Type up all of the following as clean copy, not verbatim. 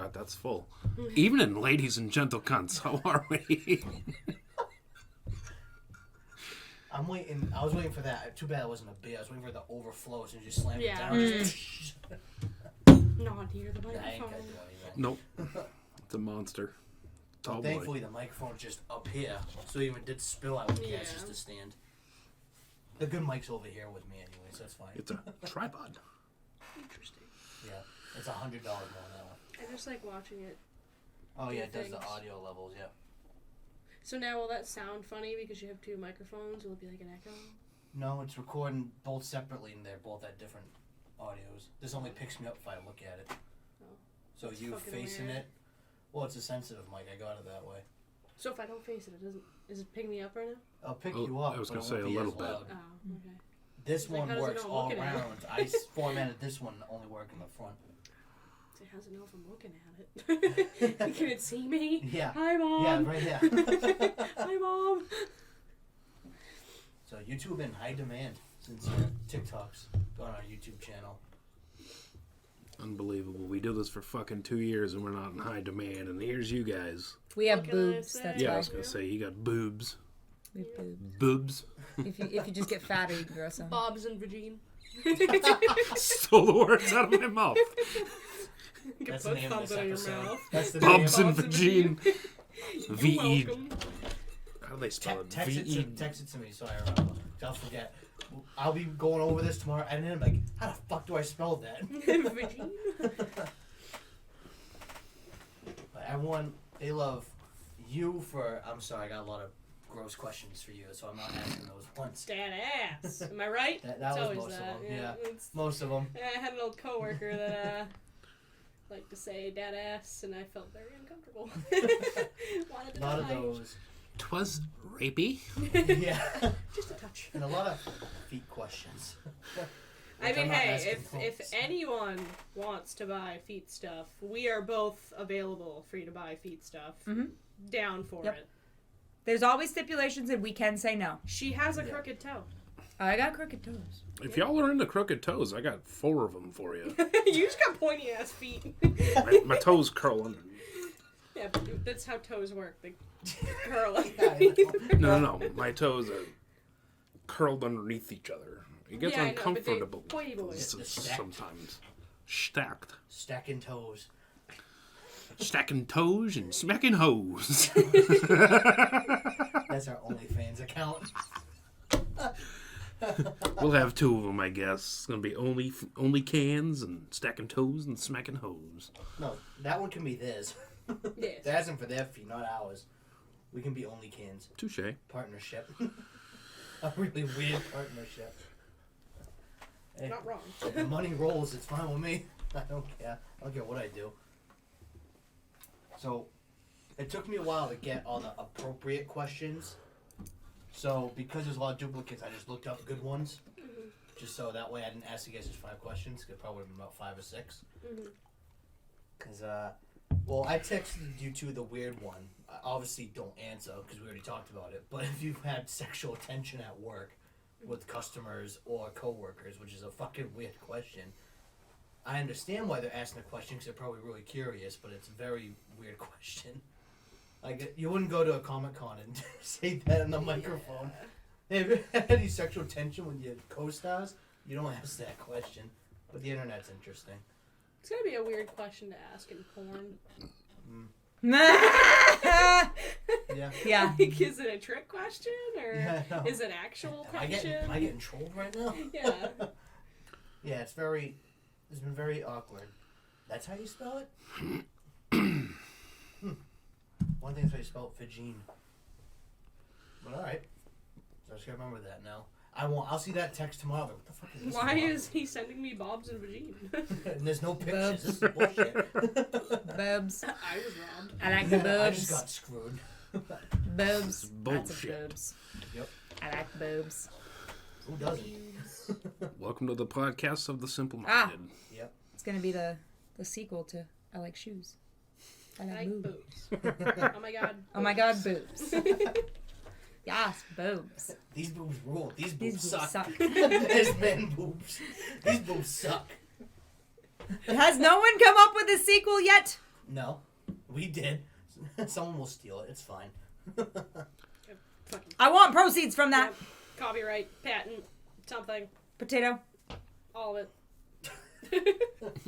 forgot that's full. Evening, ladies and gentle cunts. How are we? I'm waiting. I was waiting for that. Too bad it wasn't a beer. I was waiting for the overflow, so you just slammed it down. Not near the microphone. I ain't gonna do anything. Nope. It's a monster. Tall boy. Thankfully, the microphone's just up here, so even if it did spill out, yeah, it's just a stand. The good mic's over here with me anyway, so that's fine. It's a tripod. Interesting. Yeah, it's $100 more than that one. I just like watching it. Oh yeah, it does the audio levels, yeah. So now will that sound funny because you have two microphones? Will it be like an echo? No, it's recording both separately, and they're both at different audios. This only picks me up if I look at it. Oh. So That's you facing weird. it. Well, it's a sensitive mic. I got it that way. So if I don't face it, it doesn't. Is it picking me up right now? I'll pick you up. I was going gonna to say a little bit. Oh, okay. This Like, one how does it works know I'm all looking at it? around. I formatted this one to only work in the front. So how does it know if I'm looking at it? Can it see me? Yeah. Hi, Mom. Yeah, right here. Hi, Mom. So YouTube in high demand since TikTok's gone on our YouTube channel. Unbelievable. We do this for fucking 2 years and we're not in high demand. And here's you guys. We have What can I boobs. say? That's Yeah, why. I was gonna say you got boobs. We have boobs. Boobs. If you just get fatter, you can grow some. Bob's and Vegene. Stole the words out of my mouth. You can That's the put name of thumbs this in your episode. mouth. That's the Bob's name. and Vegene. V-E. You're welcome. How do they spell it? Text it, V-E. text it to me so I remember. 'Cause I'll forget. I'll be going over this tomorrow, and then I'm like, how the fuck do I spell that? Vegene. But everyone, they love you for. I'm sorry, I got a lot of gross questions for you, so I'm not asking those ones. Dad ass. Am I right? That It's was always most that. of them. Yeah, It's- most of them. I had an old coworker that liked to say dad ass, and I felt very uncomfortable. Wanted to A lot of hide. those. 'Twas rapey. Yeah, Just a touch. and a lot of feet questions. I Which mean, I'm not hey, asking if folks. anyone wants to buy feet stuff, we are both available for you to buy feet stuff. Mhm. Down for Yep. it. There's always stipulations, and we can say no. She has a Yeah. crooked toe. I got crooked toes. If y'all are into crooked toes, I got 4 of them for you. You just got pointy ass feet. My toes curl underneath. Yeah, but that's how toes work. They curl. No. My toes are curled underneath each other. It gets Yeah, I know, but they- uncomfortable pointy boys. sometimes. Stacked. Stacking toes. Stacking toes and smacking hoes. That's our OnlyFans account. We'll have 2 of them, I guess. It's gonna be only cans and stacking toes and smacking hoes. No, that one can be theirs. Yes. That's them for their fee, not ours. We can be only cans. Touche. Partnership. A really weird partnership. Hey, Not wrong. if the money rolls, it's fine with me. I don't care. I don't care what I do. So, it took me a while to get all the appropriate questions. So, because there's a lot of duplicates, I just looked up good ones. Mm-hmm. Just so that way I didn't ask you guys just 5 questions. It probably would have been about 5 or 6. Mm-hmm. Because, well, I texted you two the weird one. I obviously don't answer because we already talked about it. But if you've had sexual tension at work with customers or coworkers, which is a fucking weird question, I understand why they're asking the question because they're probably really curious, but it's a very weird question. Like, you wouldn't go to a Comic-Con and say that in the microphone. Have you had any sexual tension with your co-stars? You don't ask that question. But the internet's interesting. It's gonna be a weird question to ask in porn. Yeah. Yeah. Like, is it a trick question or Yeah, I know. is it actual question? Am I getting trolled right now? Yeah. Yeah, it's been very awkward. That's how you spell it? One thing is how you spell it, Vegene. But alright. So I just gotta remember that now. I'll see that text tomorrow. But what the fuck is this? Why about? is he sending me Bob's and Vegene? And there's no pictures. This is bullshit. Boobs. I was robbed. I like the I just boobs. got screwed. Boobs. Lots of Bullshit. boobs. Yep. I like boobs. Who doesn't? Welcome to the podcast of the Simple Ah. Minded. Yep. It's gonna be the sequel to I Like Shoes. I I like like boobs. boobs. Oh my god. Oh my god, boobs. Yes, boobs. These boobs rule. These These boobs boobs suck. suck. There's men boobs. These boobs suck. Has no one come up with a sequel yet? No, we did. Someone will steal it. It's fine. Fucking I want proceeds from that. yep. Copyright, patent, something, Potato. all of it.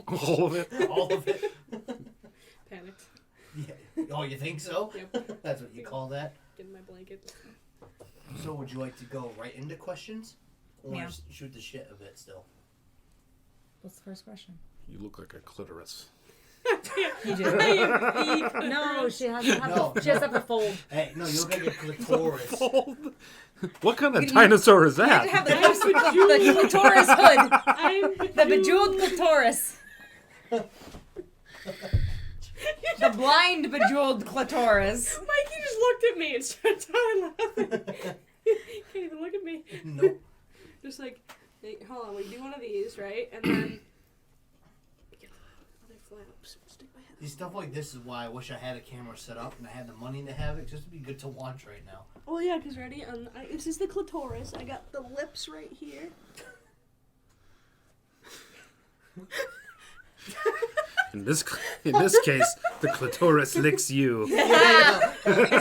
All of it. All of it. Panicked. Yeah. Oh, you think so? Yep. That's what you call that? Get in my blanket. So would you like to go right into questions? Or Yeah. just shoot the shit a bit still? What's the first question? You look like a clitoris. You do. No, No, she has to have No. she has to have the fold. Hey, no, you look like a clitoris. What kind of You- dinosaur is You have to that? have the clitoris hood. I'm The bejeweled clitoris. The blind bejeweled clitoris. Mikey just looked at me and started dying laughing. Can't even look at me. Nope. Just like, hey, hold on, we do one of these, right? And then get the other flaps. Stick my head. See, stuff like this is why I wish I had a camera set up and I had the money to have it. Just to be good to watch right now. Oh yeah, cause ready? This is the clitoris. I got the lips right here. In this case, the clitoris licks you. Is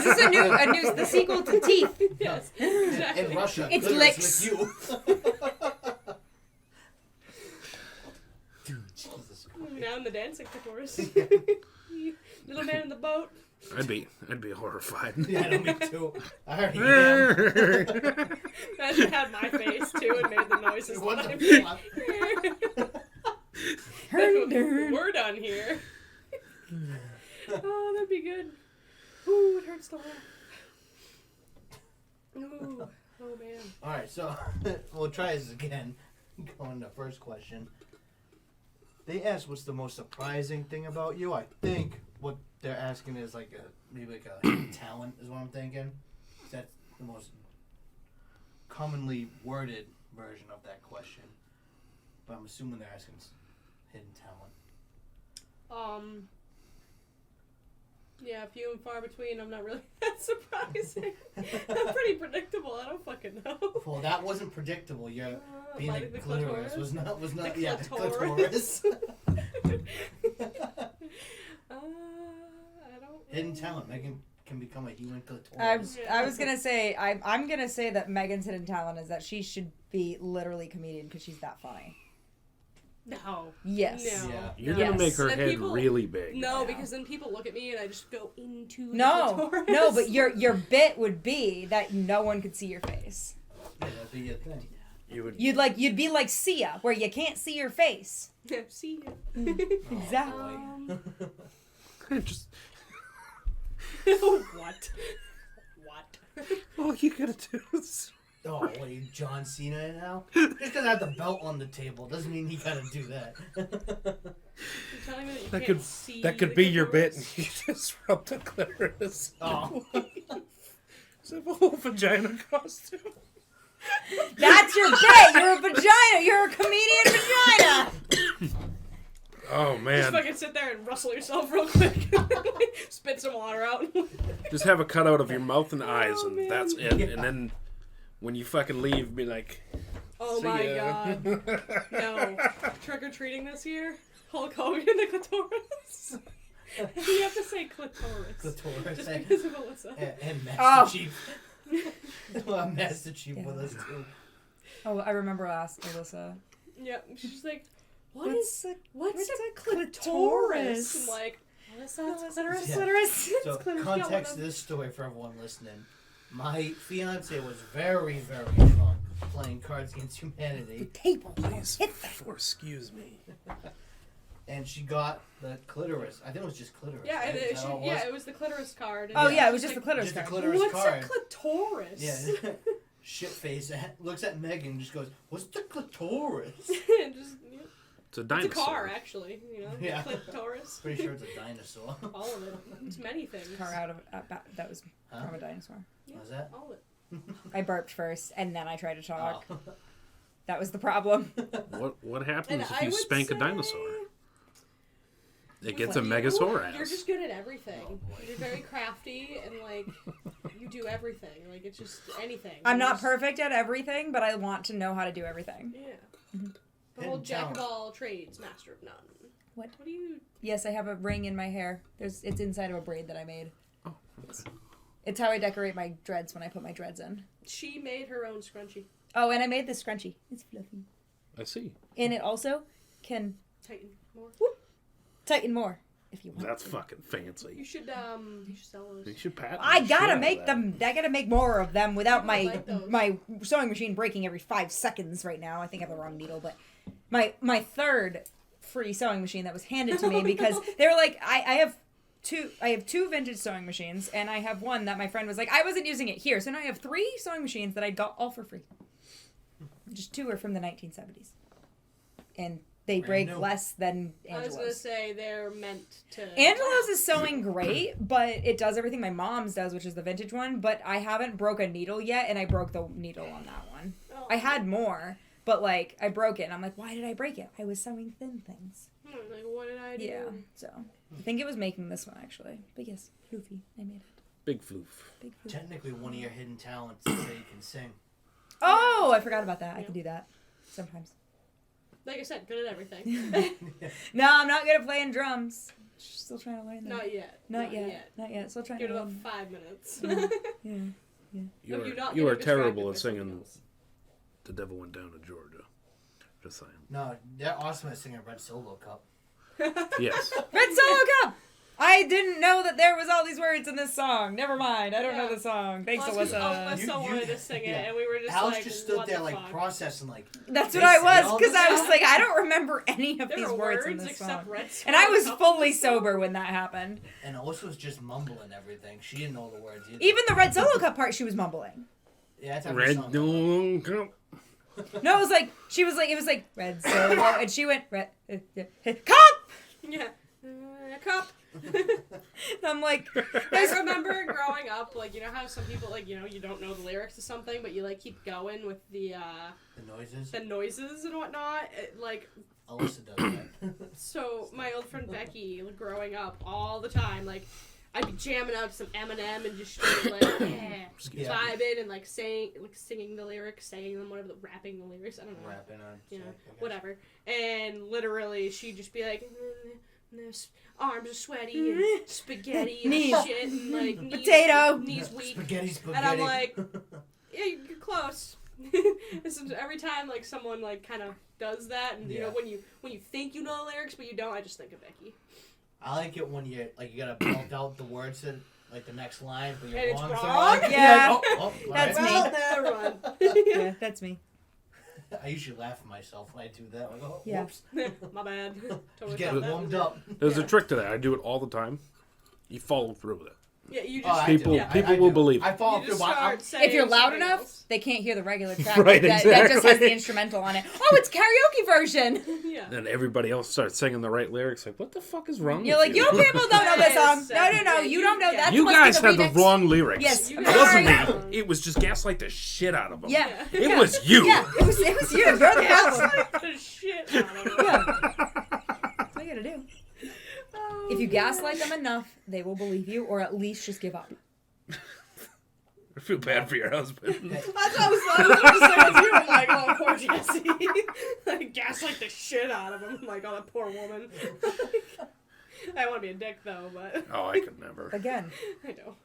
this a new the sequel to Teeth? Yes, exactly. In Russia, It's clitoris licks. lick you. Dude, Jesus Christ. Now I'm the dancing clitoris. Little man in the boat. I'd be horrified. Yeah, I know, me too. I already am. Imagine had my face too and made the noises. What live. the fuck? We're done here. Oh, that'd be good. Ooh, it hurts to laugh. Ooh, oh man. Alright, so we'll try this again. Going to the first question. They asked what's the most surprising thing about you. I think what they're asking is like maybe like a hidden talent is what I'm thinking. That's the most commonly worded version of that question. But I'm assuming they're asking hidden talent. Yeah, few and far between. I'm not really that surprising. I'm pretty predictable. I don't fucking know. Well, that wasn't predictable. You're being Like a the clitoris was not The yeah, clitoris. clitoris. I don't. Hidden know. talent. Megan can become a human clitoris. I was gonna say I'm gonna say that Megan's hidden talent is that she should be literally a comedian because she's that funny. No. Yes. No. Yeah. You're Yes. gonna make her Then head people- really big. No, Yeah. because then people look at me and I just go into the No, clitoris. no, but your bit would be that no one could see your face. Yeah, that'd be your thing. You would. You'd be like Sia, where you can't see your face. See you. Exactly. just. What? What? All you gotta do is. Oh, what are you, John Cena now? Just because I have the belt on the table doesn't mean he gotta do that. You're telling me that you That can't could see that could the be your bit. clitoris? And you just rub the clitoris. Oh. Is that a whole vagina costume? That's your bit. You're a vagina. You're a comedian vagina. Oh Just man! fucking sit there and rustle yourself real quick. Spit some water out. Just have a cutout of your mouth and eyes, Oh, and man. that's it. Yeah. And then when you fucking leave, be like, Oh "See my ya." god. No. Trick or treating this year? Hulk Hogan the clitoris? You have to say clitoris. Clitoris. Just And, because of Alyssa. and Master Oh. Chief. Well, Master Chief with us too. Oh, I remember last Alyssa. Yep. She's like, What's a what's a clitoris? clitoris? I'm like, Alyssa, it's clitoris. Yeah. clitoris? So, clitoris. context Yeah, to this story for everyone listening. My fiance was very, very drunk playing Cards Against Humanity, Table. Please, Hit that. excuse me. and she got the clitoris. I think it was just clitoris. Yeah, right? Is that all it was? it was the clitoris card. Oh Yeah. yeah, it was she's just the like, clitoris just the card. clitoris What's card. a clitoris? Yeah. Shit face. Looks at Megan and just goes, "What's the clitoris?" Just, yeah. It's a It's dinosaur. a car, actually. You know, Yeah. clitoris. Pretty sure it's a dinosaur. All of it. It's many things. Car out of that was Huh? from a dinosaur. Yeah, Was that? all of it. I burped first, and then I tried to talk. Oh. That was the problem. What happens And if I you would spank say a dinosaur? It gets with a you, megasaur ass. You're just good at everything. Oh, boy. You're very crafty and like you do everything. Like it's just anything. I'm You not just- perfect at everything, but I want to know how to do everything. Yeah. The whole Hidden jack of talent. all trades, master of none. What? What do you? Yes, I have a ring in my hair. It's inside of a braid that I made. Oh, okay. It's how I decorate my dreads when I put my dreads in. She made her own scrunchie. Oh, and I made this scrunchie. It's fluffy. I see. And it also can Titan more. tighten more if you want. That's to. fucking fancy. You should sell those. You should patent. I the shit gotta out make of them. I gotta make more of them without People my like those. my sewing machine breaking every 5 seconds right now. I think I have the wrong needle, but my third free sewing machine that was handed to me because they were like, I have two vintage sewing machines, and I have one that my friend was like, I wasn't using it here, so now I have 3 sewing machines that I got all for free. Just 2 are from the 1970s, and they Brand break new. less than I was gonna Angelo's. say they're meant to. Angelo's is sewing great, but it does everything my mom's does, which is the vintage one. But I haven't broke a needle yet, and I broke the needle on that one. Oh. I had more, but like I broke it, and I'm like, why did I break it? I was sewing thin things. Like, what did I do? Yeah, so I think it was making this one actually. But yes, floofy, I made it. Big floof. Big floof. Technically, one of your hidden talents is that you can sing. Oh, I forgot about that. I Yeah. can do that sometimes. Like I said, good at everything. No, I'm not good at playing drums. Still trying to learn that. Not yet. Not yet. Not yet. Still trying Give to it about learn. 5 minutes. Yeah. You Of are, you not you are getting terrible distracted at by something singing else. The Devil Went Down to Georgia. Just saying. No, they're awesome at singing Red Solo Cup. Yes. Red Solo Cup! I didn't know that there was all these words in this song. Never mind. I don't know Yeah. the song. Thanks, Well, it's 'cause Alyssa. Alyssa You- wanted to sing it, yeah. and we were just Alex like, just stood what there the like fuck? processing like. That's they what I say was, all because this I was stuff? like, I don't remember any of There these were words in words this except song. Red And I Solo was Cup fully in the song. sober when that happened. And Alyssa was just mumbling everything. She didn't know the words either. Even the Red Solo Cup part, she was mumbling. Yeah, that's every Red song. Dawn Cup. No, it was like, it was like, Red Solo, and she went, Red, Cup! Yeah. Cup. I'm like, I remember growing up, like, you know how some people, like, you know, you don't know the lyrics to something, but you, like, keep going with the noises and whatnot. Like, Alyssa does that. so my old friend Becky, like, growing up all the time, like, I'd be jamming out to some Eminem and just straight, like, Yeah. vibing and, like, singing the lyrics, saying them, whatever, rapping the lyrics, I don't know. Rapping on. You know, I guess. whatever. And literally, she'd just be like, "This arms are sweaty and spaghetti and Knees. shit and like knees, Potato. knees weak." Spaghetti. And I'm like, "Yeah, you're close." This is every time like someone like kind of does that, and you know Yeah. when you think you know the lyrics but you don't, I just think of Becky. I like it when you like you gotta belt out the words to like the next line, but you're And it's wrong. wrong? So Yeah. like, oh, That's alright. me. Well, never mind. yeah, that's me. I usually laugh at myself when I do that. Like, oh, Yeah. whoops. My bad. Just Totally get thought that warmed was up. There's a Yeah. trick to that. I do it all the time. You follow through with it. Yeah, you Oh, just I do. People- Yeah, people I will do. believe it. I fall you through. just But I'm, start saying If you're loud something enough, else. they can't hear the regular track. Right, that just has exactly. the instrumental on it. Oh, it's karaoke version. Yeah. Then everybody else starts singing the right lyrics. Like, what the fuck is wrong You're with like, you? you people don't know this song. Yes, No, yeah, you don't know. yeah. That's You must guys be had the remix. wrong lyrics. Yes, You I'm guys It wasn't sorry. me. It was just gaslight the shit out of them. Yeah. Yeah. It Yeah. was you. Yeah, it was you. You're the problem. The shit out of it. That's all you gotta do. Oh, If you man. gaslight them enough, they will believe you, or at least just give up. I feel bad for your husband. That's what I was going to say with you. I'm like, oh, poor Jesse. Like, gaslight the shit out of him. I'm like, oh, that poor woman. I want to be a dick, though, but Oh, I could never. Again, I know.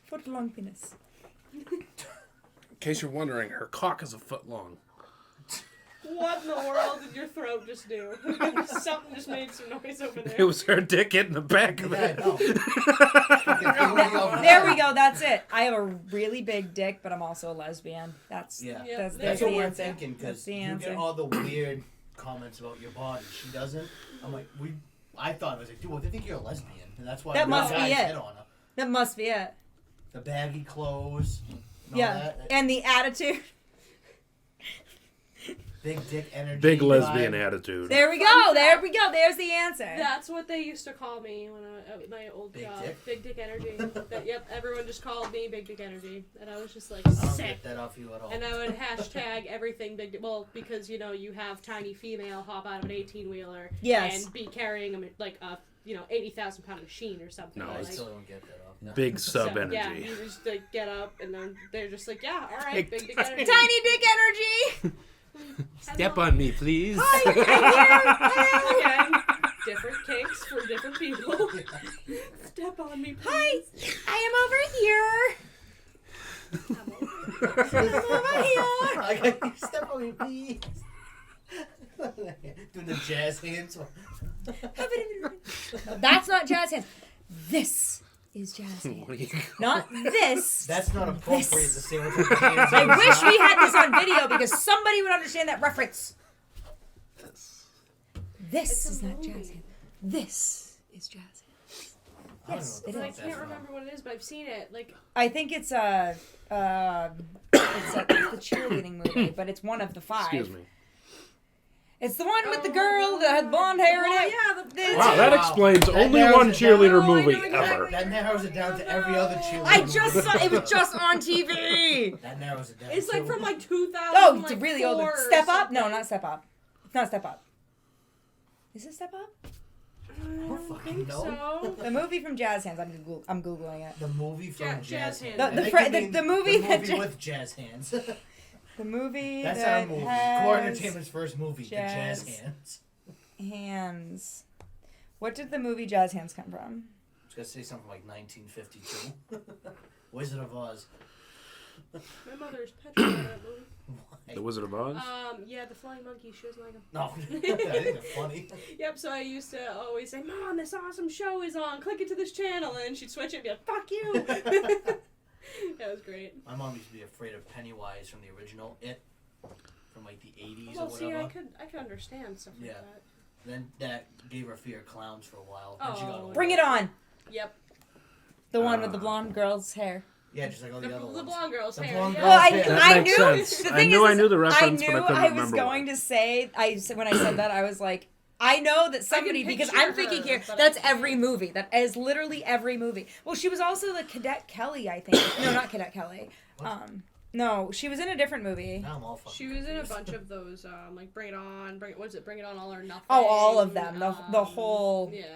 foot long penis. In case you're wondering, her cock is a foot long. What in the world did your throat just do? Something just made some noise over there. It was her dick hitting the back of yeah, I it. know. Fucking feeling of- There we go. That's it. I have a really big dick, but I'm also a lesbian. That's Yeah. Yeah, That's That's the what we're answer. thinking, That's because the you answer. get all the weird comments about your body. She doesn't. I'm like, I thought, I was like, dude, well, they think you're a lesbian. And that's why That real must be guys it. hit on her. That must be it. The baggy clothes. And all Yeah, that. and the attitude. Big dick energy. Big lesbian vibe. attitude. There we go. There we go. There's the answer. That's what they used to call me when I at my old Big job. dick? Big dick energy. Yep, everyone just called me Big Dick Energy, and I was just like I don't sick. get that off you at all. And I would hashtag everything big. Well, because you know you have tiny female hop out of an 18-wheeler Yes. and be carrying like a 80,000-pound machine or something. No, I like, still don't get that off. No. Big sub so, energy. Yeah, you just like get up and then they're just like, yeah, all right, Big big dick tiny- energy. Tiny dick energy. Step on me, please. Again, different kinks for different people. Step on me, please. Hi, I am over here. I'm over here. I got you. Step on me, please. Doing the jazz hands. That's not jazz hands. This is jazz hands. What are you Not this. That's not appropriate to This. say what the hands I are. wish we had this on video because somebody would understand that reference. This is not jazz hands. This is jazz hands. I don't Yes, know it what the I fuck can't that's remember what it is, but I've seen it. Like, I think it's it's the cheerleading movie, but it's one of the 5. Excuse me. It's the one with the girl that had blonde hair in it. yeah, the Wow, that Wow. explains That only narrows one it down. cheerleader Oh, I movie know exactly. ever. That narrows it down to every other cheerleader. I just movie. saw it was just on TV. That narrows it down. It's like too. from like 2000. Oh, it's really old. or Step Up? something. No, not Step Up. It's not Step Up. Is it Step Up? I don't fucking think know. so. The movie from Jazz Hands. I'm googling it. The movie from Ja- Jazz Jazz Hands. Hands. I The think fr- you the- mean the movie that movie Ja- with Jazz Hands. The movie That's that our movie. has Core Entertainment's first movie, Jazz The Jazz Hands. Hands. What did the movie Jazz Hands come from? I was gonna say something like 1952. Wizard of Oz. My mother's petrified of that movie. Why? The Wizard of Oz? Yeah, the flying monkey. She doesn't like him. No, I think they're funny. Yep, so I used to always say, Mom, this awesome show is on. Click it to this channel. And she'd switch it and be like, fuck you. That was great. My mom used to be afraid of Pennywise from the original It, from like the 80s Well, or see, whatever. I could understand stuff like Yeah. that. Then that gave her fear of clowns for a while. Then she got Oh. over Bring it on. Yep. The one with the blonde girl's hair. Yeah, just like all the, The other ones. blonde girl's The hair. blonde yeah. girl- Well, That I makes knew. sense. The I thing knew is, I knew the reference, I but knew I couldn't I was remember going what. to say. When I said that, I was like, I know that somebody because picture I'm thinking her, here. but That's I can't. every movie. That is literally every movie. Well, she was also the Cadet Kelly, I think. No, not Cadet Kelly. No, she was in a different movie. Now I'm all fucking She was in a confused. bunch of those, like Bring It On, Bring It On All or Nothing. Oh, all of them. The whole. Yeah.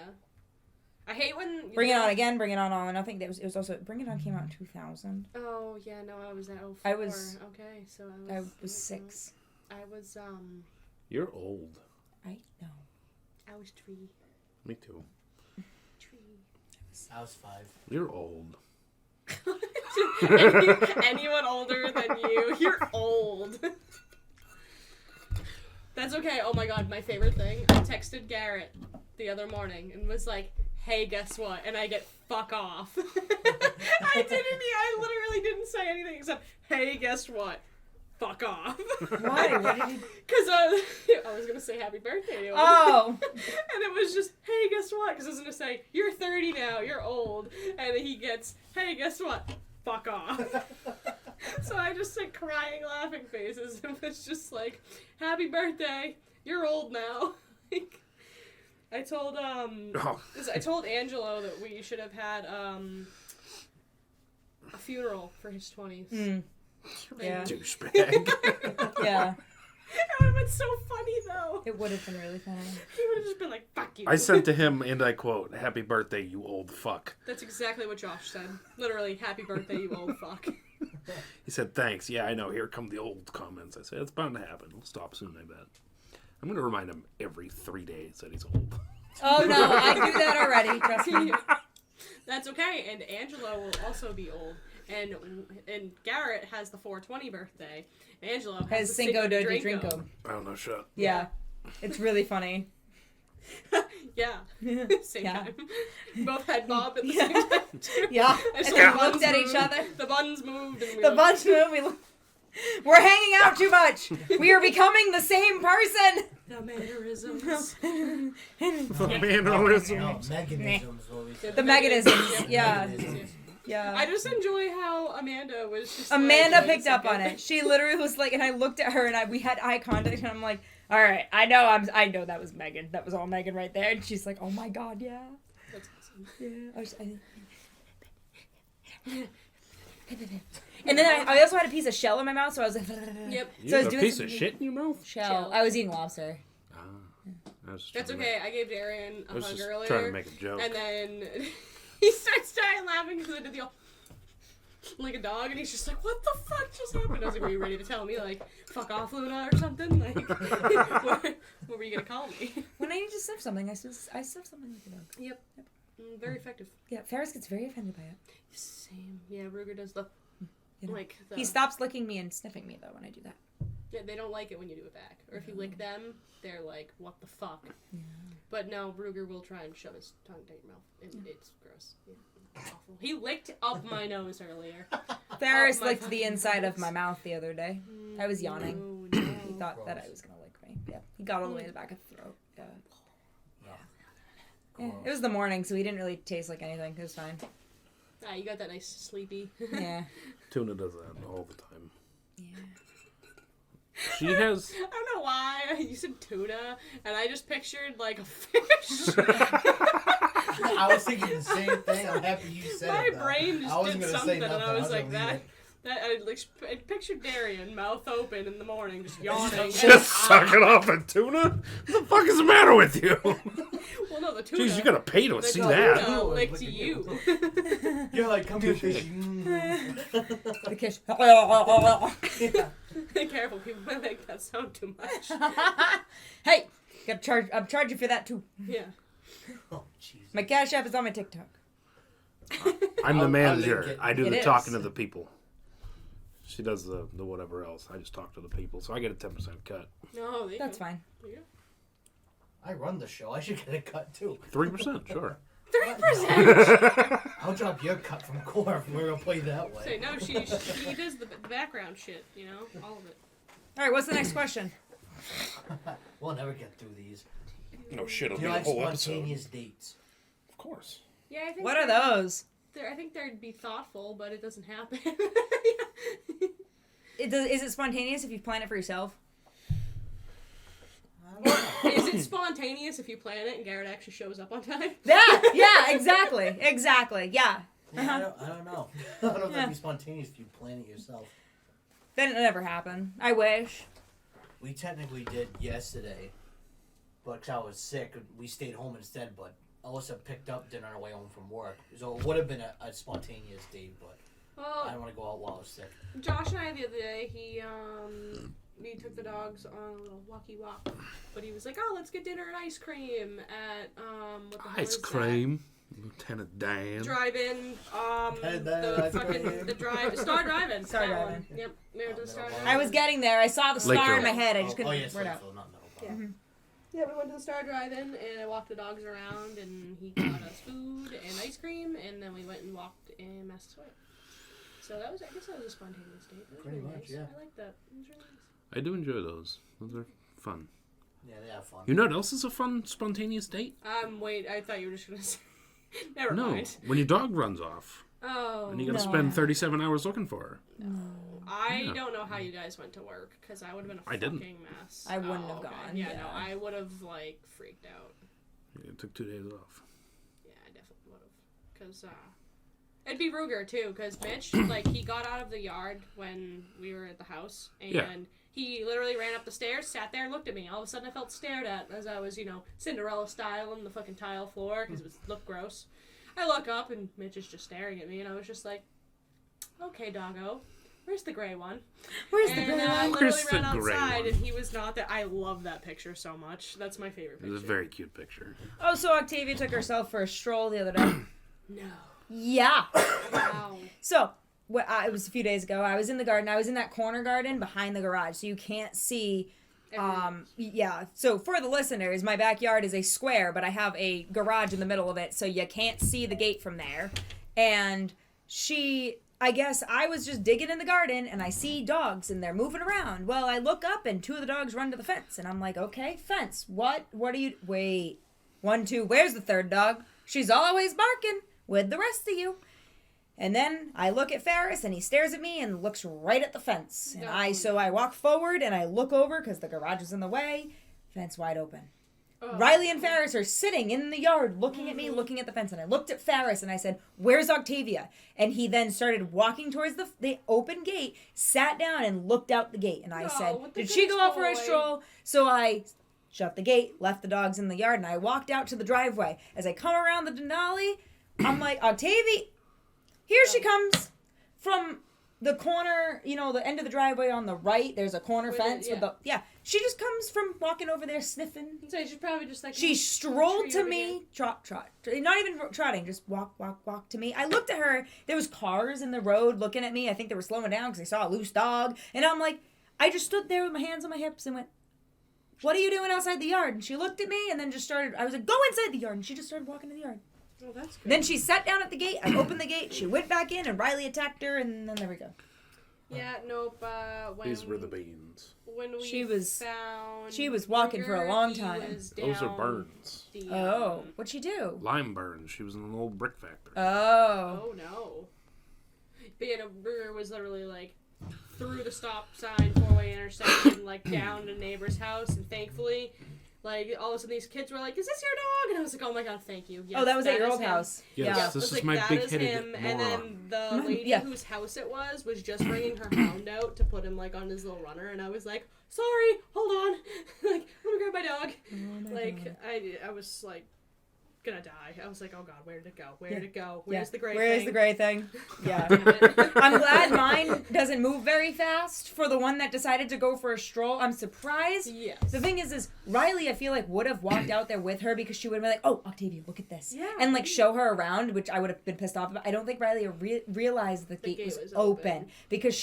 I hate when. Bring It On Again, Bring It On All, and I think it was also Bring It On came out in 2000. Oh yeah, no, I was at 04. I was- Okay, so I was 6. I was You're old. I know. I was 3. Me too. 3. I was 5. You're old. Anyone older than you, you're old. That's okay. Oh my god, my favorite thing. I texted Garrett the other morning and was like, hey, guess what? And I get fuck off. I literally didn't say anything except, hey, guess what? Fuck off. Why? What did you? Because I was going to say happy birthday to him. Oh. And it was just, hey, guess what? Because I was going to say, you're 30 now, you're old. And he gets, hey, guess what? Fuck off. So I just sent crying, laughing faces. It was just like, happy birthday, you're old now. Like, I told I told Angelo that we should have had a funeral for his 20s. Mm. Yeah. Douchebag. Yeah. It would have been so funny though. It would have been really funny. He would have just been like, fuck you. I sent to him, and I quote, "Happy birthday, you old fuck." That's exactly what Josh said. Literally, happy birthday, you old fuck. He said, "Thanks. Yeah, I know. Here come the old comments." I said, "It's bound to happen. It'll stop soon, I bet." I'm going to remind him every 3 days that he's old. Oh no, I do that already. Trust me. That's okay, and Angelo will also be old. And Garrett has the 420 birthday. Angelo has Has the Cinco de Drinko. Drinko. I don't know, shut. Yeah. It's really funny. Yeah, same Yeah. time. Both had Bob at the Yeah. same time. Too. Yeah. And And so we the looked buns at each moved. other. The buns moved. And we The were bunch moved. We're hanging out too much. We are becoming the same person. The mannerisms. The mannerism. No, mechanisms. What we said. The mechanisms. Yep. Yeah. Mechanisms. Yeah. I just enjoy how Amanda was just Amanda like, picked up on it. She literally was like, and I looked at her and we had eye contact, and I'm like, all right, I know that was Megan. That was all Megan right there. And she's like, oh my god, yeah. That's awesome. Yeah. And then I also had a piece of shell in my mouth, so I was like, Yep. You So I was have a doing piece some- of shit in your mouth? shell. I was eating lobster. I was just That's trying to okay. I gave Darian I a was hug just earlier. trying to make a joke. And then he starts dying laughing because I did the old... like a dog, and he's just like, what the fuck just happened? I was like, were you ready to tell me, like, fuck off, Luna, or something? Like, what were you gonna call me? When I need to sniff something, I sniff something like a dog. Yep. Very effective. Yeah, Ferris gets very offended by it. Same. Yeah, Ruger does the, You know. like, the... He stops licking me and sniffing me, though, when I do that. Yeah, they don't like it when you do it back. Or if you lick them, they're like, what the fuck? Yeah. But no, Ruger will try and shove his tongue down your mouth. It's gross. Yeah. Awful. He licked up my nose earlier. Ferris my licked the fucking inside of nose. my mouth the other day. I was yawning. No. He thought that I was gonna lick me. Yeah, he got all the way to the back of the throat. Yeah. Yeah. It was the morning, so he didn't really taste like anything. It was fine. Ah, you got that nice sleepy. Yeah. Tuna does that all the time. Yeah. She has. I don't know why. You said tuna, and I just pictured, like, a fish. I was thinking the same thing. I'm happy you said My it. though. brain I just wasn't did gonna something, say and nothing. I was gonna like, leave that I pictured Darian, mouth open in the morning, just yawning. Just sucking off a tuna? What the fuck is the matter with you? Well, no, the tuna. Jeez, you gotta pay to the see tuna that. licked Look at you. You're like, come here, fish. The kiss. Careful, people might make that sound too much. Hey, I'm charging for that too. Yeah. Oh, Jesus. My Cash App is on my TikTok. I'm the I'll manager. link it. I do It the is. talking to the people. She does the whatever else. I just talk to the people. So I get a 10% cut. No, they That's fine. There you I run the show. I should get a cut too. 3%, sure. go. 3%! I'll drop your cut from core if we're gonna play that way. Say, no, she does the background shit, you know? All of it. All right, what's the next question? We'll never get through these. No shit, it'll Do you be a like whole episode. spontaneous dates? Of course. Yeah, I think What are those? I think they'd be thoughtful, but it doesn't happen. Is it spontaneous if you plan it for yourself? Is it spontaneous if you plan it and Garrett actually shows up on time? Yeah, exactly. Yeah. Yeah, I don't know. I don't know if Yeah. that'd be spontaneous if you plan it yourself. Then it never happened. I wish. We technically did yesterday, but 'cause I was sick, we stayed home instead. But Alyssa picked up dinner on her way home from work, so it would have been a spontaneous date. But I Well, didn't want to go out while I was sick. Josh and I the other day, we took the dogs on a little walkie walk, but he was like, "Oh, let's get dinner and ice cream at what the hell Ice is that? cream. Lieutenant Dan. Drive-in, And the ice cream. fucking Star Drive-in. Star that Drive-In. one. Yep, we went to the Star Middle Drive-in. I was getting there. I saw the star Lakeville. in my head. I just couldn't yes, word out. Lakeville, not Middle Park. Yeah. Yeah, we went to the Star Drive-In, and I walked the dogs around, and he got us food and ice cream, and then we went and walked in Massasoit. So I guess that was a spontaneous date. That was Pretty really much, nice. yeah. I like that. It was really nice. I do enjoy those. Those are fun. Yeah, they have fun. You know what else is a fun, spontaneous date? Wait, I thought you were just gonna say. Never No. mind. When your dog runs off Oh. and you gotta No. spend 37 hours looking for her. I Yeah. don't know how you guys went to work, because I would have been a I didn't. fucking mess. I wouldn't have okay. gone, Yeah, yeah. no, I would have, like, freaked out. It took 2 days off. Yeah, I definitely would have. Because, it'd be Ruger, too, because Mitch, like, he got out of the yard when we were at the house, and Yeah. he literally ran up the stairs, sat there, and looked at me. All of a sudden, I felt stared at as I was, Cinderella style on the fucking tile floor, because it looked gross. I look up, and Mitch is just staring at me, and I was just like, okay, doggo. Where's the gray one? Where's the And girl? I literally Where's the ran gray outside, one? and he was not there. I love that picture so much. That's my favorite It picture. was a very cute picture. Oh, so Octavia took herself for a stroll the other day. No. Yeah. Wow. So, it was a few days ago. I was in the garden. I was in that corner garden behind the garage, so you can't see. Yeah. So for the listeners, my backyard is a square, but I have a garage in the middle of it, so you can't see the gate from there. And I guess I was just digging in the garden, and I see dogs, and they're moving around. Well, I look up, and 2 of the dogs run to the fence, and I'm like, okay, fence. What are you? Wait. 1, 2. Where's the third dog? She's always barking with the rest of you. And then I look at Ferris, and he stares at me and looks right at the fence. And so I walk forward, and I look over, because the garage is in the way. Fence wide open. Oh. Riley and Ferris are sitting in the yard looking at me, looking at the fence. And I looked at Ferris, and I said, where's Octavia? And he then started walking towards the open gate, sat down, and looked out the gate. And I said, what the did she go out for a boy. stroll? So I shut the gate, left the dogs in the yard, and I walked out to the driveway. As I come around the Denali, I'm like, Octavia... Here she comes. from the corner, the end of the driveway on the right, there's a corner fence with she just comes from walking over there sniffing. So she's probably just like... She strolled to me, trot, not even trotting, just walk to me. I looked at her, there was cars in the road looking at me. I think they were slowing down because they saw a loose dog. And I'm like, I just stood there with my hands on my hips and went, what are you doing outside the yard? And she looked at me and then just started, I was like, go inside the yard. And she just started walking to the yard. Oh, that's good. Then she sat down at the gate. I opened the gate. She went back in, and Riley attacked her, and then there we go. Yeah, nope. These were the beans. When we She was found walking for a long time. Those are burns. What'd she do? Lime burns. She was in an old brick factory. Oh. Oh, no. But, Brewer was literally, like, through the stop sign, 4-way intersection, like, down to neighbor's house, and thankfully... Like, all of a sudden these kids were like, is this your dog? And I was like, oh my god, thank you. Yes, that was at your old him. house. Yes, Yeah. this is like, my that big-headed him. moron. And then the lady whose house it was just bringing her hound out to put him, like, on his little runner. And I was like, sorry, hold on. Like, let me grab my dog. Oh my God. I was, like, gonna die. I was like, oh god, where did it go? Where did it go? Where's the gray Where thing? is the gray thing? Yeah. Damn it. I'm glad mine doesn't move very fast for the one that decided to go for a stroll. I'm surprised. Yes. The thing is Riley, I feel like, would have walked out there with her because she would have been like, oh, Octavia, look at this. Yeah. And, like, show her around, which I would have been pissed off about. I don't think Riley realized the gate was open. Because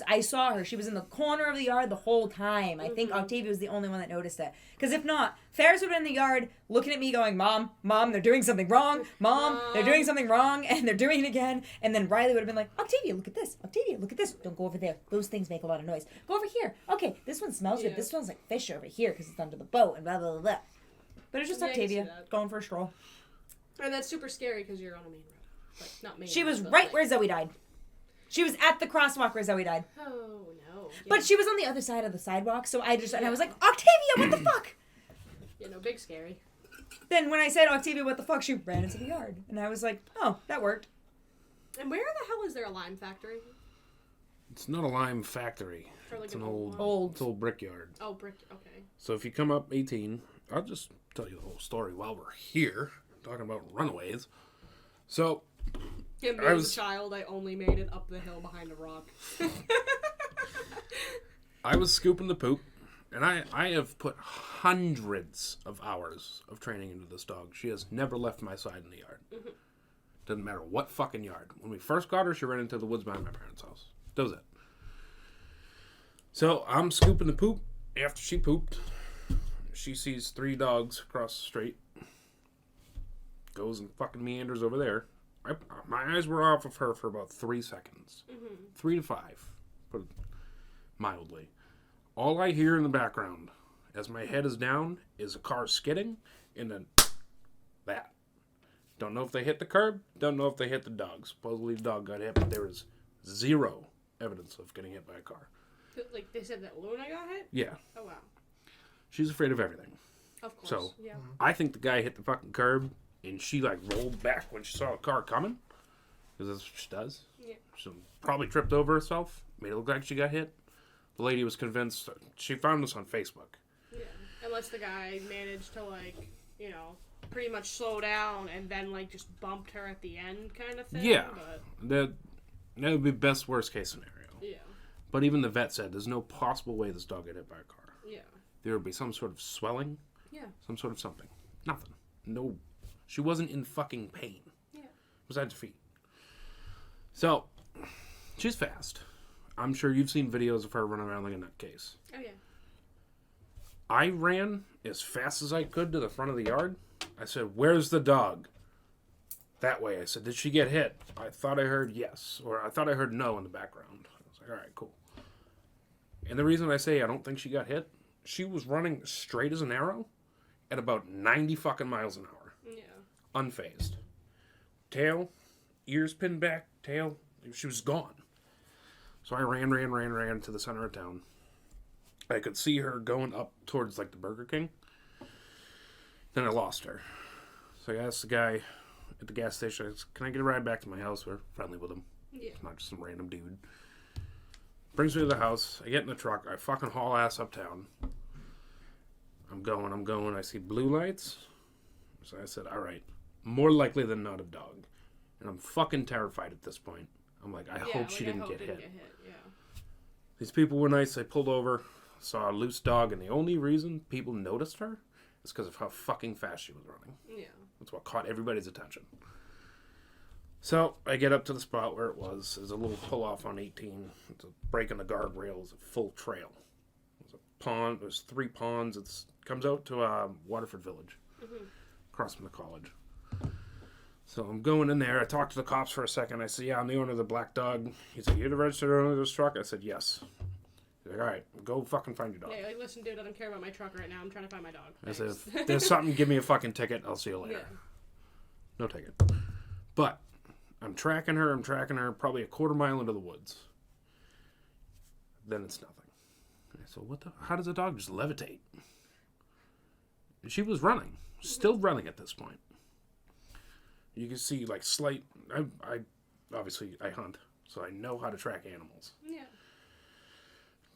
I saw her. She was in the corner of the yard the whole time. I think Octavia was the only one that noticed it. Because if not, Ferris would have been in the yard looking at me going, Mom, they're doing something wrong. Mom, they're doing something wrong. And they're doing it again. And then Riley would have been like, Octavia, look at this. Octavia, look at this. Don't go over there. Those things make a lot of noise. Go over here. Okay, this one smells good. This smells like fish over here because it's under the boat and blah, blah, blah, blah. But it's just Octavia going for a stroll. And that's super scary because you're on a main road. Like, not main She was road, right where Zoe died. She was at the crosswalk where Zoe died. Oh, no. Yeah. But she was on the other side of the sidewalk, so and I was like, Octavia, what the fuck? Big scary. Then when I said, Octavia, what the fuck, she ran into the yard. And I was like, oh, that worked. And where the hell is there a lime factory? It's not a lime factory. Or like It's an an old it's old brickyard. Oh, brick. Okay. So if you come up 18, I'll just tell you the whole story while we're here, talking about runaways. So, Yeah, me as a child, I only made it up the hill behind a rock. I was scooping the poop, and I have put hundreds of hours of training into this dog. She has never left my side in the yard. Mm-hmm. Doesn't matter what fucking yard. When we first got her, she ran into the woods behind my parents' house. That was it. So I'm scooping the poop. After she pooped, she sees 3 dogs across the street. Goes and fucking meanders over there. My eyes were off of her for about 3 seconds. 3 to 5. Put it mildly. All I hear in the background, as my head is down, is a car skidding, and then that. Don't know if they hit the curb, don't know if they hit the dog. Supposedly the dog got hit, but there was 0 evidence of getting hit by a car. Like, they said that Luna got hit? Yeah. Oh, wow. She's afraid of everything. Of course. So, yeah. I think the guy hit the fucking curb, and she, like, rolled back when she saw a car coming. Because that's what she does. Yeah. She probably tripped over herself, made it look like she got hit. The lady was convinced. She found us on Facebook. Yeah. Unless the guy managed to, like, pretty much slow down and then, like, just bumped her at the end kind of thing. Yeah. But... That would be best worst case scenario. Yeah. But even the vet said there's no possible way this dog got hit by a car. Yeah. There would be some sort of swelling. Yeah. Some sort of something. Nothing. No. She wasn't in fucking pain. Yeah. Besides her feet. So, she's fast. I'm sure you've seen videos of her running around like a nutcase. Oh, yeah. I ran as fast as I could to the front of the yard. I said, where's the dog? That way. I said, did she get hit? I thought I heard yes. Or I thought I heard no in the background. I was like, all right, cool. And the reason I say I don't think she got hit, she was running straight as an arrow at about 90 fucking miles an hour. Yeah. Unfazed. Tail, ears pinned back, tail, she was gone. So I ran to the center of town. I could see her going up towards, like, the Burger King. Then I lost her. So I asked the guy at the gas station, I said, can I get a ride back to my house? We're friendly with him. Yeah. Not just some random dude. Brings me to the house. I get in the truck. I fucking haul ass uptown. I'm going. I see blue lights. So I said, all right. More likely than not a dog. And I'm fucking terrified at this point. I'm like, I hope she didn't get hit. Yeah. These people were nice. They pulled over, saw a loose dog, and the only reason people noticed her is because of how fucking fast she was running. Yeah. That's what caught everybody's attention. So I get up to the spot where it was. There's a little pull-off on 18. It's a break in the guardrail. It's a full trail. There's a pond. There's 3 ponds. It comes out to Waterford Village, across from the college. So I'm going in there. I talked to the cops for a second. I said, yeah, I'm the owner of the black dog. He said, you're the registered owner of this truck? I said, yes. He's like, all right, go fucking find your dog. Yeah, like, listen, dude, I don't care about my truck right now. I'm trying to find my dog. I said, Thanks. if there's something, give me a fucking ticket. I'll see you later. Yeah. No ticket. But I'm tracking her, probably a quarter mile into the woods. Then it's nothing. I said, how does a dog just levitate? And she was running. Still running at this point. You can see, like, slight... I obviously, I hunt, so I know how to track animals. Yeah.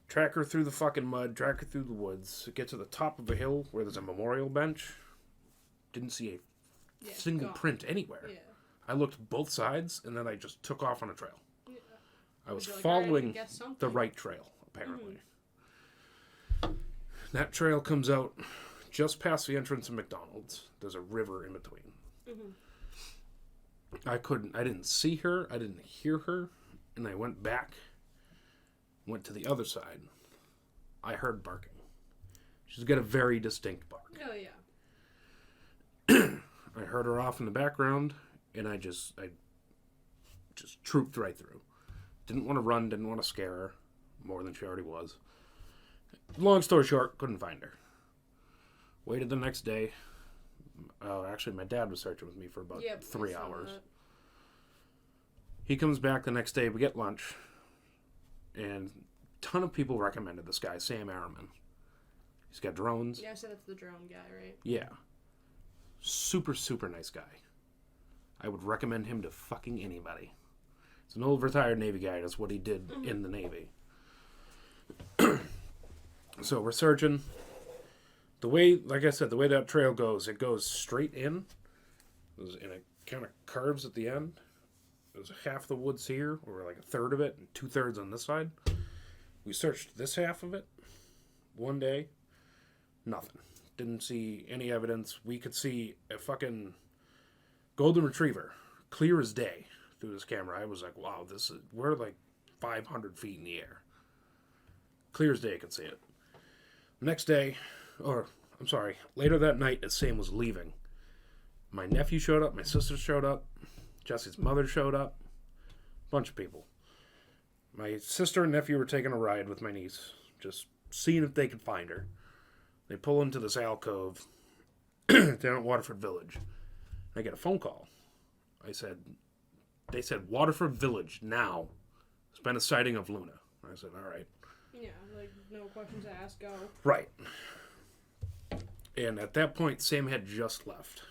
Track her through the fucking mud, track her through the woods, get to the top of a hill where there's a memorial bench. Didn't see a single print anywhere. Yeah. I looked both sides, and then I just took off on a trail. Yeah. I was Like, following guess something. the right trail, apparently. That trail comes out just past the entrance of McDonald's. There's a river in between. I didn't see her, I didn't hear her, and I went back, went to the other side. I heard barking. She's got a very distinct bark. Oh, yeah. I heard her off in the background, and I just trooped right through. Didn't want to run, didn't want to scare her more than she already was. Long story short, couldn't find her. Waited the next day. Actually, my dad was searching with me for about 3 hours. He comes back the next day. We get lunch. And a ton of people recommended this guy, Sam Arrowman. He's got drones. Yeah, so that's the drone guy, right? Yeah. Super, super nice guy. I would recommend him to fucking anybody. He's an old retired Navy guy. That's what he did in the Navy. So we're searching. The way, like I said, the way that trail goes, it goes straight in. And it kind of curves at the end. There's half the woods here, or like a third of it, and 2/3 on this side. We searched this half of it one day. Nothing. Didn't see any evidence. We could see a fucking golden retriever, clear as day, through this camera. I was like, wow, we're like 500 feet in the air. Clear as day, I could see it. Next day, later that night, as Sam was leaving, my nephew showed up, my sister showed up, Jesse's mother showed up, a bunch of people. My sister and nephew were taking a ride with my niece, just seeing if they could find her. They pull into this alcove down at Waterford Village. I get a phone call. They said, Waterford Village, now. There's been a sighting of Luna. I said, all right. Yeah, like, no questions asked, go. Right. And at that point, Sam had just left.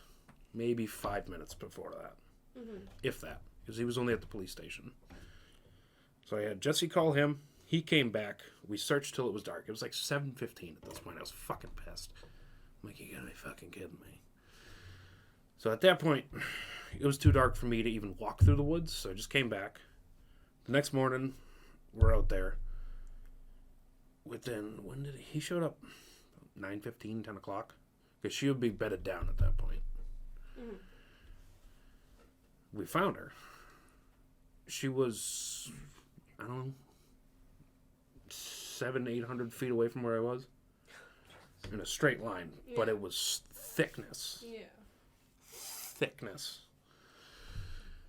Maybe 5 minutes before that. If that. Because he was only at the police station. So I had Jesse call him. He came back. We searched till it was dark. It was like 7:15 at this point. I was fucking pissed. I'm like, you gotta be fucking kidding me. So at that point, it was too dark for me to even walk through the woods. So I just came back. The next morning, we're out there. He showed up? 9:15, 10 o'clock? Because she would be bedded down at that point. We found her. She was, I don't know, 700-800 feet away from where I was. In a straight line. Yeah. But it was thickness. Yeah. Thickness.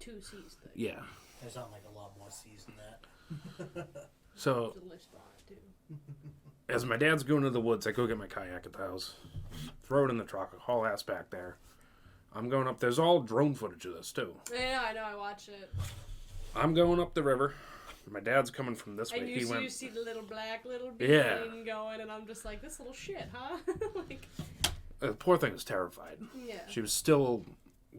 2 C's thick. Yeah. There's not like a lot more C's than that. So, There's a list on it, too. As my dad's going to the woods, I go get my kayak at the house. Throw it in the truck, haul ass back there. I'm going up. There's all drone footage of this, too. Yeah, I know. I watched it. I'm going up the river. My dad's coming from this way. And you see the little bean going, and I'm just like, this little shit, huh? Like, the poor thing was terrified. Yeah. She was still,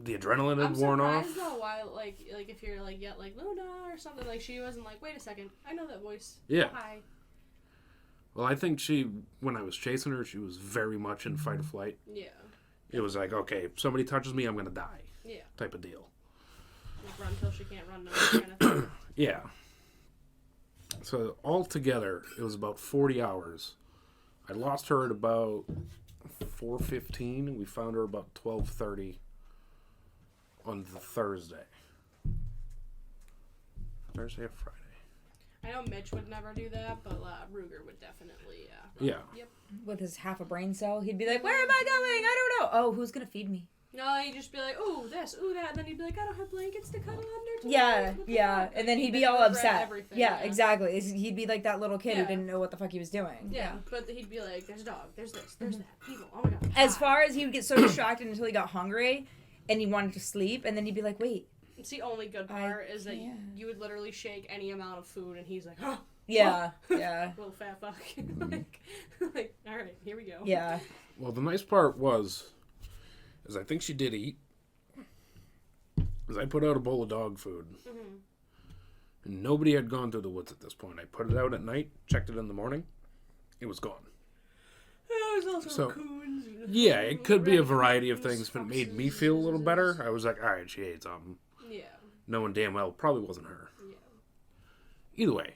the adrenaline had worn off. I'm surprised though why, like if you're like, yeah, like Luna or something, like she wasn't like, wait a second, I know that voice. Yeah. Oh, hi. Well, I think when I was chasing her, she was very much in fight or flight. Yeah. It was like, okay, if somebody touches me, I'm going to die. Yeah. Type of deal. Like run till she can't run no more kind of thing. Yeah. So altogether, it was about 40 hours. I lost her at about 4:15. We found her about 12:30 on the Thursday. Thursday or Friday? I know Mitch would never do that, but Ruger would definitely. Yeah. Yep. With his half a brain cell, he'd be like, "Where am I going? I don't know. Oh, who's gonna feed me?" No, he'd just be like, "Ooh, this, ooh, that," and then he'd be like, "I don't have blankets to cuddle under." Tonight. Yeah, What the yeah, fuck?" and then he'd be Like, all regret upset. everything, Yeah, exactly. He'd be like that little kid who Yeah. didn't know what the fuck he was doing. Yeah, but he'd be like, "There's a dog. There's this. There's that. People. Oh my god." As hi." far as he would get so distracted until he got hungry, and he wanted to sleep, and then he'd be like, "Wait." It's the only good part is that you would literally shake any amount of food, and he's like, "Oh, Yeah, yeah, little fat fuck." like, all right, here we go. yeah. Well, the nice part is I think she did eat. Is I put out a bowl of dog food. Mm-hmm. And nobody had gone through the woods at this point. I put it out at night, checked it in the morning. It was gone. There's also So, raccoons. Yeah, it could be a variety of things, but it made me feel a little better. I was like, all right, she ate something. Yeah. Knowing damn well it probably wasn't her. Yeah. Either way,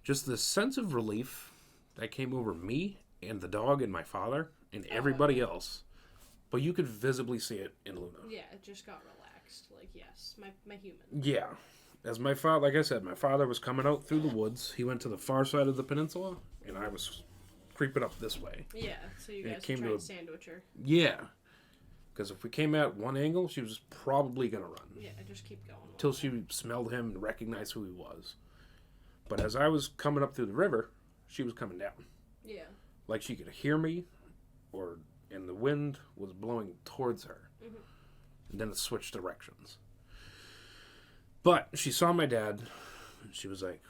just this sense of relief that came over me and the dog and my father and everybody else. But you could visibly see it in Luna. Yeah, it just got relaxed. Like, yes, my human. Yeah. As my father, like I said, my father was coming out through the woods. He went to the far side of the peninsula, and I was creeping up this way. Yeah, so you And guys it came tried to to sandwich her. Yeah. Because if we came at one angle, she was probably going to run. Yeah, just keep going. Till she smelled him and recognized who he was. But as I was coming up through the river, she was coming down. Yeah. Like she could hear me, and the wind was blowing towards her. Mm-hmm. And then it switched directions. But she saw my dad, and she was like,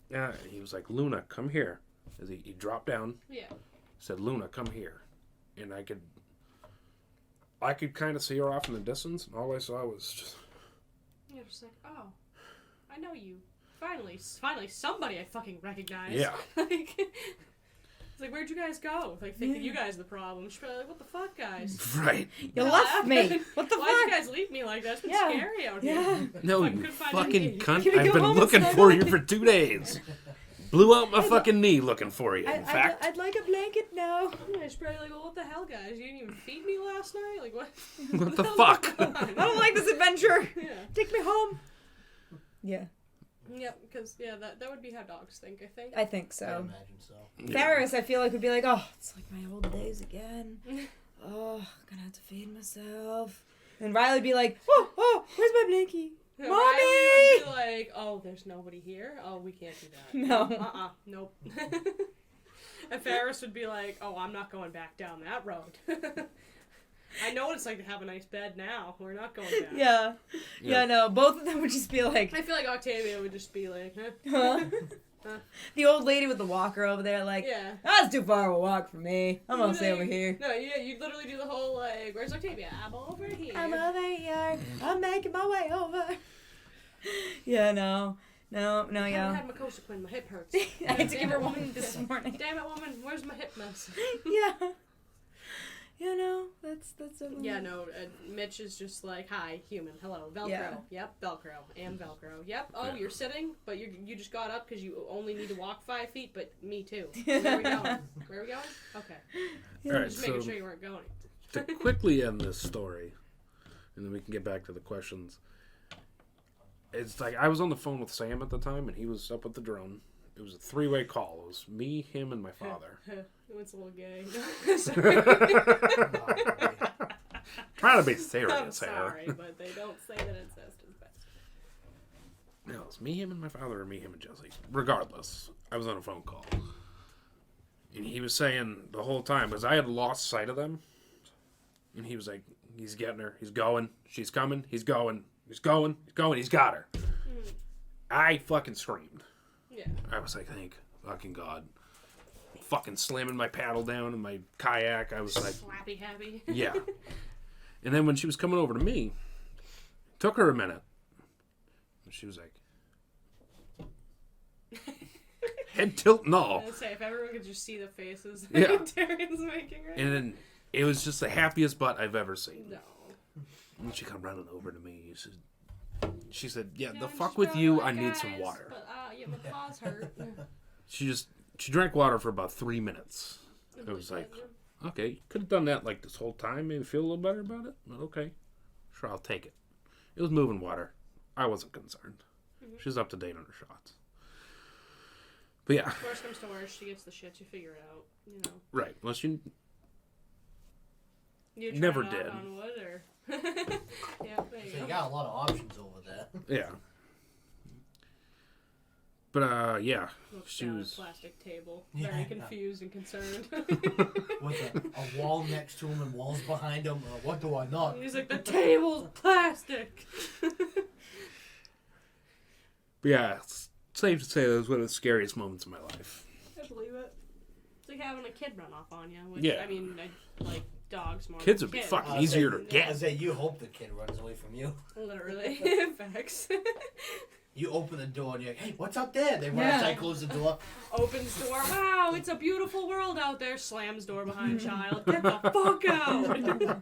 yeah. And he was like, Luna, come here. As he dropped down, Yeah. said, Luna, come here. And I could kind of see her off in the distance, and all I saw was just... You're just like, oh, I know you. Finally somebody I fucking recognize. Yeah. Like, it's like, where'd you guys go? Like, thinking you guys are the problem. She's probably like, what the fuck, guys? Right. You left me. What the Why'd you fuck? guys leave me like that? It's been Yeah. scary out Yeah. here. No, Fucking you couldn't find fucking any. cunt. Can we I've go been home looking and for snuggle? you for 2 days. Blew out my fucking knee looking for you, in fact. I'd like a blanket now. Yeah, she's probably like, well, what the hell, guys? You didn't even feed me last night? Like, what? What the hell's fuck? going on? I don't like this adventure. Yeah. Take me home. Yeah, Yep, because, that would be how dogs think, I think. I think I so. imagine so. Ferris, I feel like, would be like, oh, it's like my old days again. Oh, gonna have to feed myself. And Riley'd be like, oh, where's my blankie? Yeah, Mommy! Riley would be like, oh, there's nobody here? Oh, we can't do that. No. Nope. And Ferris would be like, oh, I'm not going back down that road. I know what it's like to have a nice bed now. We're not going back. Yeah, no, both of them would just be like, I feel like Octavia would just be like, huh? The old lady with the walker over there, like, yeah. that's too far of a walk for me. I'm gonna stay Like, over here. No, yeah, you'd literally do the whole, like, where's Octavia? I'm over here. I'm over here. I'm making my way over. Yeah, no, I yeah. haven't had my Cosequin. My hip hurts. I had to Damn give her it. one this morning. Damn it, woman. Where's my hip mess? Yeah. Yeah, no, that's definitely... Yeah, no, Mitch is just like, hi, human, hello, Velcro, Yeah. yep, Velcro, am Velcro, yep, oh, Yeah. you're sitting, but you just got up because you only need to walk 5 feet, but me too. Where are we going? Where are we going? Okay. All right, Just so making sure you weren't going. to quickly end this story, and then we can get back to the questions. It's like I was on the phone with Sam at the time, and he was up with the drone. It was a 3-way call. It was me, him, and my father. It's a little gay. Trying to be I'm serious sorry, here. but they don't say that incest is best. No, it's me, him, and my father, or me, him, and Jesse. Regardless, I was on a phone call. And he was saying the whole time, because I had lost sight of them, and he was like, he's getting her, he's going, she's coming, he's going, he's going, he's going, he's got her. Mm. I fucking screamed. Yeah. I was like, thank fucking God. Fucking slamming my paddle down in my kayak. I was like, Slappy happy. yeah. And then when she was coming over to me, took her a minute. And she was like, head tilt and all. I'd say if everyone could just see the faces Yeah. that Darian's making right And then it was just the happiest butt I've ever seen. No. And she come running over to me. She said, "Yeah, Yeah, the I'm fuck just with going you. like, I need some "Guys, water." But, yeah, my paws hurt. She drank water for about 3 minutes. It was like, okay, could have done that like this whole time. Maybe feel a little better about it. But okay, sure, I'll take it. It was moving water. I wasn't concerned. She's up to date on her shots. But yeah, Worst comes to worst, she gets the shit. You figure it out. You know. right. Unless you You Never trying to did. knock on wood or? Yeah, there you So go. you got a lot of options over there. yeah. But yeah, Looks she down at was. a plastic table, Yeah. very confused and concerned. With a wall next to him and walls behind him. What do I knock? He's like, the table's plastic. But yeah, it's safe to say that was one of the scariest moments of my life. I believe it. It's like having a kid run off on you. Which, Yeah. I mean, I like dogs more. Kids than would be kids. fucking I easier say- to get. I say you hope the kid runs away from you. Literally, facts. You open the door and you're like, hey, what's up there? They run Yeah. outside, close the door. Opens door. Wow, it's a beautiful world out there. Slams door behind child. Get the fuck out.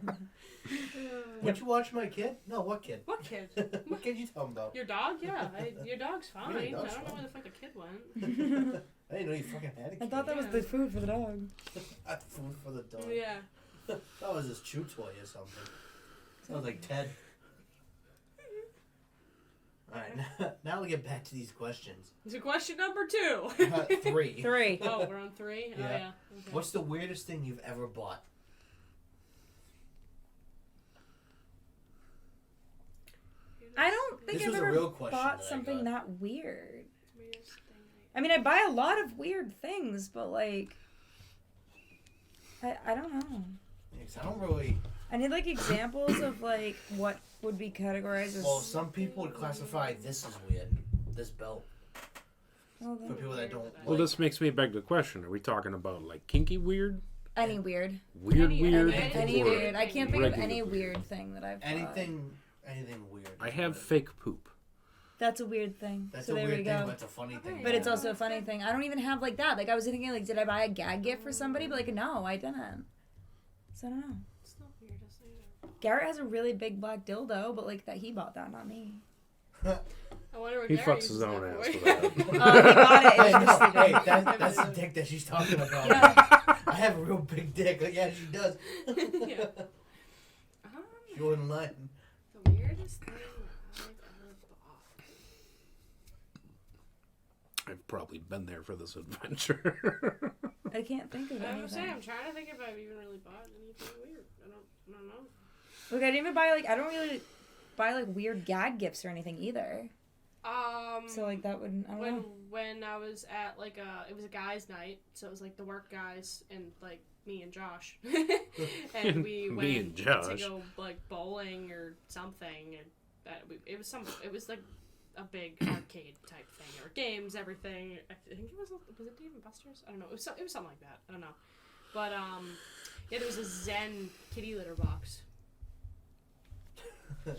Would you watch my kid? No, what kid? What kid? What kid you talking about? Your dog? Yeah, your dog's fine. Yeah, your dog's I don't know fine. where the fuck the kid went. I didn't know you fucking had a kid. I thought that was the food for the dog. Food for the dog. Yeah. That was his chew toy or something. Sounds like Ted. Alright, now we get back to these questions. So question number 2. 3. 3. Oh, we're on 3? Oh, Yeah. yeah. Okay. What's the weirdest thing you've ever bought? I don't think This I've was a ever real question bought that I something got. that weird. Weirdest thing I mean, I buy a lot of weird things, but like, I don't know. Because I don't really. I need like examples of like what would be categorized as. Well, some people would classify this as weird. This belt. Well, For people that don't. Well, like, this makes me beg the question: are we talking about like kinky weird, any weird. weird, Any- weird, Any or weird. I can't think of regular any weird? weird thing that I've bought. anything weird. I have fake poop. That's a weird thing. That's so a there weird we thing, go. but it's a funny thing. But it's yeah. also a funny thing. I don't even have like that. Like I was thinking, like, did I buy a gag gift for somebody? But like, no, I didn't. So I don't know. It's the weirdest thing ever. Garrett has a really big black dildo, but like that he bought that, not me. I wonder what He Gary fucks uses his that own for. ass with that. He bought it. Hey, It was no, just hey, that's the dick that she's talking about. Yeah. I have a real big dick. Like, yeah, she does. Yeah. She wouldn't lie. The weirdest thing I've ever bought. I've probably been there for this adventure. I can't think of I was saying, I'm anything. trying to think if I've even really bought anything weird. I don't know. Look, I didn't even buy like I don't really buy like weird gag gifts or anything either. So like that wouldn't. I don't know. When I was at like it was a guys' night, so it was like the work guys and like me and Josh, and we Me went and Josh. to go like bowling or something, and it was like a big arcade type thing or games, everything. I think it was it Dave and Buster's? I don't know. It was something like that. I don't know, but yeah, there was a Zen kitty litter box.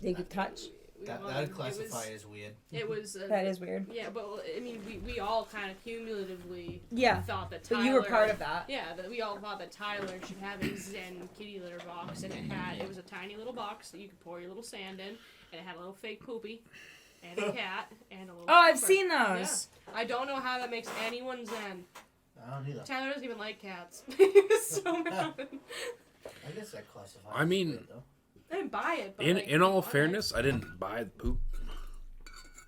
They could touch. That Well, would classify as weird. It was. That is weird. Yeah, but I mean, we all kind of cumulatively Yeah, thought that Tyler. but you were part of that. Yeah, that we all thought that Tyler should have a Zen kitty litter box, and it was a tiny little box that you could pour your little sand in, and it had a little fake poopy, and a cat, and a little. Oh, I've scooper. seen those. Yeah. I don't know how that makes anyone Zen. I don't either. Tyler doesn't even like cats. He was so mad. I guess that classifies. I mean, as weird, though. I didn't buy it. But in all bought it. fairness, I didn't buy the poop.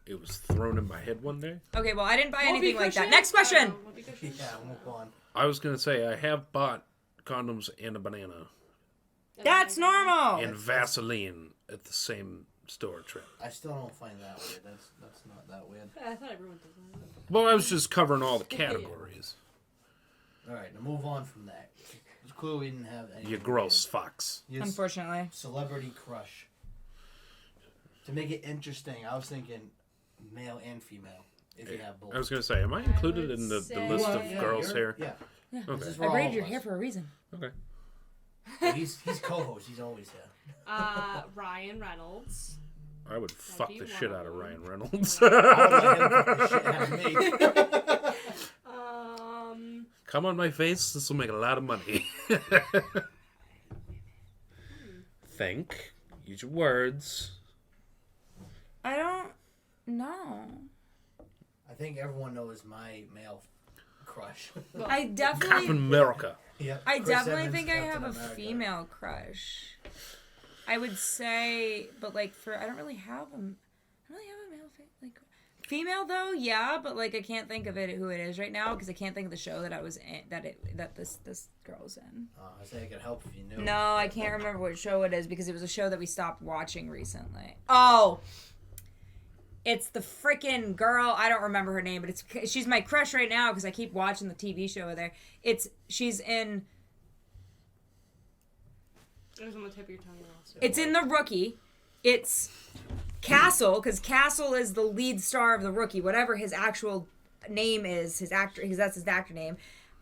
It was thrown in my head one day. Okay, well I didn't buy Well, anything like because that. you- Next question. I don't know, well, because you- Yeah, we'll move on. I was gonna say I have bought condoms and a banana That's normal. and Vaseline at the same store trip. I still don't find that weird. That's not that weird. I thought everyone did that. Well, I was just covering all the categories. All right, now move on from that. It's clear we didn't have any. You gross fox. Your Unfortunately. celebrity crush. To make it interesting, I was thinking male and female. If you have both. I was gonna say, am I included would in the say- list Well, of yeah, girls you're- here? Yeah. Yeah. Okay. This is for I all rated of your us. hair for a reason. Okay. Well, he's co-host. He's always here. Ryan Reynolds. I would fuck you the shit want out of one? Ryan Reynolds. I would let him fuck the shit out of me. Come on my face. This will make a lot of money. Think. Use your words. I don't know. I think everyone knows my male crush. I Captain definitely, America. Yep. I Chris definitely Evans, think I Captain have a America. female crush. I would say, but like I don't really have a male like female though. Yeah, but like I can't think of who it is right now because I can't think of the show that I was in that this girl's in. I say I could help if you knew. No, I can't remember what show it is because it was a show that we stopped watching recently. Oh, it's the freaking girl. I don't remember her name, but she's my crush right now because I keep watching the TV show with her. She's in. It was on the tip of your tongue. It's in The Rookie. It's Castle because Castle is the lead star of The Rookie. Whatever his actual name is, that's his actor name.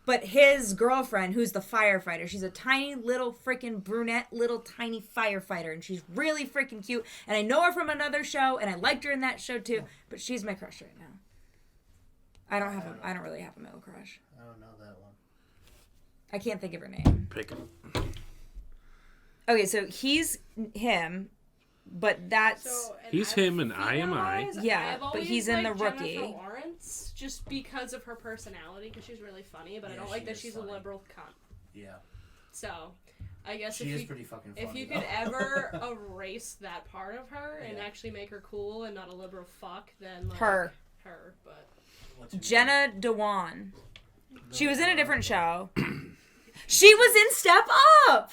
But his girlfriend, who's the firefighter, she's a tiny little freaking brunette, little tiny firefighter, and she's really freaking cute. And I know her from another show, and I liked her in that show too. But she's my crush right now. I don't really have a male crush. I don't know that one. I can't think of her name. Pick it. Okay, so he's him, but that's He's him and I am I. Yeah, but he's in The Rookie. Jennifer Lawrence just because of her personality, because she's really funny. But I don't like that she's funny. a liberal cunt. Yeah. So, I guess She is pretty fucking funny. if you though. could ever erase that part of her and actually make her cool and not a liberal fuck, then like, her. But What's her name? Jenna Dewan. She was in a different show. She was in Step Up.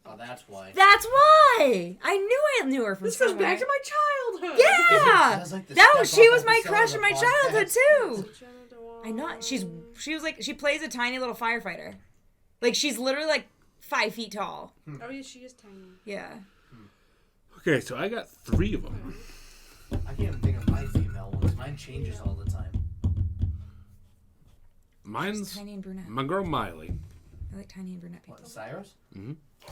Oh, that's why. That's why. I knew her from this goes somewhere. back to my childhood. Yeah. That's like the That Step was she Up was my episode crush of in the my childhood podcast. too. I know. She was like she plays a tiny little firefighter. Like she's literally like 5 feet tall. Oh yeah, she is tiny. Yeah. Okay, so I got 3 of them. I can't even think of my female ones. Mine changes all the time. Mine's Tiny and brunette. my girl Miley. I like tiny and brunette people. What, Cyrus?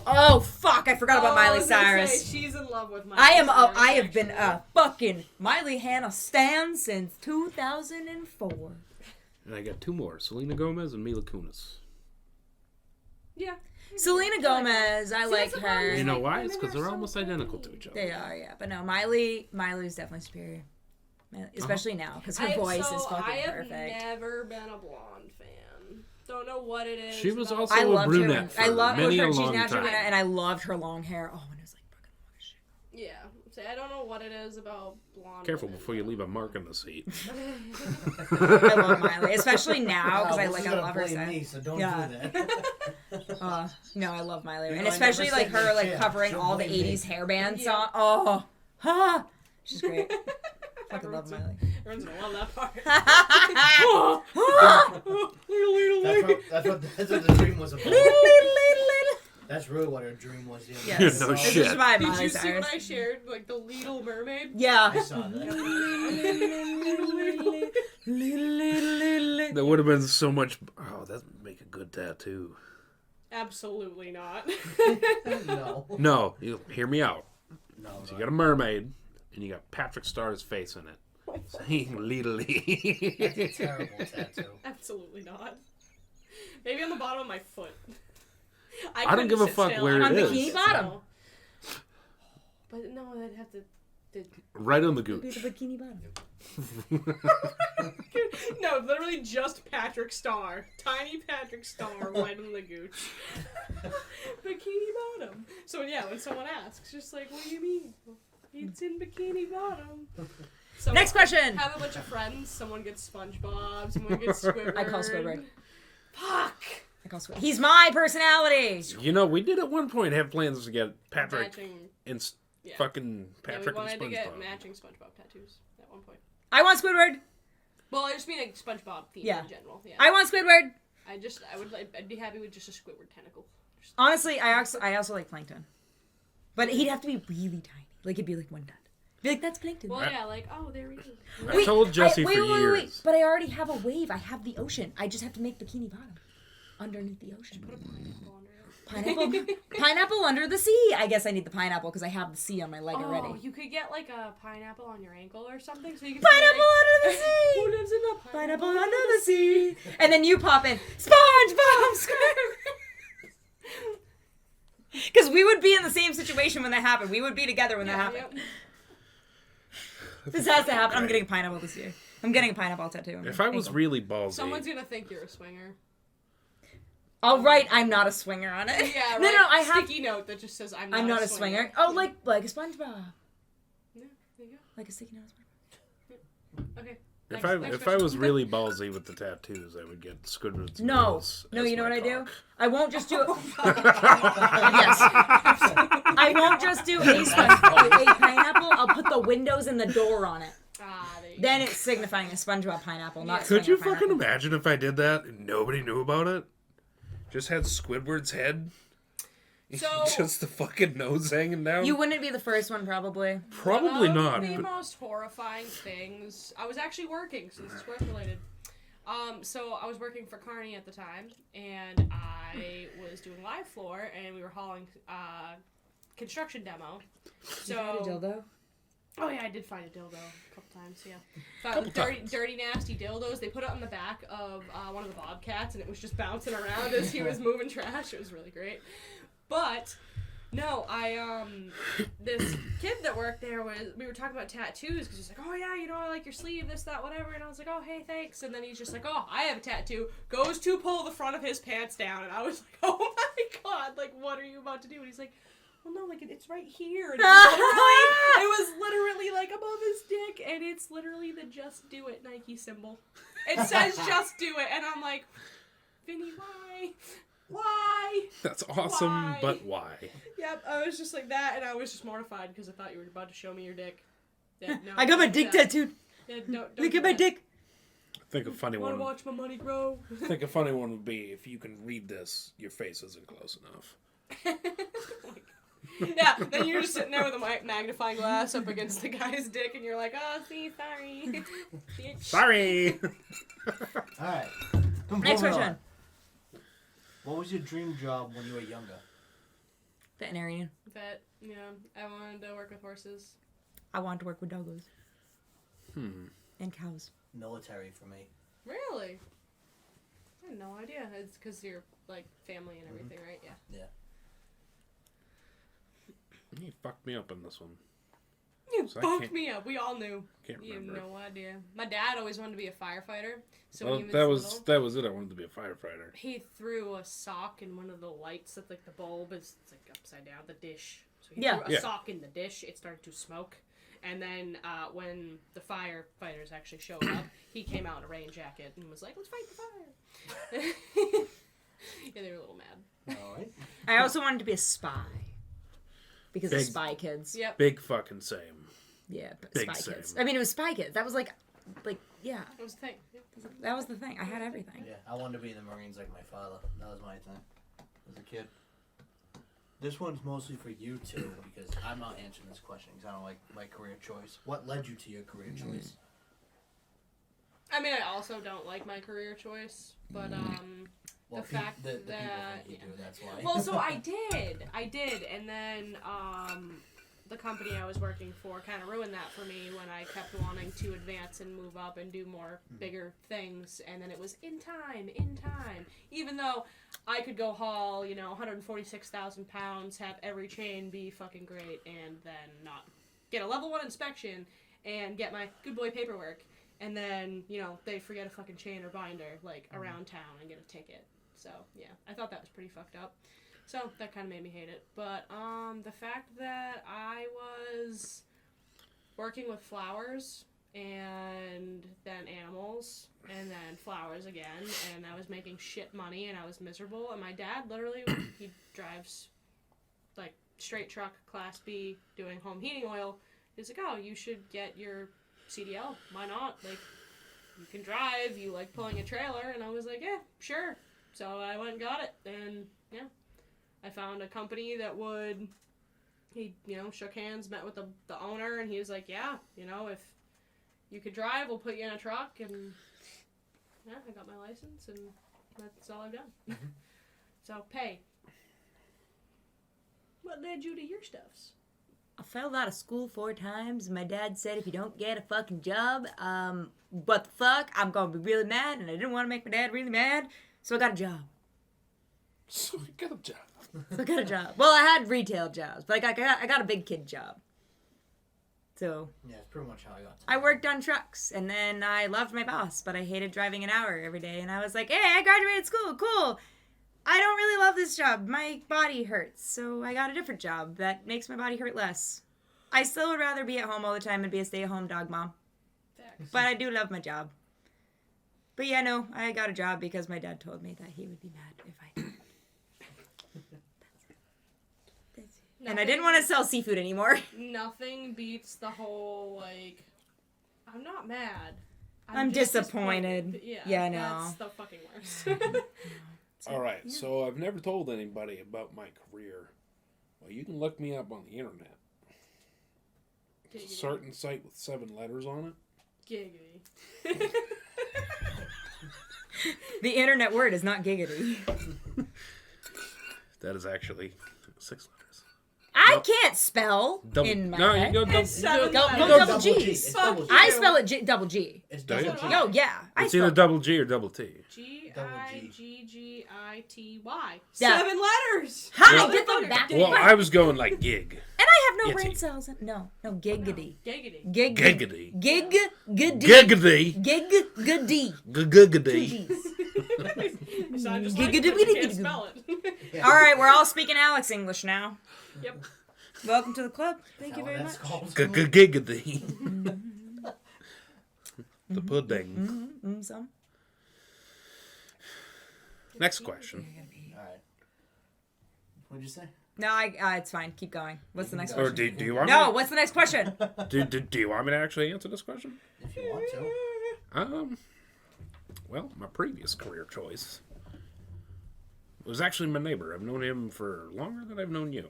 Oh fuck! I forgot about I Miley was gonna Cyrus. say, she's in love with Miley I am. Cyrus, I have been actually. a fucking Miley Hannah stan since 2004. And I got 2 more. Selena Gomez and Mila Kunis. Yeah. Selena Gomez, I See, like that's the her. problem. You know like, why? women It's because are they're so almost identical to each other. They are, yeah. But no, Miley's definitely superior. Especially now, because her voice is fucking I have perfect. never been a blonde fan. Don't know what it is. She was about- also I a loved brunette her. for I loved many her. a She's long naturally time. brunette, and I loved her long hair. Oh, and it was like fucking long as shit. Yeah. See, I don't know what it is about blonde. Careful women. before you leave a mark on the seat. I love Miley, especially now because I Well, like she's I gonna love her. blame me, so don't Yeah. do that. No, I love Miley, You and know, I especially never like said her that like shit. covering She'll all the blame me. '80s hairband Yeah. song. Oh, ha! She's great. Fucking love Everyone's- Miley. Everyone's gonna love that part. That's what the dream was about. Little, little, little. That's really what her dream was. Yes. No This is shit. my Did Miley you see Cyrus. what I shared? Like the Little Mermaid? Yeah. I saw that. That would have been so much. Oh, that'd make a good tattoo. Absolutely not. No. No, you hear me out. No. So you got a mermaid, and you got Patrick Starr's face in it, saying "Little." That's a terrible tattoo. Absolutely not. Maybe on the bottom of my foot. I don't couldn't give a sit fuck still. where I it couldn't is. sit Bikini bottom. still. But no, I'd have to. Right on the Be gooch. the bikini bottom. No, literally just Patrick Starr. Tiny Patrick Starr right on the gooch. Bikini bottom. So yeah, when someone asks, just like, what do you mean? It's in bikini bottom. So Next question. Have a bunch of friends. Someone gets SpongeBob. Someone gets Squidward. I call Squidward. Fuck. I call Squid. He's my personality. You know, we did at one point have plans to get Patrick Matching. and Yeah. fucking Patrick yeah, we and wanted to get SpongeBob. matching SpongeBob tattoos at one point. I want Squidward. Well, I just mean like SpongeBob theme Yeah. in general. Yeah. I want Squidward. I'd be happy with just a Squidward tentacle. Just- Honestly, I also like Plankton, but he'd have to be really tiny. Like it'd be like one dot. Be like that's Plankton. Well, yeah, like there he is. I told Jesse wait, for wait, years. But I already have a wave. I have the ocean. I just have to make bikini bottom underneath the ocean. Put a pineapple under it. Pineapple under the sea. I guess I need the pineapple because I have the sea on my leg Oh, already. you could get like a pineapple on your ankle or something, so you can Pineapple be under the sea. Who lives in the Pineapple under the sea. And then you pop in SpongeBob SquarePants. Because we would be in the same situation when that happened. We would be together when that happened. Yep. This has to happen. I'm getting a pineapple this year. I'm getting a pineapple tattoo. If I was really ballsy... Someone's gonna think you're a swinger. I'll write I'm not a swinger on it. Yeah, right. No, I have... Sticky note that just says I'm not a swinger. Oh, like a SpongeBob. Yeah, there you go. Like a sticky note SpongeBob. Okay. If I was really ballsy with the tattoos, I would get Squidward's nose No, as you know my what I do? cock. I won't just do it. Yes. I won't just do a pineapple. I'll put the windows and the door on it. There you Then it's signifying a SpongeBob pineapple, not Could you swinger fucking pineapple. imagine if I did that and nobody knew about it? Just had Squidward's head? So- Just the fucking nose hanging down? You wouldn't be the first one, probably. Probably One not. of the But most horrifying things. I was actually working, so this is work related. So I was working for Carney at the time, and I was doing live floor, and we were hauling construction demo. So You had a dildo? Oh yeah, I did find a dildo a couple times. Yeah, found dirty, nasty dildos. They put it on the back of one of the Bobcats, and it was just bouncing around as he was moving trash. It was really great. But no, this kid that worked there we were talking about tattoos because he's like, oh yeah, you know, I like your sleeve, this, that, whatever, and I was like, oh hey, thanks. And then he's just like, oh, I have a tattoo. Goes to pull the front of his pants down, and I was like, oh my god, like what are you about to do? And he's like, well, no, like, it's right here. And it was literally, like, above his dick, and it's literally the Just Do It Nike symbol. It says Just Do It, and I'm like, Vinny, why? Why? that's awesome, Why? but why? Yep, I was just like that, and I was just mortified because I thought you were about to show me your dick. Yeah, no, I got my don't do dick that. tattooed. Yeah, don't Look do at my that. dick. I think a funny Want to one. watch my money grow? I think a funny one would be if you can read this, your face isn't close enough. Yeah, then you're just sitting there with a magnifying glass up against the guy's dick, and you're like, oh, see, sorry. Bitch. Sorry. Alright. Next question. What was your dream job when you were younger? Veterinarian. But, yeah, I wanted to work with horses. I want to work with doggos. And cows. Military for me. Really? I had no idea. It's because you're, like, family and everything, right? Yeah. Yeah. You fucked me up on this one. You So I fucked can't- me up. We all knew. Can't You have remember. no idea. My dad always wanted to be a firefighter. So Well, when he that was was little, that was it. I wanted to be a firefighter. he threw a sock in one of the lights that, like, the bulb is, it's, like, upside down, the dish. So he Yeah. threw a Yeah. sock in the dish. It started to smoke. And then when the firefighters actually showed up, he came out in a rain jacket and was like, let's fight the fire. Yeah, they were a little mad. Alright. I also wanted to be a spy. Because of Big- Spy Kids. Yep. Big fucking same. Yeah, but Big Spy Kids. same. I mean, it was Spy Kids. That was like, yeah. It was a thing. Yeah. That was the thing. I had everything. Yeah, I wanted to be in the Marines like my father. That was my thing as a kid. This one's mostly for you two because I'm not answering this question because I don't like my career choice. What led you to your career choice? I mean, I also don't like my career choice, but Well, the fact the people that think you do, that's why. well, so I did, and then the company I was working for kind of ruined that for me when I kept wanting to advance and move up and do more bigger things, and then it was in time, even though I could go haul, 146,000 pounds, have every chain be fucking great, and then not get a level 1 inspection and get my good boy paperwork, and then, they forget a fucking chain or binder, like, around town and get a ticket. So, yeah, I thought that was pretty fucked up. So, that kind of made me hate it. But, the fact that I was working with flowers and then animals and then flowers again, and I was making shit money and I was miserable, and my dad literally, he drives, like, straight truck, Class B, doing home heating oil. He's like, oh, you should get your CDL. Why not? Like, you can drive, you like pulling a trailer, and I was like, yeah, sure. So I went and got it, and yeah, I found a company that would, he, shook hands, met with the owner, and he was like, yeah, if you could drive, we'll put you in a truck, and yeah, I got my license, and that's all I've done. So, pay. What led you to your stuffs? I failed out of school 4 times, and my dad said if you don't get a fucking job, what the fuck, I'm gonna be really mad, and I didn't want to make my dad really mad, so I got a job. So I got a job. So I got a job. Well, I had retail jobs, but I got a big kid job. So Yeah, it's pretty much how I got to I worked on trucks, and then I loved my boss, but I hated driving an hour every day. And I was like, hey, I graduated school, cool. I don't really love this job. My body hurts, so I got a different job that makes my body hurt less. I still would rather be at home all the time and be a stay-at-home dog mom. Facts. But I do love my job. But yeah, no, I got a job because my dad told me that he would be mad if I didn't. And I didn't want to sell seafood anymore. Nothing beats the whole, like, I'm not mad. I'm just disappointed. Yeah, I know. That's the fucking worst. All right, so I've never told anybody about my career. Well, you can look me up on the internet. It's a certain site with 7 letters on it. Giggity. The internet word is not giggity. That is actually 6 letters. I can't spell in my head. You go It's 7 Go letters. double G's. It's double G. I spell it double G. It's Do double you? G. Oh, yeah. I It's spell either double G or double T. Giggity. Yeah. 7 letters. Hi, Well- get them back. Well, I was going like gig. And I have no Itty. brain cells. No, giggity. Giggity. Giggity. Giggity. Giggity. Giggity. Giggity. It sounds just Giggity. like it, but you can't spell it. Yeah. All right, we're all speaking Alex English now. Yep. Welcome to the club. Thank Is you that very what much. that's called? Giggity. The pudding. Some. Next question. Alright. What'd you say? No, it's fine. Keep going. What's the next Or question? do you want No, me what's the next question? do you want me to actually answer this question? If you want to. Well, my previous career choice was actually my neighbor. I've known him for longer than I've known you.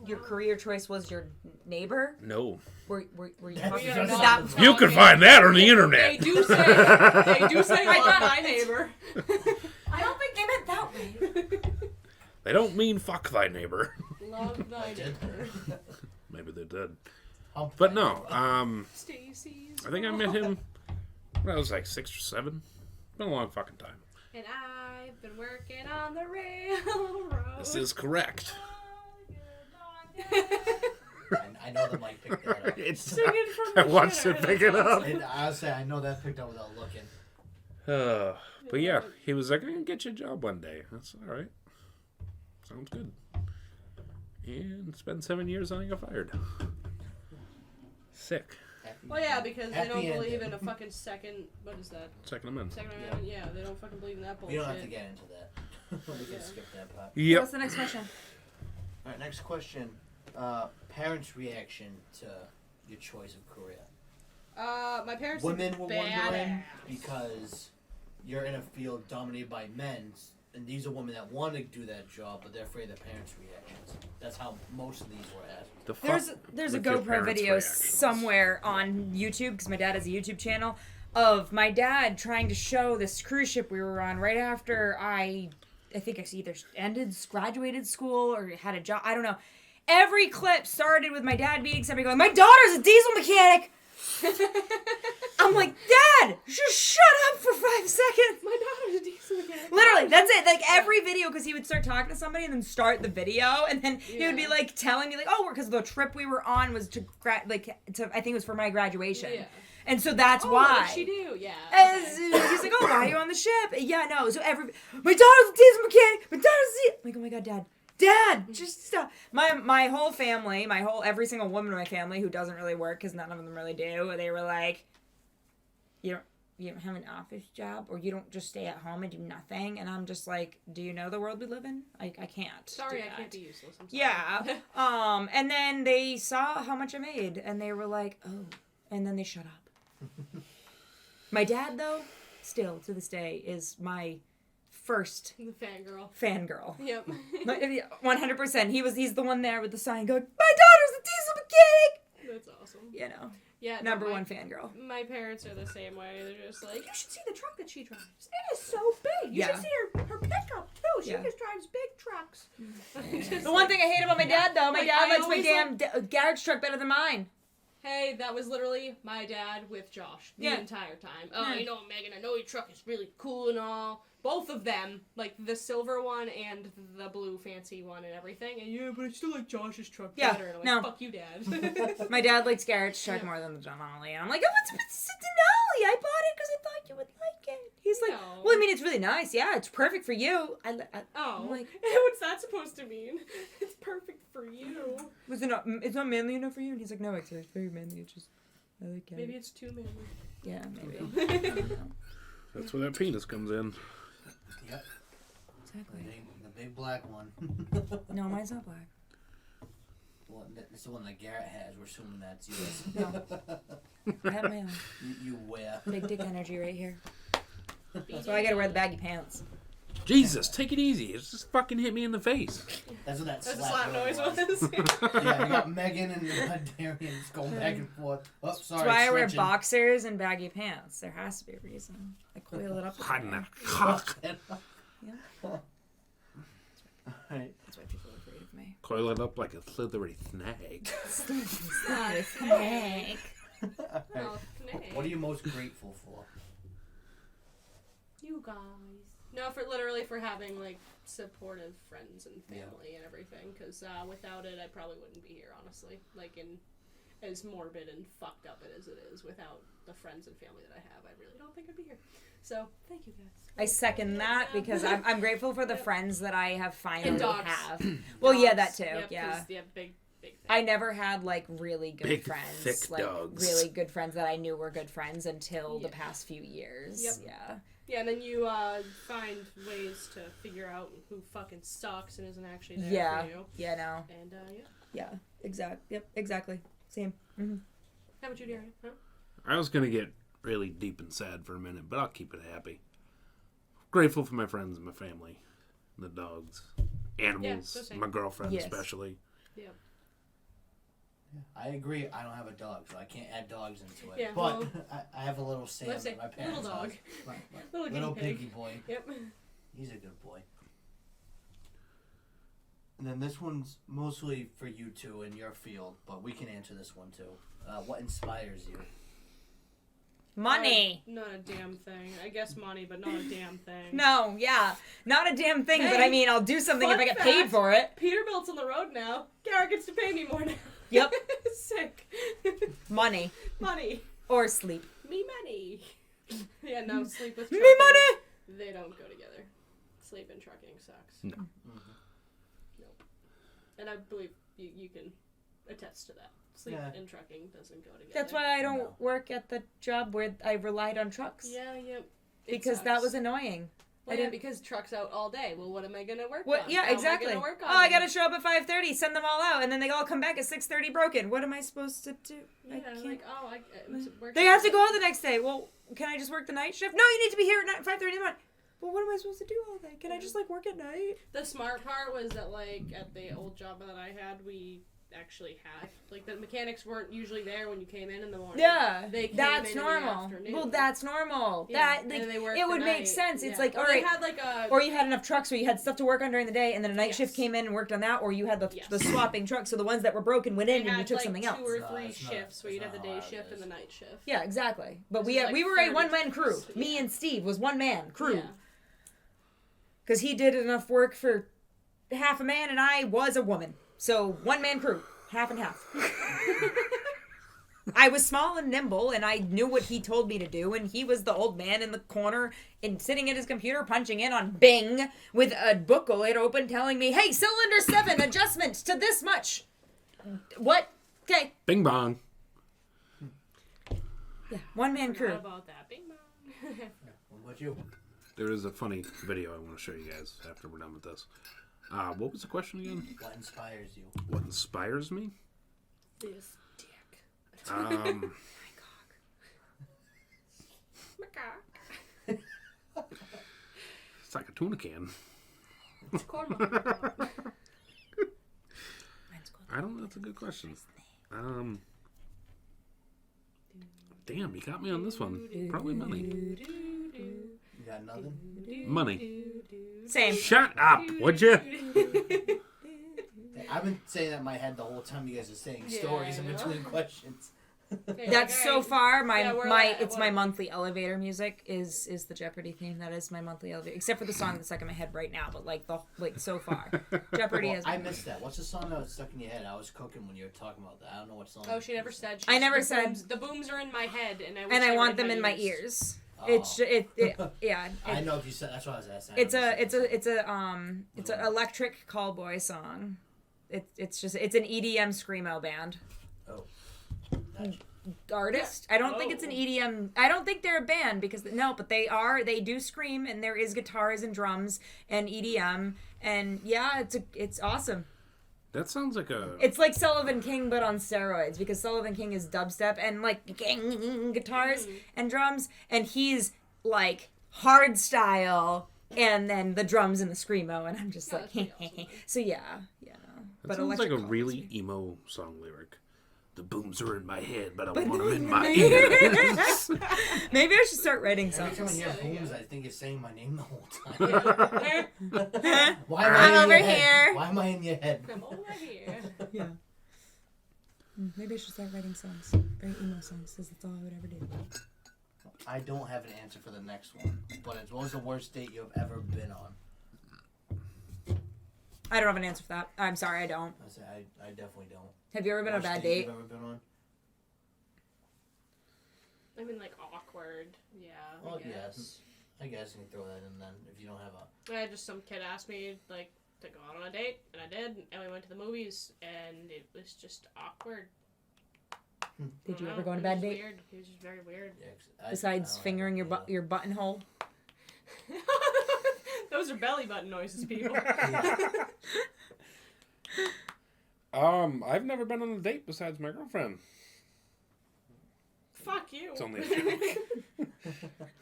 Your career choice was your neighbor? No. Were you That's talking just about not- that? You can find that on the They internet. do say love thy neighbor. I don't think they meant that way. They don't mean fuck thy neighbor. Love thy neighbor. Maybe they did. Hump But that. no, Stacy's. I think I met him when I was like 6 or 7. Been a long fucking time. And I've been working on the railroad. This is correct. I know the mic picked that up. It's Singing from I the watched shitter, it pick it that's up. And I'll say I know that picked up without looking. But yeah, he was like, I'm going to get you a job one day. That's all right. Sounds good. And it's been 7 years and I got fired. Sick. Happy Well, yeah, because they Happy don't believe ending. in a fucking second. What is that? Second amendment. Second amendment? Yeah, they don't fucking believe in that We bullshit. don't have to get into that. We can Yeah. skip that part. Yep. What's the next question? Alright, next question. Parents' reaction to your choice of career. My parents. Women were wondering badass. because you're in a field dominated by men, and these are women that want to do that job, but they're afraid of their parents' reactions. That's how most of these were asked. The fuck There's a with your GoPro parents' video reactions? somewhere on YouTube because my dad has a YouTube channel of my dad trying to show this cruise ship we were on right after I think I either graduated school or had a job. I don't know. Every clip started with my dad beating somebody going, "My daughter's a diesel mechanic." I'm like, Dad, just shut up for 5 seconds. My daughter's a decent again. Literally, that's it. Like every video, because he would start talking to somebody and then start the video, and then he would be Yeah. like telling me like, "Oh, because the trip we were on was to I think it was for my graduation." Yeah. And so that's Oh, why. what did she do? Yeah. As, okay. he's like, "Oh, why are you on the ship?" Yeah, no. So my daughter's a diesel mechanic. My daughter's I'm like, "Oh my god, Dad, just stop." My whole family, every single woman in my family who doesn't really work, because none of them really do, they were like, you don't have an office job, or you don't just stay at home and do nothing. And I'm just like, do you know the world we live in? I can't. Sorry, do I that. can't be useless. I'm sorry. Yeah. And then they saw how much I made, and they were like, "Oh," and then they shut up. My dad, though, still to this day, is my first The fangirl. fangirl. Yep. 100%. He's the one there with the sign going, "My daughter's a diesel mechanic." That's awesome. You know, Yeah. no, number my- one fangirl. My parents are the same way. They're just like, you should see the truck that she drives. It is so big. You Yeah. should see her pickup too. She Yeah. just drives big trucks. The one thing I hate about my dad, though, my Like, dad I likes my always damn garage truck better than mine. Hey, that was literally my dad with Josh the Yeah. entire time. Oh, Yeah. you know, Megan, I know your truck is really cool and all, both of them, like the silver one and the blue fancy one and everything. And yeah, but I still like Josh's truck better. And I'm like, no. fuck you, Dad. My dad likes Garrett's truck more than the Denali, and I'm like, oh, it's a Denali. I bought it because I thought you would like it. He's like, No. well, I mean, it's really nice. Yeah, it's perfect for you. Oh, I'm like, what's that supposed to mean? It's perfect for you. was it not? It's not manly enough for you? And he's like, no, it's very manly. It's just I like it. Maybe it's too manly. Yeah, maybe. I Maybe. don't know. That's where that penis comes in. Yep. Exactly. The big black one. No, mine's not black. Well, it's the one that Garrett has. We're assuming that's yours. No. I have my own. You wear. Big dick energy right here. So I gotta wear the baggy pants. Jesus, take it easy. It just fucking hit me in the face. That's what that That's a slap slap noise was. Yeah, you got Megan and Darian just going back and forth. Oh, sorry. That's why I wear stretching. boxers and baggy pants. There has to be a reason. I coil it up. Hot in there. that cock. Yeah. Alright. That's why people are afraid of me. Coil it up like a slithery snake. Snake. Oh, snake. What are you most grateful for? You guys. No, for having like supportive friends and family and everything. Because without it, I probably wouldn't be here. Honestly, like in as morbid and fucked up as it is, without the friends and family that I have, I really don't think I'd be here. So thank you guys. I second that because I'm grateful for the Yep. friends that I have finally And dogs. have. Well, yeah, that Dogs. too. Yep, Yeah. 'cause, big thing. I never had like really good Big, friends, thick like dogs. really good friends that I knew were good friends until the Yeah. past few years. Yep. Yeah. Yeah, and then you find ways to figure out who fucking sucks and isn't actually there Yeah. for you. Yeah. No. And yeah. Yeah. Yep. Exactly. Same. Mm-hmm. How about you, Darian? Huh? I was gonna get really deep and sad for a minute, but I'll keep it happy. Grateful for my friends and my family, the dogs, animals, so same. my girlfriend Yes. especially. Yeah. I agree. I don't have a dog, so I can't add dogs into it. Yeah, but well, I have a little Sam let's say at my parents' little dog. house. My Little little guinea pig. piggy boy. Yep. He's a good boy. And then this one's mostly for you two in your field, but we can answer this one too. What inspires you? Money. Not a damn thing. I guess money, but not a damn thing. No. Yeah. Not a damn thing. But I Hey, mean, I'll do something if fun I get paid fact. for it. Peterbilt's on the road now. Garrett gets to pay me more now. Yep. Sick. Money Money. or sleep. Me money. Yeah, no, sleep with Me trucking, money. they don't go together. Sleep and trucking sucks. No. Nope. And I believe you can attest to that. Sleep Yeah. and trucking doesn't go together. That's why I don't No. work at the job where I relied on trucks. Yeah, yep. It Because that sucks. was annoying. Well, I yeah, didn't- because truck's out all day. Well, what am I gonna work What? on? Yeah, How exactly. Am I gonna work on Oh, I it? gotta show up at 5:30, send them all out, and then they all come back at 6:30 broken. What am I supposed to do? I Yeah, can't. like work. They have to go out the next day. Well, can I just work the night shift? No, you need to be here at 5:30 in the morning. Well, what am I supposed to do all day? Can I just like work at night? The smart part was that like at the old job that I had, we actually had like the mechanics weren't usually there when you came in the morning. Yeah, They came that's in the normal. afternoon. Well, that's normal. Yeah, That and like, they worked it the would make night. sense. It's Yeah. like, Or all they right, had like a or you had enough trucks where you had stuff to work on during the day, and then a night shift Yes. came in and worked on that, or you had the Yes. swapping trucks, so the ones that were broken went in they and you had, took like, something two else. or No, three it's not- shifts where you'd it's have the not day how it shift and is. the night shift. Yeah, exactly. But This we is like we were a 30 one-man crew. trucks. Me Yeah. and Steve was one-man crew. Yeah. Because he did enough work for half a man and I was a woman. So one-man crew, half and half. I was small and nimble and I knew what he told me to do, and he was the old man in the corner and sitting at his computer punching in on Bing with a booklet open telling me, hey, cylinder 7, adjustment to this much. What? Okay. Bing bong. Yeah, one-man Forgot crew. about that. Bing bong. What about you? There is a funny video I want to show you guys after we're done with this. What was the question again? What inspires you? What inspires me? This dick. Um, Macaque. it's like a tuna can. It's corn. I don't know. That's a good question. Damn, you got me on this one. Probably money. You got nothing? Money. Same. Shut up, would you? I've been saying that in my head the whole time you guys are saying stories in Yeah. between questions. Yeah, That's like, so alright. far Yeah, we're my at it's my what? monthly elevator music is the Jeopardy theme. That is my monthly elevator, except for the song that's stuck in my head right now. But like so far, Jeopardy Well, has. I missed that. What's the song that was stuck in your head? I was cooking when you were talking about that. I don't know what song. Oh, she never said. I never the said- Booms, the booms are in my head, and I wish And I they were want them in my ears. Oh. It's yeah. I know if you said that's what I was asking. It's an electric callboy song. It's an EDM screamo band. Oh. Gotcha. Artist. I don't think it's an EDM. I don't think they're a band because but they do scream and there is guitars and drums and EDM and yeah, it's awesome. That sounds like a. It's like Sullivan King but on steroids because Sullivan King is dubstep and like guitars and drums and he's like hard style and then the drums and the screamo and I'm just like so yeah. That sounds like a electric really calls me. emo song lyric. The booms are in my head, but I But want them in in my my ears. Maybe I should start writing Every time I songs. hear booms, I think you're saying my name the whole time. Yeah. Why am I'm I in over your head? here. Why am I in your head? I'm over here. Yeah. Maybe I should start writing songs. Very emo songs, because that's all I would ever do. I don't have an answer for the next one, but it's what was the worst date you've ever been on? I don't have an answer for that. I'm sorry, I don't. I say I definitely don't. Have you ever been on a Worst bad date? you've ever been on? I mean, like awkward. Yeah. Well, I guess. I guess you can throw that in then if you don't have a. Yeah, just some kid asked me like to go out on a date, and I did, and we went to the movies, and it was just awkward. Did you I ever don't go on a know, it bad was date? Weird. It was just very weird. Yeah, Besides fingering your buttonhole? Those are belly button noises, people. I've never been on a date besides my girlfriend. Fuck you. It's only a joke.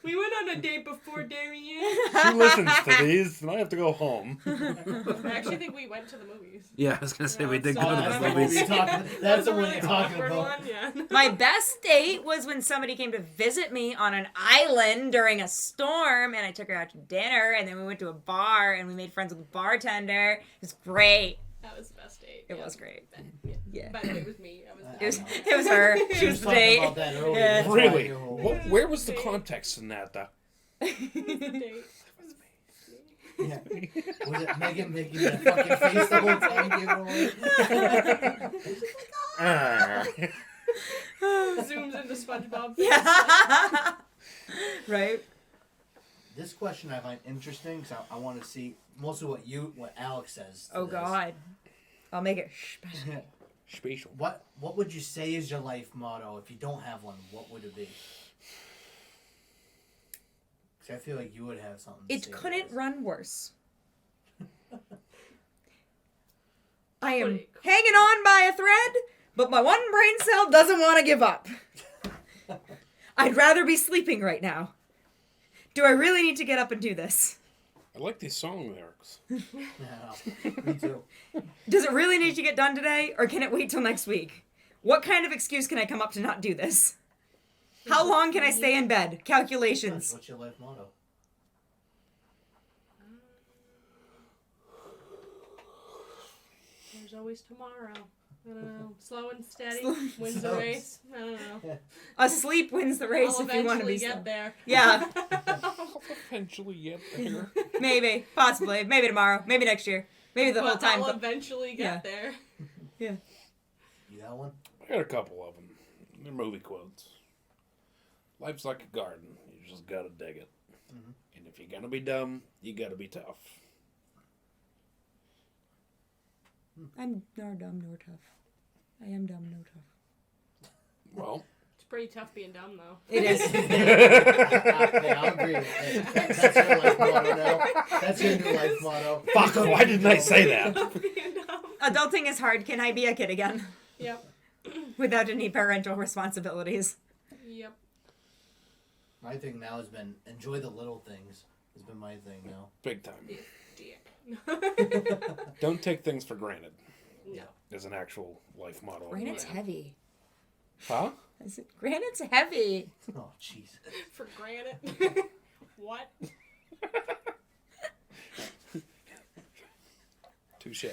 We went on a date before Darian. She listens to these, and I have to go home. I actually think we went to the movies. Yeah, I was gonna say we did So go to that's the the movies. movie you're talking. That That's was the a one really you're talking awkward about. one, yeah. My best date was when somebody came to visit me on an island during a storm, and I took her out to dinner, and then we went to a bar, and we made friends with the bartender. It was great. That was the best date. It was great. Yeah. By the way, it was me. I was I the It was her. She was the talking date. about that earlier. Yeah. That's why Really? you're old. Where was the context in that, though? date. Yeah. Was it Megan making that fucking face the whole time giving away? Zooms into SpongeBob. Yeah. Right? This question I find interesting because I want to see mostly what Alex says. to Oh, this. God. I'll make it special. Spatial. What would you say is your life motto? If you don't have one, what would it be? 'Cause I feel like you would have something. to It say couldn't to run worse. I am hanging on by a thread, but my one brain cell doesn't want to give up. I'd rather be sleeping right now. Do I really need to get up and do this? I like these song lyrics. Yeah, me too. Does it really need to get done today, or can it wait till next week? What kind of excuse can I come up to not do this? How long can I stay in bed? Calculations. What's your life motto? There's always tomorrow. I don't know. Slow and steady Slow- wins the Slow. race. I don't know. Asleep wins the race I'll if you want to eventually be get slow. there. Yeah, I'll eventually get there. maybe, possibly, maybe tomorrow, maybe next year, maybe the whole But time. I'll eventually get there. You got one? I got a couple of them. They're movie quotes. Life's like a garden. You just gotta dig it. Mm-hmm. And if you're gonna be dumb, you gotta be tough. I'm nor dumb nor tough. I am dumb, no tough. Well, It's pretty tough being dumb, though. It is. Yeah, I'll agree with that. That's your life motto now. That's your new life motto. fuck, why didn't I say that? Being dumb. Adulting is hard. Can I be a kid again? Yep. Without any parental responsibilities. Yep. My thing now has been enjoy the little things. Has been my thing now. Big time. Dick. Don't take things for granted. No. Is an actual life motto. of Granite's mine. heavy. Huh? Is it? Granite's heavy. Oh, jeez. For granted. What? Touche.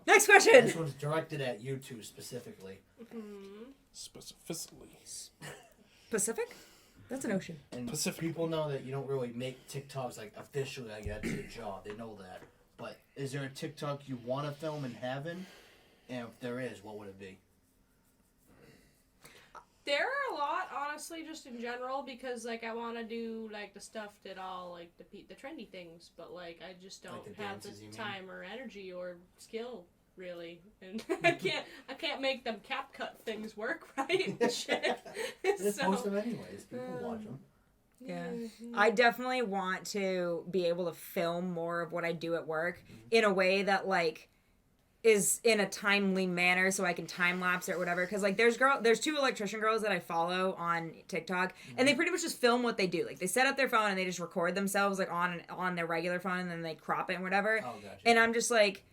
Next question. This one's directed at you two specifically. Specifically. Pacific? That's an ocean. And Pacific. people know that you don't really make TikToks like officially like that's your job. They know that. But is there a TikTok you want to film in heaven? And if there is, what would it be? There are a lot, honestly, just in general, because like I want to do like the stuff that all like the trendy things, but like I just don't Like the have dances, you the mean? time or energy or skill really, and I can't make them cap cut things work right. And shit. Just So, post them anyways. People watch them. Yeah. mhm. I definitely want to be able to film more of what I do at work in a way that like is in a timely manner so I can time lapse it or whatever. Cause like there's two electrician girls that I follow on TikTok and they pretty much just film what they do. Like they set up their phone and they just record themselves like on their regular phone and then they crop it and whatever. Oh, gotcha. And I'm just like,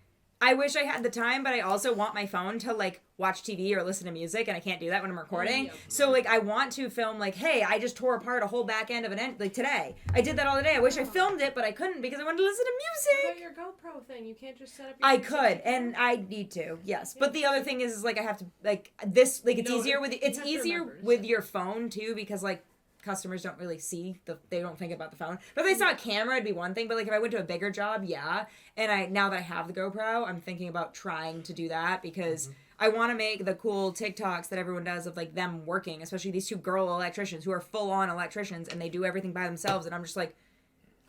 I wish I had the time, but I also want my phone to like watch TV or listen to music, and I can't do that when I'm recording. Yep. So like I want to film like, hey, I just tore apart a whole back end of an end like today. I did that all the day. I wish I filmed it, but I couldn't because I wanted to listen to What music. about your GoPro thing? You can't just set up your I 360 could, and camera? I need to, yes. But the other thing is like I have to like this like it's No, easier with you it's have to easier remember, with so. your phone too because like customers don't really see they don't think about the phone. But if they saw a camera, it'd be one thing. But like if I went to a bigger job, yeah. And now that I have the GoPro, I'm thinking about trying to do that because I want to make the cool TikToks that everyone does of like them working, especially these two girl electricians who are full on electricians and they do everything by themselves. And I'm just like,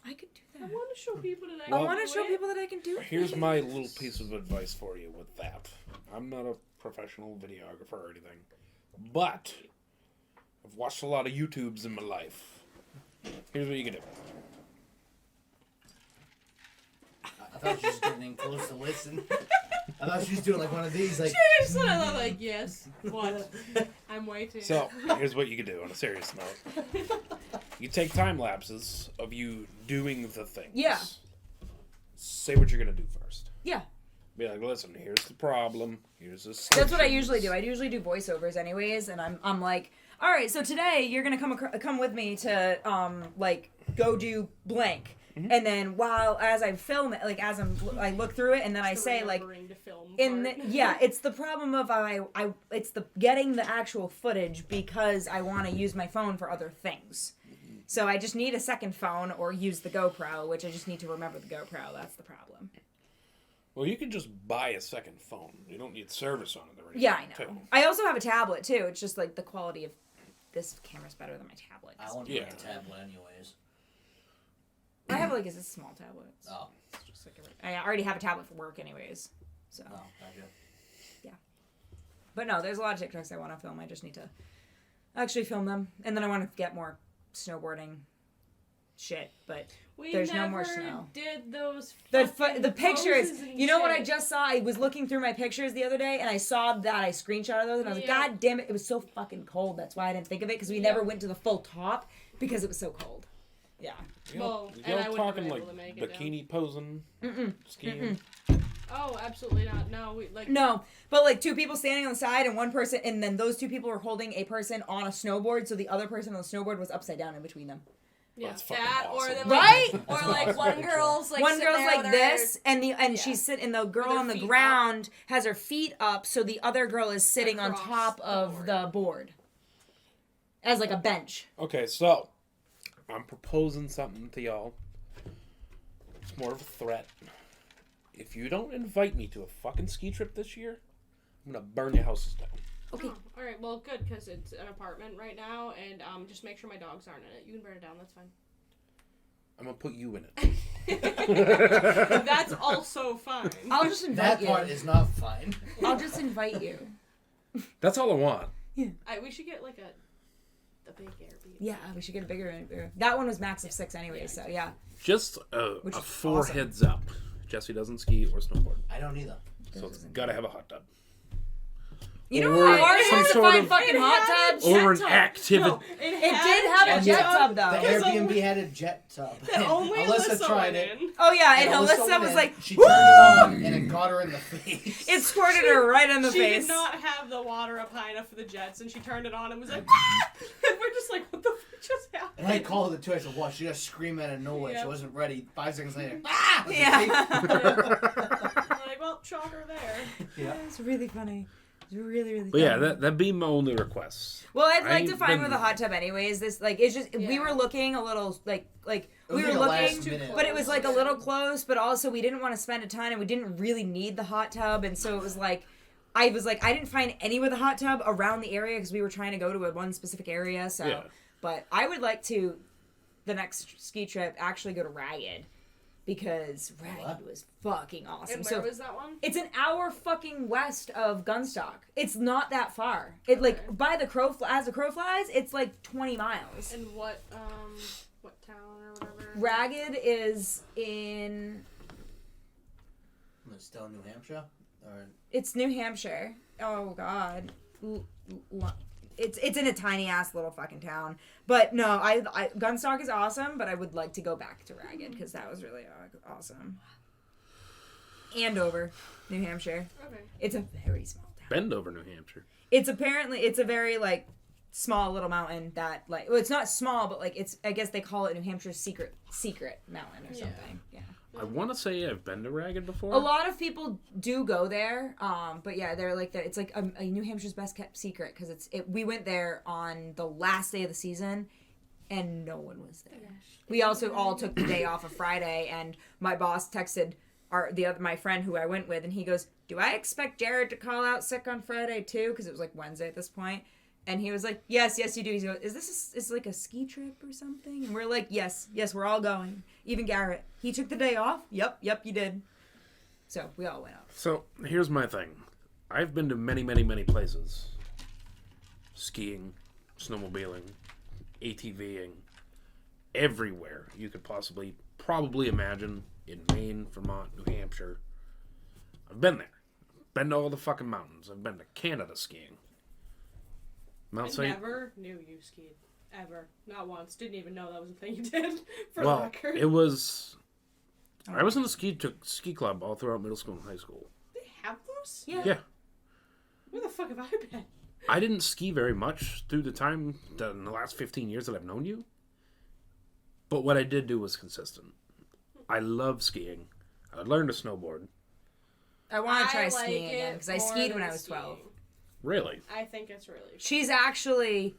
I could do I that. want to show people that I Well, I can want to do show it. people that I can do it. Here's my little piece of advice for you with that. I'm not a professional videographer or anything, but I've watched a lot of YouTubes in my life. Here's what you can do. I thought she was getting in close to listen. I thought she was doing like one of these, like. I just thought like, yes, what? I'm waiting. So, here's what you can do on a serious note. You take time lapses of you doing the things. Yeah. Say what you're going to do first. Yeah. Be like, listen, here's the problem. Here's the That's what I solutions. usually do. I usually do voiceovers anyways, and I'm like, all right, so today you're gonna come with me to like go do blank, and then as I film it, like I look through it, and then I The say like remembering to film in part. it's the problem of it's the getting the actual footage because I want to use my phone for other things. So I just need a second phone or use the GoPro, which I just need to remember the GoPro. That's the problem. Well, you can just buy a second phone. You don't need service on it or anything. Yeah, I know. too. I also have a tablet too. It's just like the quality of this camera's better than my tablet. I want to Yeah. get a tablet anyways. I have like a small tablet. Oh, It's just like I already have a tablet for work anyways. So, oh, gotcha. but no, there's a lot of TikToks I want to film. I just need to actually film them, and then I want to get more snowboarding shit. But We there's no never more snow. did those the pictures. poses and You know what I shit. just saw? I was looking through my pictures the other day, and I saw that I screenshotted those, and I was like, Yeah. God damn it! It was so fucking cold. That's why I didn't think of it because we Yeah. never went to the full top because it was so cold. Yeah. Well, Y'all and I wouldn't have talking been like able to make it bikini posing, Mm-mm. skiing. Oh, absolutely not. No, we like. No, but like two people standing on the side and one person, and then those two people were holding a person on a snowboard, so the other person on the snowboard was upside down in between them. Yeah, That's fucking that or awesome. then Right? or like one girl's like one sitting girl's there like with this, her and Yeah. she's sitting, and the girl With her on the feet ground has her feet up, so the other girl is sitting on Across top the of board. the board as like a bench. Okay, so I'm proposing something to y'all. It's more of a threat. If you don't invite me to a fucking ski trip this year, I'm gonna burn your houses down. Okay. Oh, all right, well, good because it's an apartment right now, and just make sure my dogs aren't in it. You can burn it down. That's fine. I'm gonna put you in it. That's also fine. I'll just invite That you. part is not fine. I'll just invite you. That's all I want. We should get like a big Airbnb. Yeah, we should get a bigger. That one was max of 6 anyway, so yeah. Just Which a is 4 awesome. heads up. Jesse doesn't ski or snowboard, I don't either. so it's gotta have a hot tub. You know Or what? Ours some had to sort find of- fucking hot tubs. Or an Jet tub. activity. No, It did have a And jet the- tub The though. Because Airbnb had a jet tub. That only Alyssa tried went it. in. Oh yeah, and Alyssa Alyssa went was in, like, she "Woo!" turned it on, and it got her in the face. It squirted her right in the She face. did not have the water up high enough for the jets, and she turned it on and was like, "Ah!" And we're just like, what the fuck just happened? And I called her too. I said, "What?" She just screamed out of nowhere. Yeah. She wasn't ready. 5 seconds later, ah! Yeah. I'm like, well, shocker there. Yeah. It's really funny. It's really, really But yeah, fun. that'd be my only request. Well, I'd I like to ain't find been- with a hot tub anyways. This like it's just we Yeah. were looking a little like It we was were like a last looking, minute. but it was like a little close. But also we didn't want to spend a ton, and we didn't really need the hot tub, and so it was like. I didn't find any with a hot tub around the area because we were trying to go to one specific area. So, Yeah. but I would like to, the next ski trip, actually go to Ragged because Ragged What? was fucking awesome. And So where was that one? it's an hour fucking west of Gunstock. It's not that far. It like Okay. by the crow as the crow flies, it's like 20 miles. And what town or whatever? Ragged is in Still in New Hampshire? Or it's New Hampshire. Oh god. It's in a tiny ass little fucking town. But no, I Gunstock is awesome, but I would like to go back to Ragged because that was really awesome. Andover, New Hampshire. Okay. It's a very small town. Bendover, New Hampshire. It's a very like small little mountain that like well it's not small but like it's I guess they call it New Hampshire's secret mountain or Yeah. something. Yeah. I want to say I've been to Ragged before. A lot of people do go there, but yeah, they're like it's like a New Hampshire's best kept secret because we went there on the last day of the season, and no one was there. We also all took the day off of Friday, and my boss texted my friend who I went with, and he goes, "Do I expect Jared to call out sick on Friday too?" Because it was like Wednesday at this point. And he was like, yes, you do. He goes, is this like a ski trip or something? And we're like, yes, we're all going. Even Garrett. He took the day off. Yep, you did. So we all went up. So here's my thing. I've been to many, many, many places. Skiing, snowmobiling, ATVing, everywhere you could probably imagine in Maine, Vermont, New Hampshire. I've been there. Been to all the fucking mountains. I've been to Canada skiing. Mount I St. never knew you skied. Ever. Not once. Didn't even know that was a thing you did. For the Well, record. it was. I was in the ski club all throughout middle school and high school. They have those? Yeah. Yeah. Where the fuck have I been? I didn't ski very much through the time in the last 15 years that I've known you. But what I did do was consistent. I love skiing. I learned to snowboard. I want to try like skiing it again because I more skied when than I was 12. skiing. Really? I think it's really fun. She's actually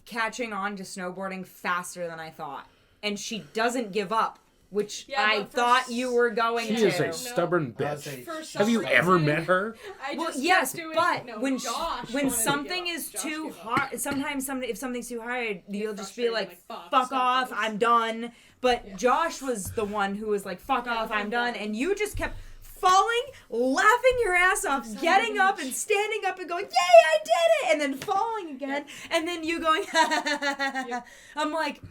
catching on to snowboarding faster than I thought. And she doesn't give up, which Yeah, I but for thought you were going She to. is a No. stubborn I would bitch. say- For Have some you ever reason, met her? I Well, just yes, kept doing, but no, when Josh when wanted to something give up. is Josh too gave up. hard, sometimes if something's too hard, you'll just be frustrated, like, like, "Fuck stop off, this." I'm done." But Yeah. Josh was the one who was like, "Fuck Yeah, off, I'm I'm done," done. and you just kept falling, laughing your ass off, Son of a getting up bitch. and standing up and going, "Yay, I did it!" and then falling again, and then you going, I'm like,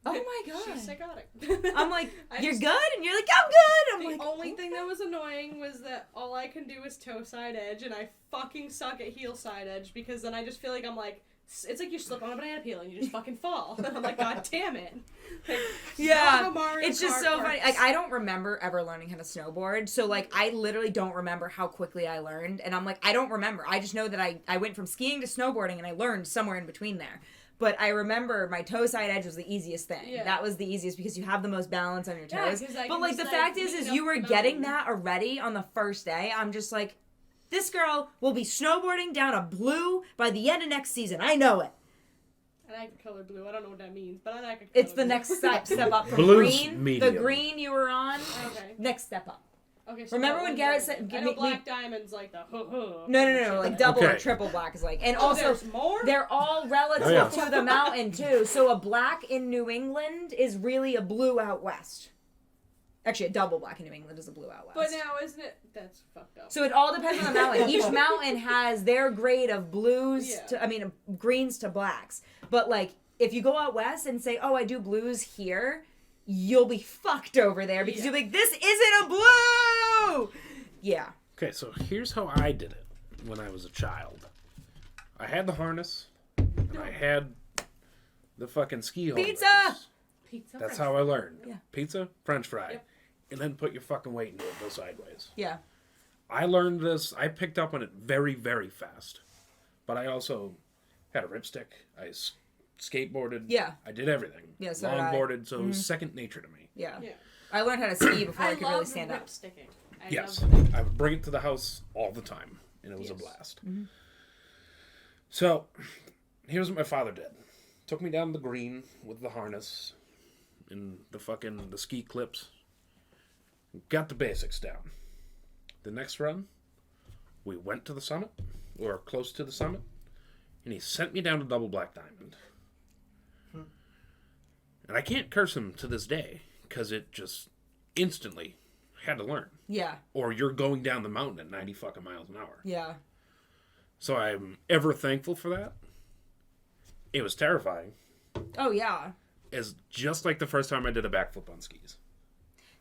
"Oh my god." She's psychotic. I'm like, I "You're just- good?" And you're like, "I'm good." I'm The like, only thing that was annoying was that all I can do is toe side edge, and I fucking suck at heel side edge because then I just feel like I'm like, it's like you slip on a banana peel and you just fucking fall. I'm like, God damn it. Like, Yeah, not how Mario it's just Kart so works. funny. Like I don't remember ever learning how to snowboard, so like I literally don't remember how quickly I learned, and I'm like I don't remember. I just know that I went from skiing to snowboarding, and I learned somewhere in between there. But I remember my toe side edge was the easiest thing. Yeah. That was the easiest because you have the most balance on your Yeah, toes. 'cause I But can like just, the like, fact is lean you up were the getting mountain. that already on the first day. I'm just like, this girl will be snowboarding down a blue by the end of next season. I know it. I like the color blue. I don't know what that means, but I like a color It's the blue. next step up from Blue's green. medium. The green you were on. Okay. Next step up. Okay. So Remember that when one's Garrett like- said- I give know me- Black Diamond's like the No, like double or Okay. triple black is like, and Oh, also there's more. they're all relative Oh, yeah. to the mountain too. So a black in New England is really a blue out west. Actually, a double black in New England is a blue out west. But now isn't it? That's fucked up. So it all depends on the mountain. Each mountain has their grade of blues Yeah. greens to blacks. But like, if you go out west and say, "Oh, I do blues here," you'll be fucked over there because Yeah. you'll be like, "This isn't a blue." Yeah. Okay, so here's how I did it when I was a child. I had the harness, and I had the fucking ski holders. Pizza! Pizza. That's French. how I learned. Yeah. Pizza, French fry, Yep. and then put your fucking weight into it, go sideways. Yeah. I learned this. I picked up on it very, very fast. But I also had a ripstick. I skateboarded. Yeah. I did everything. Yeah, so did I. Longboarded, so it was second nature to me. Yeah. Yeah. I learned how to ski before I could really love stand rip up. sticking. Yes. Love it. I would bring it to the house all the time. and it was a Yes. blast. Mm-hmm. So, here's what my father did. Took me down the green with the harness and the ski clips. Got the basics down. The next run, we went to the summit, or close to the summit, and he sent me down to Double Black Diamond. And I can't curse him to this day, because it just instantly had to learn. Yeah. Or you're going down the mountain at 90 fucking miles an hour. Yeah. So I'm ever thankful for that. It was terrifying. Oh yeah. As just like the first time I did a backflip on skis.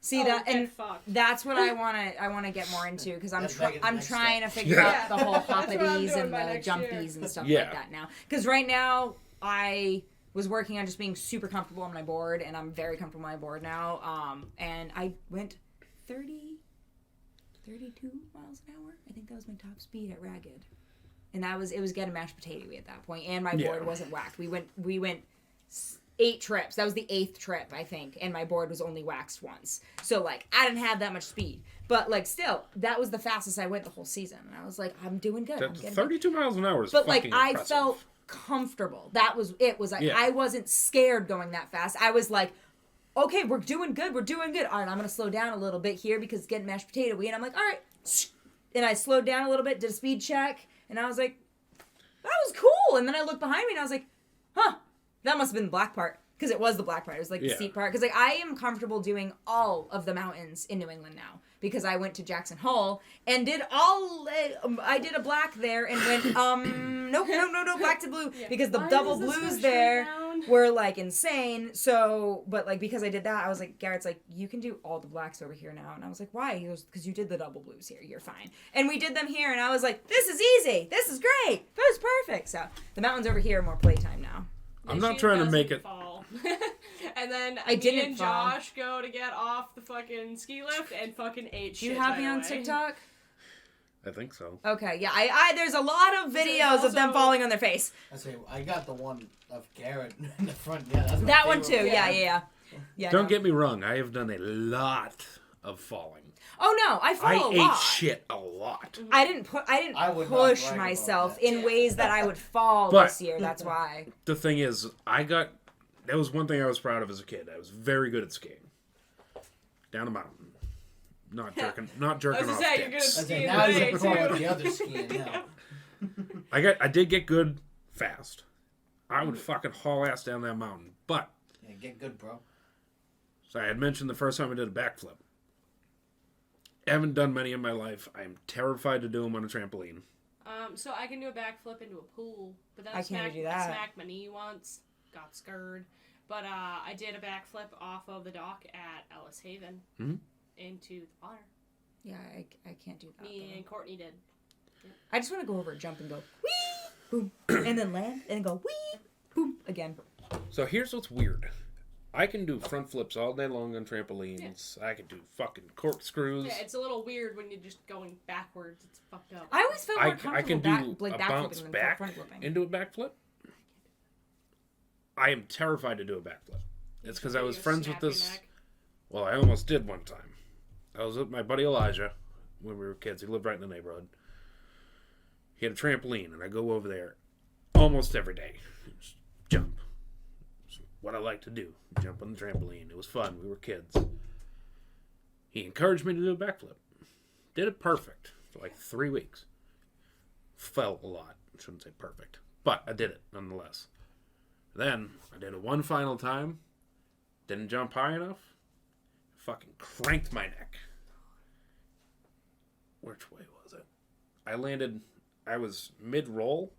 See Oh, that, get and fucked. that's what I wanna get more into because I'm That's Megan's I'm next trying to step. figure Yeah. out the whole That's what I'm hoppities doing and by the next jumpies year. and stuff Yeah. like that now. Because right now I was working on just being super comfortable on my board, and I'm very comfortable on my board now. And I went 32 miles an hour. I think that was my top speed at Ragged, and it was getting mashed potatoey at that point, and my board Yeah. wasn't whacked. We went 8 trips. That was the 8th trip, I think, and my board was only waxed once. So like I didn't have that much speed, but like still, that was the fastest I went the whole season. And I was like, I'm doing good. I'm That's getting 32 miles an hour is but like fucking I impressive. felt comfortable. That was it. Was like Yeah. I wasn't scared going that fast. I was like, okay, we're doing good. We're doing good. All right, I'm gonna slow down a little bit here because it's getting mashed potato. And I'm like, all right, and I slowed down a little bit, did a speed check, and I was like, that was cool. And then I looked behind me and I was like, huh, that must have been the black part. Because it was the black part. It was like the Yeah. steep part. Because like I am comfortable doing all of the mountains in New England now. Because I went to Jackson Hole and did I did a black there and went no black to blue Yeah. because the Why double does this go blues straight there down? were like insane. So but like because I did that I was like Garrett's like you can do all the blacks over here now and I was like why? He goes because you did the double blues here. You're fine. And we did them here and I was like this is easy. This is great. That was perfect. So the mountains over here are more playtime now. I'm Yeah, not she trying to doesn't make it. fall. And then I me didn't and fall. Josh go to get off the fucking ski lift and fucking ate Do shit. you have by me the on way. TikTok? I think so. Okay, yeah, I there's a lot of videos of them also- falling on their face. I got the one of Garrett in the front. Yeah, that's my That one too. favorite Yeah. Yeah. Don't no. get me wrong. I have done a lot of falling. Oh no, I fall I a ate lot. shit a lot. I didn't I would not push brag about myself that. in ways that I would fall But- this year. That's why. The thing is, that was one thing I was proud of as a kid. I was very good at skiing. Down a mountain. Not jerking I was off gonna say, you're dicks. I was Skiing like, now way you're going too. with the other skiing now. I did get good fast. I would fucking haul ass down that mountain. But, Yeah, get good, bro. so I had mentioned the first time I did a backflip. Haven't done many in my life. I'm terrified to do them on a trampoline. So I can do a backflip into a pool, but then I can't do that. I smacked my knee once, got scared. But I did a backflip off of the dock at Ellis Haven Mhm. into the water. Yeah, I can't do that. Me though. and Courtney did. I just want to go over, jump, and go wee, boom, and then land, and then go wee, boom again. So here's what's weird. I can do front flips all day long on trampolines. I can do fucking corkscrews. Yeah, it's a little weird when you're just going backwards. It's fucked up. I always felt more I comfortable can do like a back bounce flipping than back front flipping. into a backflip. I am terrified to do a backflip. It's because I was friends with this. Well, I almost did one time. I was with my buddy Elijah when we were kids. He lived right in the neighborhood. He had a trampoline, and I go over there almost every day. Just jump. It's what I like to do. Jump on the trampoline. It was fun. We were kids. He encouraged me to do a backflip. Did it perfect for like 3 weeks. Fell a lot. I shouldn't say perfect. But I did it nonetheless. Then I did it one final time. Didn't jump high enough. Fucking cranked my neck. Which way was it? I was mid-roll,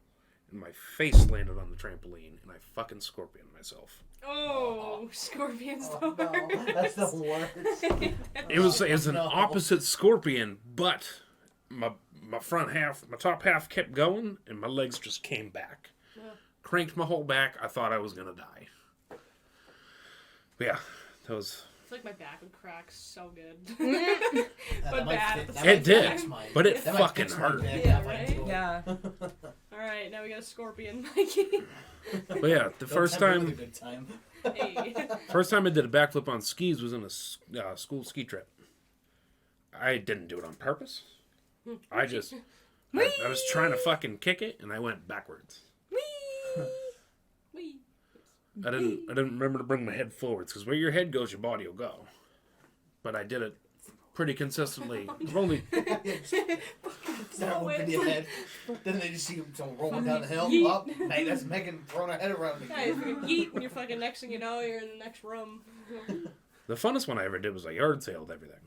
and my face landed on the trampoline, and I fucking scorpioned myself. Oh, scorpions. Oh, no, that's the worst. It was an No. opposite scorpion, but my front half, my top half kept going, and my legs just came back. Cranked my whole back. I thought I was gonna die. But yeah, that was... I feel like my back would crack so good. That But might bad fit- at the that same might It did, fix mine. but it That might fucking fix my hurt. back, Yeah, that might right? do it. Yeah. Alright, now we got a scorpion, Mikey. But yeah, the Don't first tempt me with time... a good time. Hey. First time I did a backflip on skis was in a school ski trip. I didn't do it on purpose. I just I was trying to fucking kick it, and I went backwards. Wee. I didn't remember to bring my head forwards, because where your head goes, your body will go. But I did it pretty consistently. Only Start whipping your head. Then they just see him rolling down the hill. Yeet. Up. Hey, that's Megan throwing her head around Yeah, you fucking yeet, and you're fucking next thing you know, you're in the next room. the funnest one I ever did was I yard sailed everything.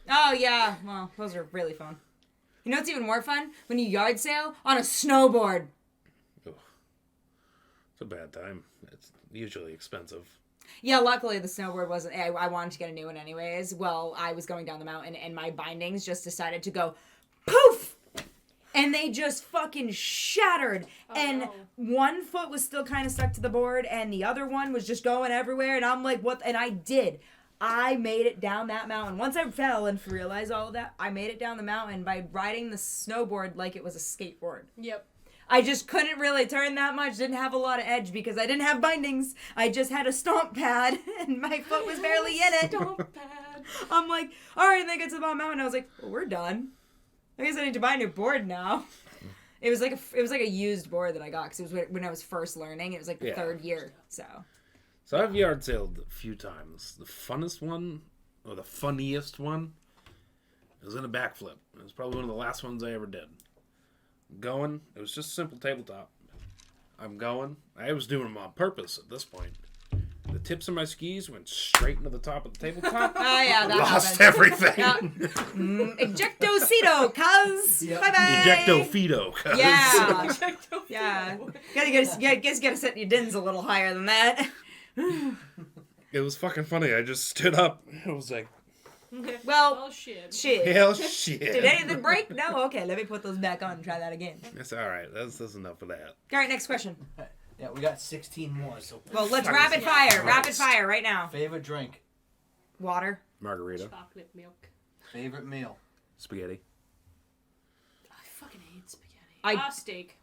Oh, yeah. Well, those are really fun. You know what's even more fun? When you yard sail on a snowboard. Ugh. It's a bad time. It's usually expensive. Yeah, luckily the snowboard wasn't... I wanted to get a new one anyways. Well, I was going down the mountain, and my bindings just decided to go poof! And they just fucking shattered. And no. one foot was still kind of stuck to the board, and the other one was just going everywhere. And I'm like, what? And I did. I made it down that mountain. Once I fell and realized all of that, I made it down the mountain by riding the snowboard like it was a skateboard. Yep. I just couldn't really turn that much, didn't have a lot of edge because I didn't have bindings. I just had a stomp pad, and my foot was barely in it. Stomp pad. I'm like, all right, and then I get to the bottom mountain. I was like, well, we're done. I guess I need to buy a new board now. It was like a used board that I got because it was when I was first learning. It was like the third year, so. So I've yard sailed a few times. The funnest one, or the funniest one, was in a backflip. It was probably one of the last ones I ever did. Going, it was just a simple tabletop. I'm going. I was doing them on purpose at this point. The tips of my skis went straight into the top of the tabletop. Oh yeah, that Lost happened. everything. Yeah. Ejecto-cedo, cuz. Yep. Bye-bye. Ejecto-fido. Cuz. Yeah. Ejecto-fido. Yeah. Gotta set your dins a little higher than that. It was fucking funny. I just stood up. It was like, Well, Oh shit. shit. hell shit. Did anything break? No? Okay, let me put those back on and try that again. That's alright. That's enough of that. All right, next question. Yeah, we got 16 more. So Well, let's Fuck. rapid fire. Christ. Rapid fire right now. favorite drink, Water. Margarita. Chocolate milk. favorite meal. Spaghetti. I fucking hate spaghetti. I- Steak.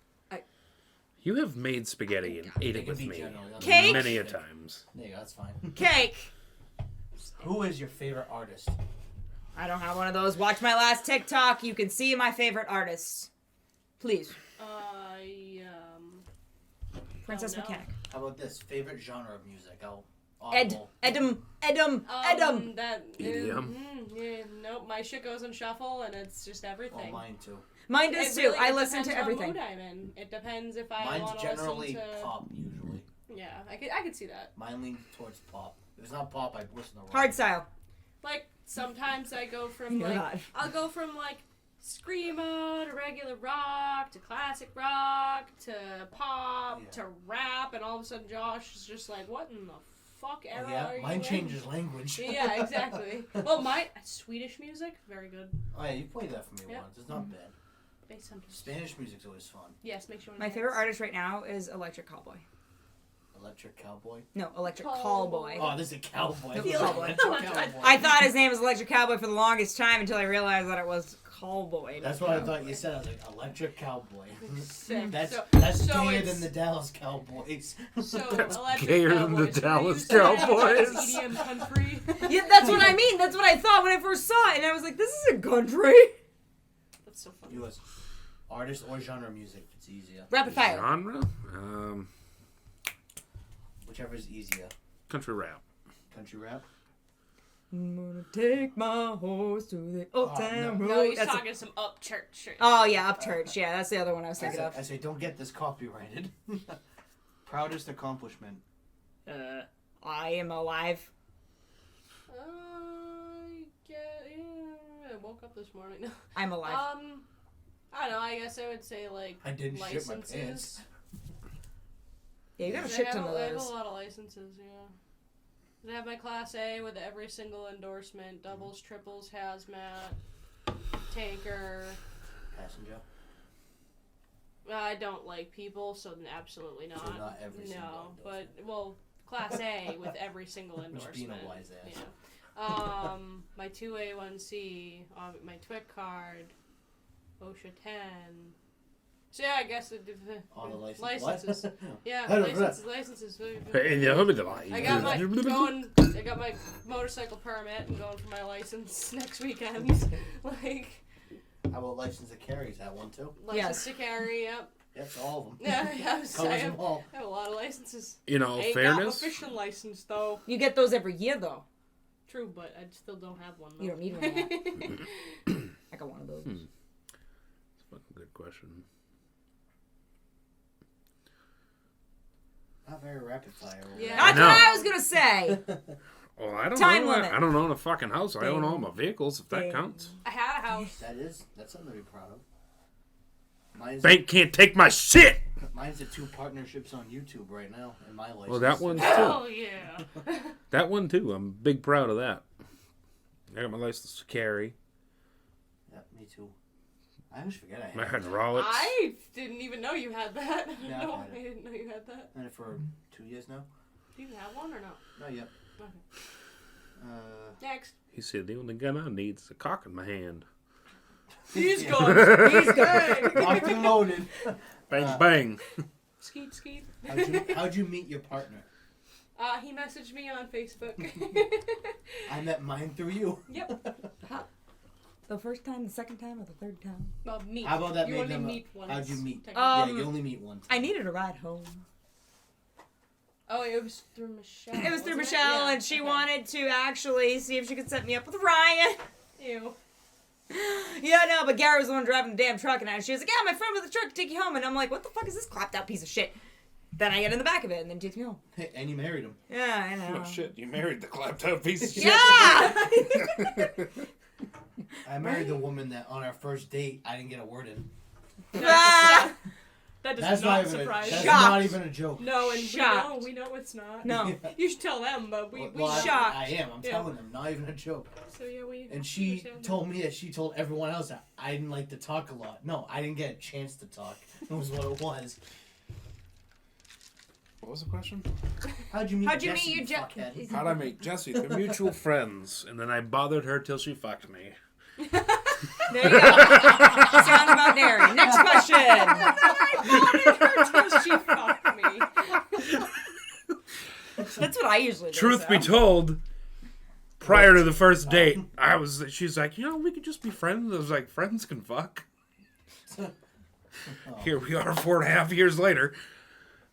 You have made spaghetti and ate It it can with be me general, yeah. Cake? many a times. There you go, that's fine. Cake. Who is your favorite artist? I don't have one of those. Watch my last TikTok. You can see my favorite artists. Please. Princess no. Mechanic. How about this? Favorite genre of music? Edum. That. EDM. Yeah, nope. My shit goes in shuffle, and it's just everything. Oh, mine too. Mine does It too. really- I it listen to depends what everything. mood I'm in. It depends if I Mine's want to generally listen to. pop usually. Yeah, I could see that. Mine leans towards pop. If it's not pop, I listen to rock. Hard style. Like sometimes I go from You know like that. I'll go from like screamo to regular rock to classic rock to pop Yeah. to rap, and all of a sudden Josh is just like, "What in the fuck era Yeah, are you mine in?" changes language. Yeah, exactly. Well, my Swedish music, very good. Oh yeah, you played that for me Yeah. once. It's not bad. Based on Spanish music's always fun. yes, make sure. My favorite artist right now is Electric Callboy. Electric Cowboy. No, Electric Callboy. Callboy. Oh, this is a cowboy. Cowboy. Electric Cowboy. I thought his name was Electric Cowboy for the longest time until I realized that it was Callboy. That's what I thought you said. I was like, Electric Cowboy. Sick. That's so, that's so gayer it's- than the Dallas Cowboys. So That's Electric gayer than the Cowboys, Dallas so you're Cowboys. used to EDM country. Yeah, that's what I mean. That's what I thought when I first saw it, and I was like, "This is a country." That's so funny. US artist or genre music. It's easier. Rapid fire. Genre? Whichever is easier. Country rap. Country rap. I'm gonna take my horse to the old Oh, town no. road. No, he's That's a- talking some up church shit. Oh yeah, Up Church. Yeah, that's the other one I was thinking I of. say, don't get this copyrighted. Proudest accomplishment. I am alive. I woke up this morning. I'm alive. I don't know. I guess I would say like I didn't shit my licenses. pants. Yeah, you got a I shit have, ton of I have a those. lot of licenses. Yeah. I have my Class A with every single endorsement: doubles, triples, hazmat, tanker. Passenger. I don't like people, so absolutely not. So not every single No, but endorsement. well, Class A with every single endorsement. Just being a wise ass. Yeah. My 2A1C, my TWIC card, OSHA 10. So yeah, I guess All the licenses. licenses. What? Yeah, I don't know. licenses. And you hope the lie. I got my motorcycle permit and going for my license next weekend. Like, How about license to carry? Is that one too? License to carry, yep. That's all of them. Yeah, I Covers them all. have a lot of licenses. You know, I ain't fairness. got a fishing license, though. You get those every year, though. True, but I still don't have one, though. You don't need one yet. I got one of those. It's a fucking good question. Not very rapid fire. Yeah. That's know. what I was gonna say. Well, I don't Time know. limit. I don't own a fucking house. I own Ding. all my vehicles, if that Ding. counts. I had a house. That's something to be proud of. Mine's Bank can't take my shit! Mine's the 2 partnerships on YouTube right now in my license. Well, that one too. Oh, yeah. That one too. I'm big proud of that. I got my license to carry. Yeah, me too. I always forget I My had it. hydraulics. I didn't even know you had that. Yeah, I've No, had it. I didn't know you had that. I had it for 2 years now. Do you have one or no? Not yet. Okay. Next. He said the only gun I need is a cock in my hand. He's Yeah. gone. He's good. Locked and loaded. Bang bang. Skeet, skeet. How'd you meet your partner? He messaged me on Facebook. I met mine through you. Yep. The first time, the second time, or the third time? Well, meet. How about that You made only them meet once. How'd you meet? technically. Yeah, you only meet one time. I needed a ride home. Oh, it was through Michelle. It was through wasn't Michelle, Yeah, and she okay. wanted to actually see if she could set me up with Ryan. Ew. Yeah, no, but Gary was the one driving the damn truck, and she was like, yeah, my friend with the truck to take you home. And I'm like, what the fuck is this clapped out piece of shit? Then I get in the back of it, and then he takes me home. And you married him. Yeah, I know. Oh shit, you married the clapped out piece of shit. Yeah! I married the woman that on our first date I didn't get a word in. Ah! That does That's not not even surprise that's me. Shocked. not even a joke. No, and Shocked. we know it's not. No. You should tell them, but we Well, shocked. I am. I'm Yeah. telling them. Not even a joke. So yeah, we. And she understand. told me that she told everyone else that I didn't like to talk a lot. No, I didn't get a chance to talk. That was what it was. What was the question? How'd you meet How'd you Jesse, meet your fuckhead? How'd I meet Jessie? They're mutual friends, and then I bothered her till she fucked me. There you go. Sound about Darren. Next question. She fucked me. That's what I usually do. Truth so. be told, prior to the first date, she's like, we could just be friends. I was like, friends can fuck. Here we are 4.5 years later.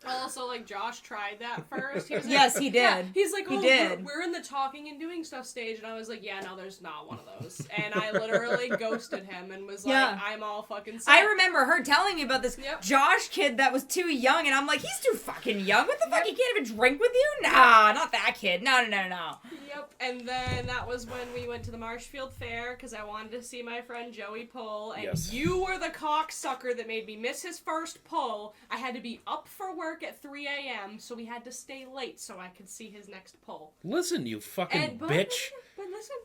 Also, like, Josh tried that first. He was like, Yes, he did. Yeah, he's like, He oh, did. We're in the talking and doing stuff stage, and I was like, yeah, no, there's not one of those. And I literally ghosted him and was like, Yeah. I'm all fucking set. I remember her telling me about this Yep. Josh kid that was too young, and I'm like, he's too fucking young. What the fuck? He can't even drink with you? Nah, not that kid. No. Yep, and then that was when we went to the Marshfield Fair, because I wanted to see my friend Joey pull, and Yes. you were the cocksucker that made me miss his first pull. I had to be up for work at 3 a.m., so we had to stay late so I could see his next pull. Listen, you fucking But bitch. listen.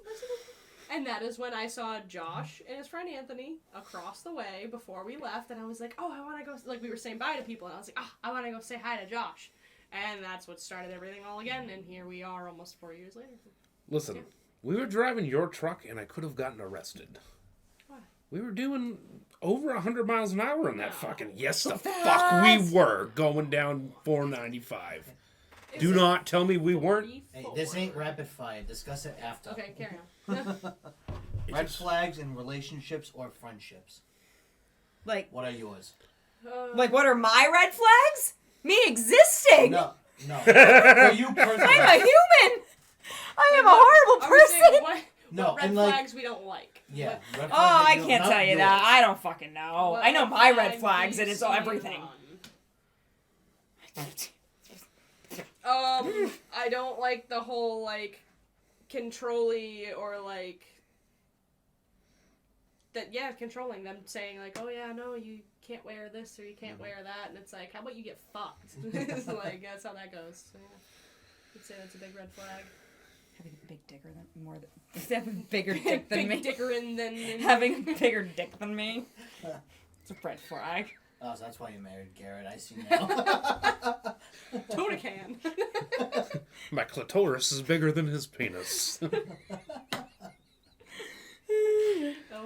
And that is when I saw Josh and his friend Anthony across the way before we left, and I was like, oh, I want to go, like, we were saying bye to people, and I was like, I want to go say hi to Josh. And that's what started everything all again, and here we are almost 4 years later. Listen, we were driving your truck, and I could have gotten arrested. Why? We were doing over 100 miles an hour in that No. fucking... Yes, the fuck we were going down 495. Do not tell me we weren't. Hey, this ain't rapid fire. Discuss it after. Okay, carry on. Red flags in relationships or friendships. Like, What are yours? what are my red flags? Me existing. No. For you personally. I'm a human. I am a horrible Are we saying person. what red and like, flags we don't like? yeah. What- red flags Oh, that I you don't- can't not tell you yours. that. I don't fucking know. what I know my red flag flags, do and you it's all see everything. I don't like the whole, like, control-y or, like, controlling them, saying, like, oh, yeah, no, you can't wear this or you can't wear that, and it's like, how about you get fucked? It's like, that's how that goes. So, yeah. I'd say that's a big red flag. Having a big dicker than more than having a bigger dick than Big me. dickerin' than Having a bigger dick than me. It's a red flag. Oh, so that's why you married Garrett. I see now. Tuna can. My clitoris is bigger than his penis. Oh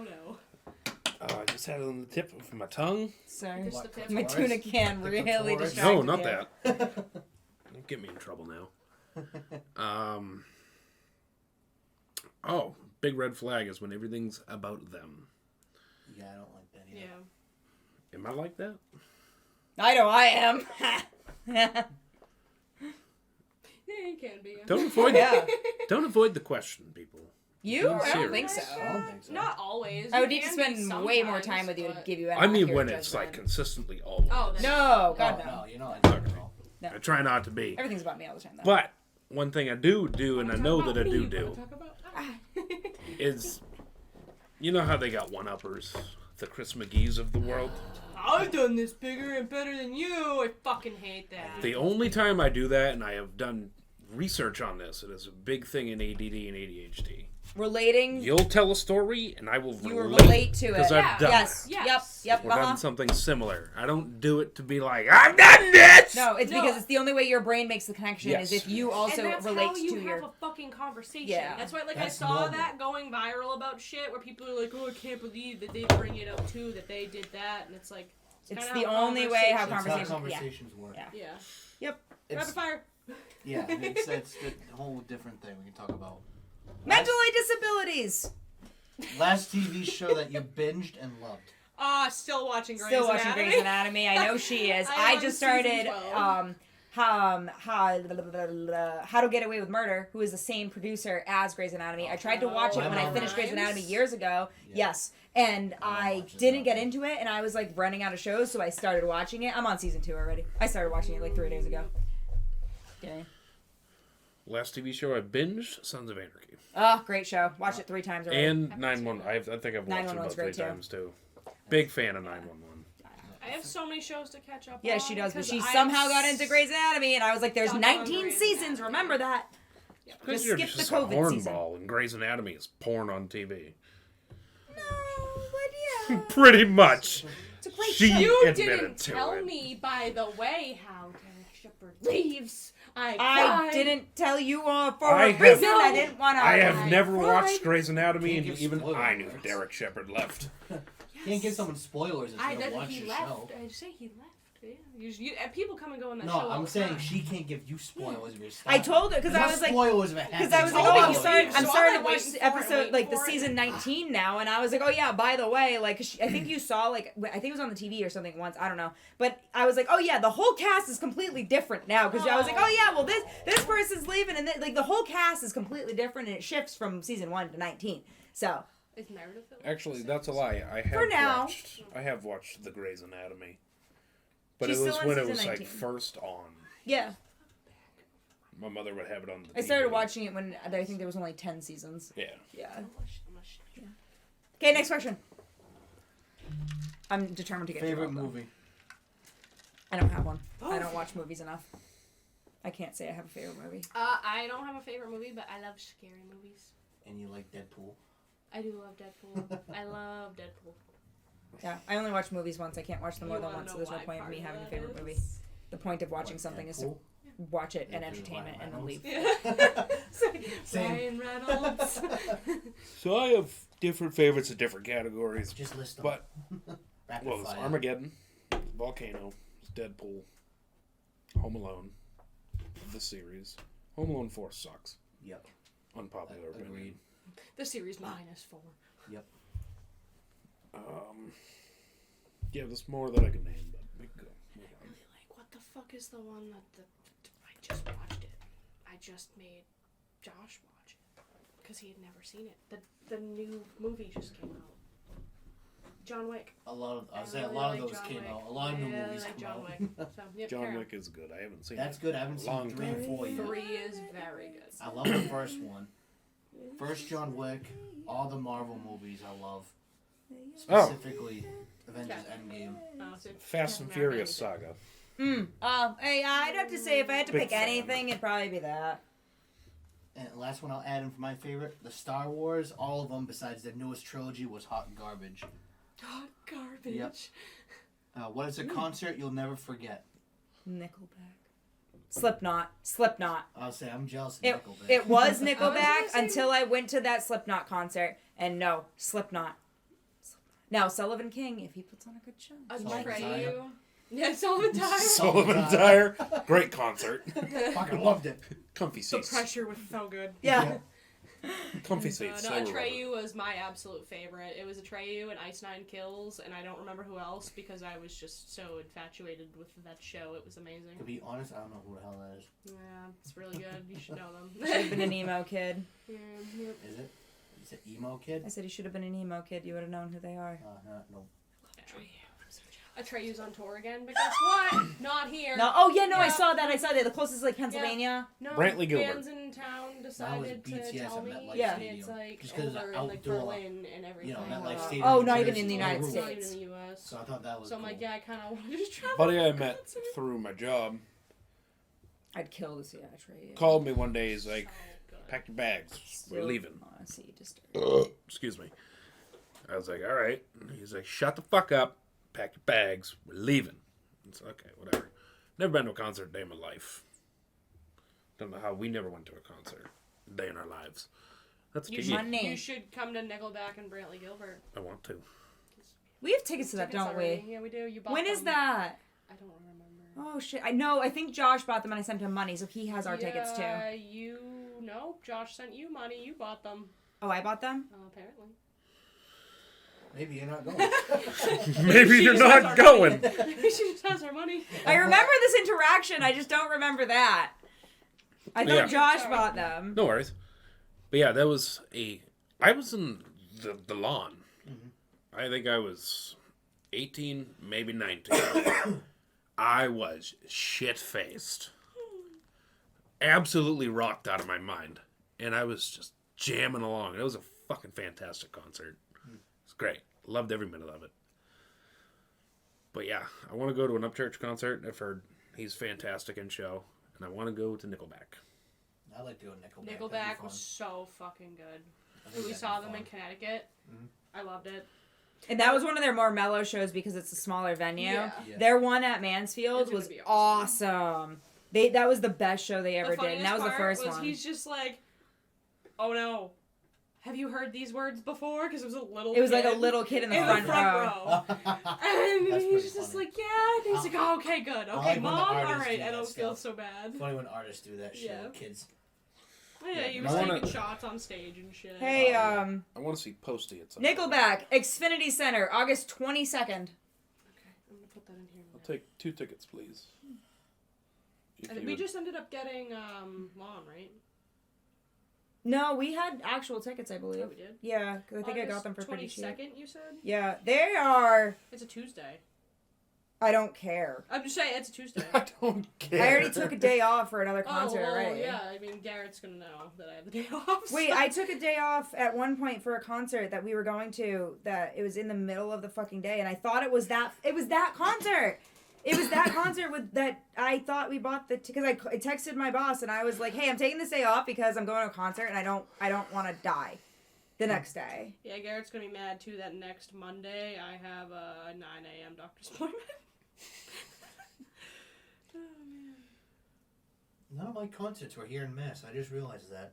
no. I just had it on the tip of my tongue. Sorry. Just the tip. My tuna can The really clitoris? distracted No, not you. that. Don't get me in trouble now. Oh, big red flag is when everything's about them. Yeah, I don't like that either. Yeah. Am I like that? I know I am. Yeah, you can be. Don't avoid Yeah. Don't avoid the question, people. You? I'm I don't serious. think so. I don't think so. Not always. I You would need to can be spend way more sometimes, time with you to but- give you an I mean, accurate when it's judgment. like consistently always. Oh, then- No, Oh, God, no. no, you're not like that at all. No. I try not to be. Everything's about me all the time, though. But one thing I do, and I know that I do, Ah. is, you know how they got one-uppers, the Chris McGee's of the world? I've done this bigger and better than you. I fucking hate that. The only time I do that, and I have done research on this, it is a big thing in ADD and ADHD. Relating, You'll tell a story, and I will you will relate relate to it. because I've done Yes. it. Yes. Yep. Or Uh-huh. done something similar. I don't do it to be like, I've done this! No, it's No. because it's the only way your brain makes the connection Yes. is if you also and that's relate how you to have your. a fucking conversation. Yeah. That's why, like, That's I saw normal. that going viral about shit where people are like, "Oh, I can't believe that they bring it up too, that they did that," and it's like, It's kinda the how only way how That's conversations. how conversations work. Yeah. Yeah. Yep. Rapid It's, fire. yeah, it's a whole different thing we can talk about. Mentally disabilities. Last TV show that you binged and loved. Still watching Grey's Still watching Anatomy. Grey's Anatomy. I know she is. I I am just on season started 12. How to Get Away with Murder, who is the same producer as Grey's Anatomy. I tried to watch it Oh, when I my finished Grey's rhymes. Anatomy years ago. Yeah. Yes. And I watching didn't that. get into it, and I was like running out of shows, so I started watching it. I'm on season 2 already. I started watching it like 3 days ago. Yeah. Last TV show I binged, Sons of Anarchy. Oh, great show. Watched it 3 times already. And 911. I think I've watched it about 911's 3 great, too. times, too. Big fan of 911. I have so many shows to catch up Yeah, on. she does, but 'cause she I somehow am got into Grey's Anatomy, and I was like, there's stuck on 19 Grey's seasons, Anatomy. remember that. Because Just you're skip the just a COVID season. hornball, and Grey's Anatomy is porn on TV. No, but yeah. Pretty much. It's a great She show. You admitted didn't to tell it. me, by the way, how Derek Shepherd leaves. I cried. didn't tell you for I a have- reason. I didn't want to. I have I never cried. watched Grey's Anatomy, Can't and give even I knew spoilers. Derek Shepard left. Can't give someone spoilers if I they don't that watch he your left. show. I say he left. Yeah. And people come and go in that No, show. all I'm the saying time. she can't give you spoilers of your stuff. I told her because I was like, spoilers of it because I was like, told oh, me I'm you starting. leave, I'm so I'm, starting to like, watch waiting the for it, episode, like the waiting for it. season 19 now, and I was like, oh yeah, by the way, like I think you saw, like I think it was on the TV or something once, I don't know, but I was like, oh yeah, the whole cast is completely different now because I was like, oh yeah, well this person's leaving, and like the whole cast is completely different, and it shifts from season 1 to 19. So Is Meredith still- Actually, that's a lie. I have watched the Grey's Anatomy. But She's it was still on when it season was 19. like first on. yeah, My mother would have it on the I started TV. watching it when I think there was only 10 seasons. Yeah. Yeah. I'm gonna sh- Okay, next question. I'm determined to get Favorite through all of them. movie? I don't have one. I don't watch movies enough. I can't say I have a favorite movie. I don't have a favorite movie, but I love scary movies. And you like Deadpool? I do love Deadpool. I love Deadpool. Yeah, I only watch movies once. I can't watch them more You than wanna once, so know there's no why point in part me of having a that favorite is? movie. The point of watching something is to Deadpool? watch it and Yeah, entertainment Ryan and then leave. Same. Ryan Reynolds. So I have different favorites in different categories. Just list them. But, Rapid well, there's fire. Armageddon, Volcano, there's Deadpool, Home Alone, the series. Home Alone 4 sucks. Yep. Unpopular opinion. Agreed. The series -4. Yep. Yeah, there's more that I can name, but we can go. Move on. Really like, what the fuck is the one that I just watched it. I just made Josh watch it because he had never seen it. The new movie just came out. John Wick. I was I saying a really lot of like those John came Wick. out. A lot of I new really movies like come John out. Wick. So, yep, John carry on. Wick is good. I haven't seen That's it. good. I haven't Long seen 3 time. and 4 yet. 3 is very good. I love the first one. First John Wick, all the Marvel movies I love. Specifically, Avengers Endgame. So Fast and doesn't matter Furious anything. saga. Hey, I'd have to say if I had to Big pick fan. anything, it'd probably be that. And the last one I'll add in for my favorite, the Star Wars, all of them besides the newest trilogy was hot garbage. Hot garbage. Yep. What is a concert you'll never forget? Nickelback. Slipknot. I'll say I'm jealous of It, Nickelback. it was I was Nickelback gonna say- until I went to that Slipknot concert, and no, Slipknot. Now, Sullivan King, if he puts on a good show. Sullivan Atreyu. Tire. Yeah, Sullivan Tire. Sullivan Tire. Great concert. Fucking loved it. Comfy The seats. pressure was so good. Yeah. Comfy seats. No, they were rubber. Atreyu was my absolute favorite. It was Atreyu and Ice Nine Kills, and I don't remember who else because I was just so infatuated with that show. It was amazing. To be honest, I don't know who the hell that is. Yeah, it's really good. You should know them. Should have been an emo kid. Yeah. Is it? Is it emo kid? I said he should have been an emo kid. You would have known who they are. No. Atreyu's on tour again, but guess what? Not here. No. Oh yeah, no, I Yeah. saw that. The closest is like Pennsylvania. No, Brantley Gilbert. fans in town That was decided to BTS tell at me, MetLife Yeah. and Stadium. it's like Just 'cause it's over an in like outdoor, Berlin and everything. MetLife Wow. Stadium. Oh, in not even Jersey, in the United roof. Not even States. in the U.S. So I thought that was So I'm cool. like, yeah, I kind of want to just travel. Buddy I to met concert. through my job I'd kill to see Atreyu. called me one day. He's like, So good. pack your bags. We're Still leaving. wanna see you just- Excuse me. I was like, all right. He's like, shut the fuck up. Pack your bags. We're leaving. It's okay, whatever. Never been to a concert a day in my life. Don't know how we never went to a concert a day in our lives. That's You key. should, Money. you should come to Nickelback and Brantley Gilbert. I want to. We have tickets to that, Tickets don't already. we? Yeah, we do. You bought When is them. that? I don't remember. Oh shit! I know. I think Josh bought them and I sent him money, so he has our tickets too. You no, Josh sent you money. You bought them. Oh, I bought them. Apparently. Maybe you're not going. Maybe She you're just has not our going. money. She just has our money. I remember this interaction. I just don't remember that. I thought Yeah. Josh Sorry. bought them. No worries. But yeah, that was I was in the lawn. Mm-hmm. I think I was 18, maybe 19. I was shit-faced. Absolutely rocked out of my mind. And I was just jamming along. It was a fucking fantastic concert. It's great. Loved every minute of it. But yeah, I want to go to an Upchurch concert. I've heard he's fantastic in show. And I want to go to Nickelback. I like to go Nickelback. That'd be Nickelback fun. was so fucking good. I think When we that'd saw be them in fun. Connecticut, I loved it. And that was one of their more mellow shows because it's a smaller venue. Yeah. Yeah. Their one at Mansfield It's gonna was be awesome. That was the best show they ever The did, and that was the funniest first part was one. he's just like, oh no, have you heard these words before? Because it was a little It was like a kid little kid in the in front, the front row. row. And That's he's pretty just funny. like, yeah. And he's like, oh, okay, good. I Okay, like when the mom, artists all right. do I that don't feel stuff. so bad. Funny when artists do that shit Yeah. with kids. Oh, yeah, he I was wanna- taking shots on stage and shit. Hey, I want to see Posty at some point. Nickelback, Xfinity Center, August 22nd. Okay, I'm gonna put that in here. I'll take 2 tickets, please. If I think you we would- just ended up getting lawn, right? No, we had actual tickets, I believe. Oh, we did. Yeah, because I think I got them for pretty cheap. 22nd, you said? Yeah, they are. It's a Tuesday. I don't care. I'm just saying it's a Tuesday. I don't care. I already took a day off for another concert well, already. yeah. I mean, Garrett's gonna know that I have the day off. Wait, so- I took a day off at one point for a concert that we were going to. That it was in the middle of the fucking day, and I thought it was that. It was that concert. It was that concert with that. I thought we bought the because I texted my boss and I was like, "Hey, I'm taking this day off because I'm going to a concert and I don't want to die the next day." Yeah, Garrett's gonna be mad too that next Monday I have a 9 a.m. doctor's appointment. Oh, man. None of my concerts were here in Mass. I just realized that.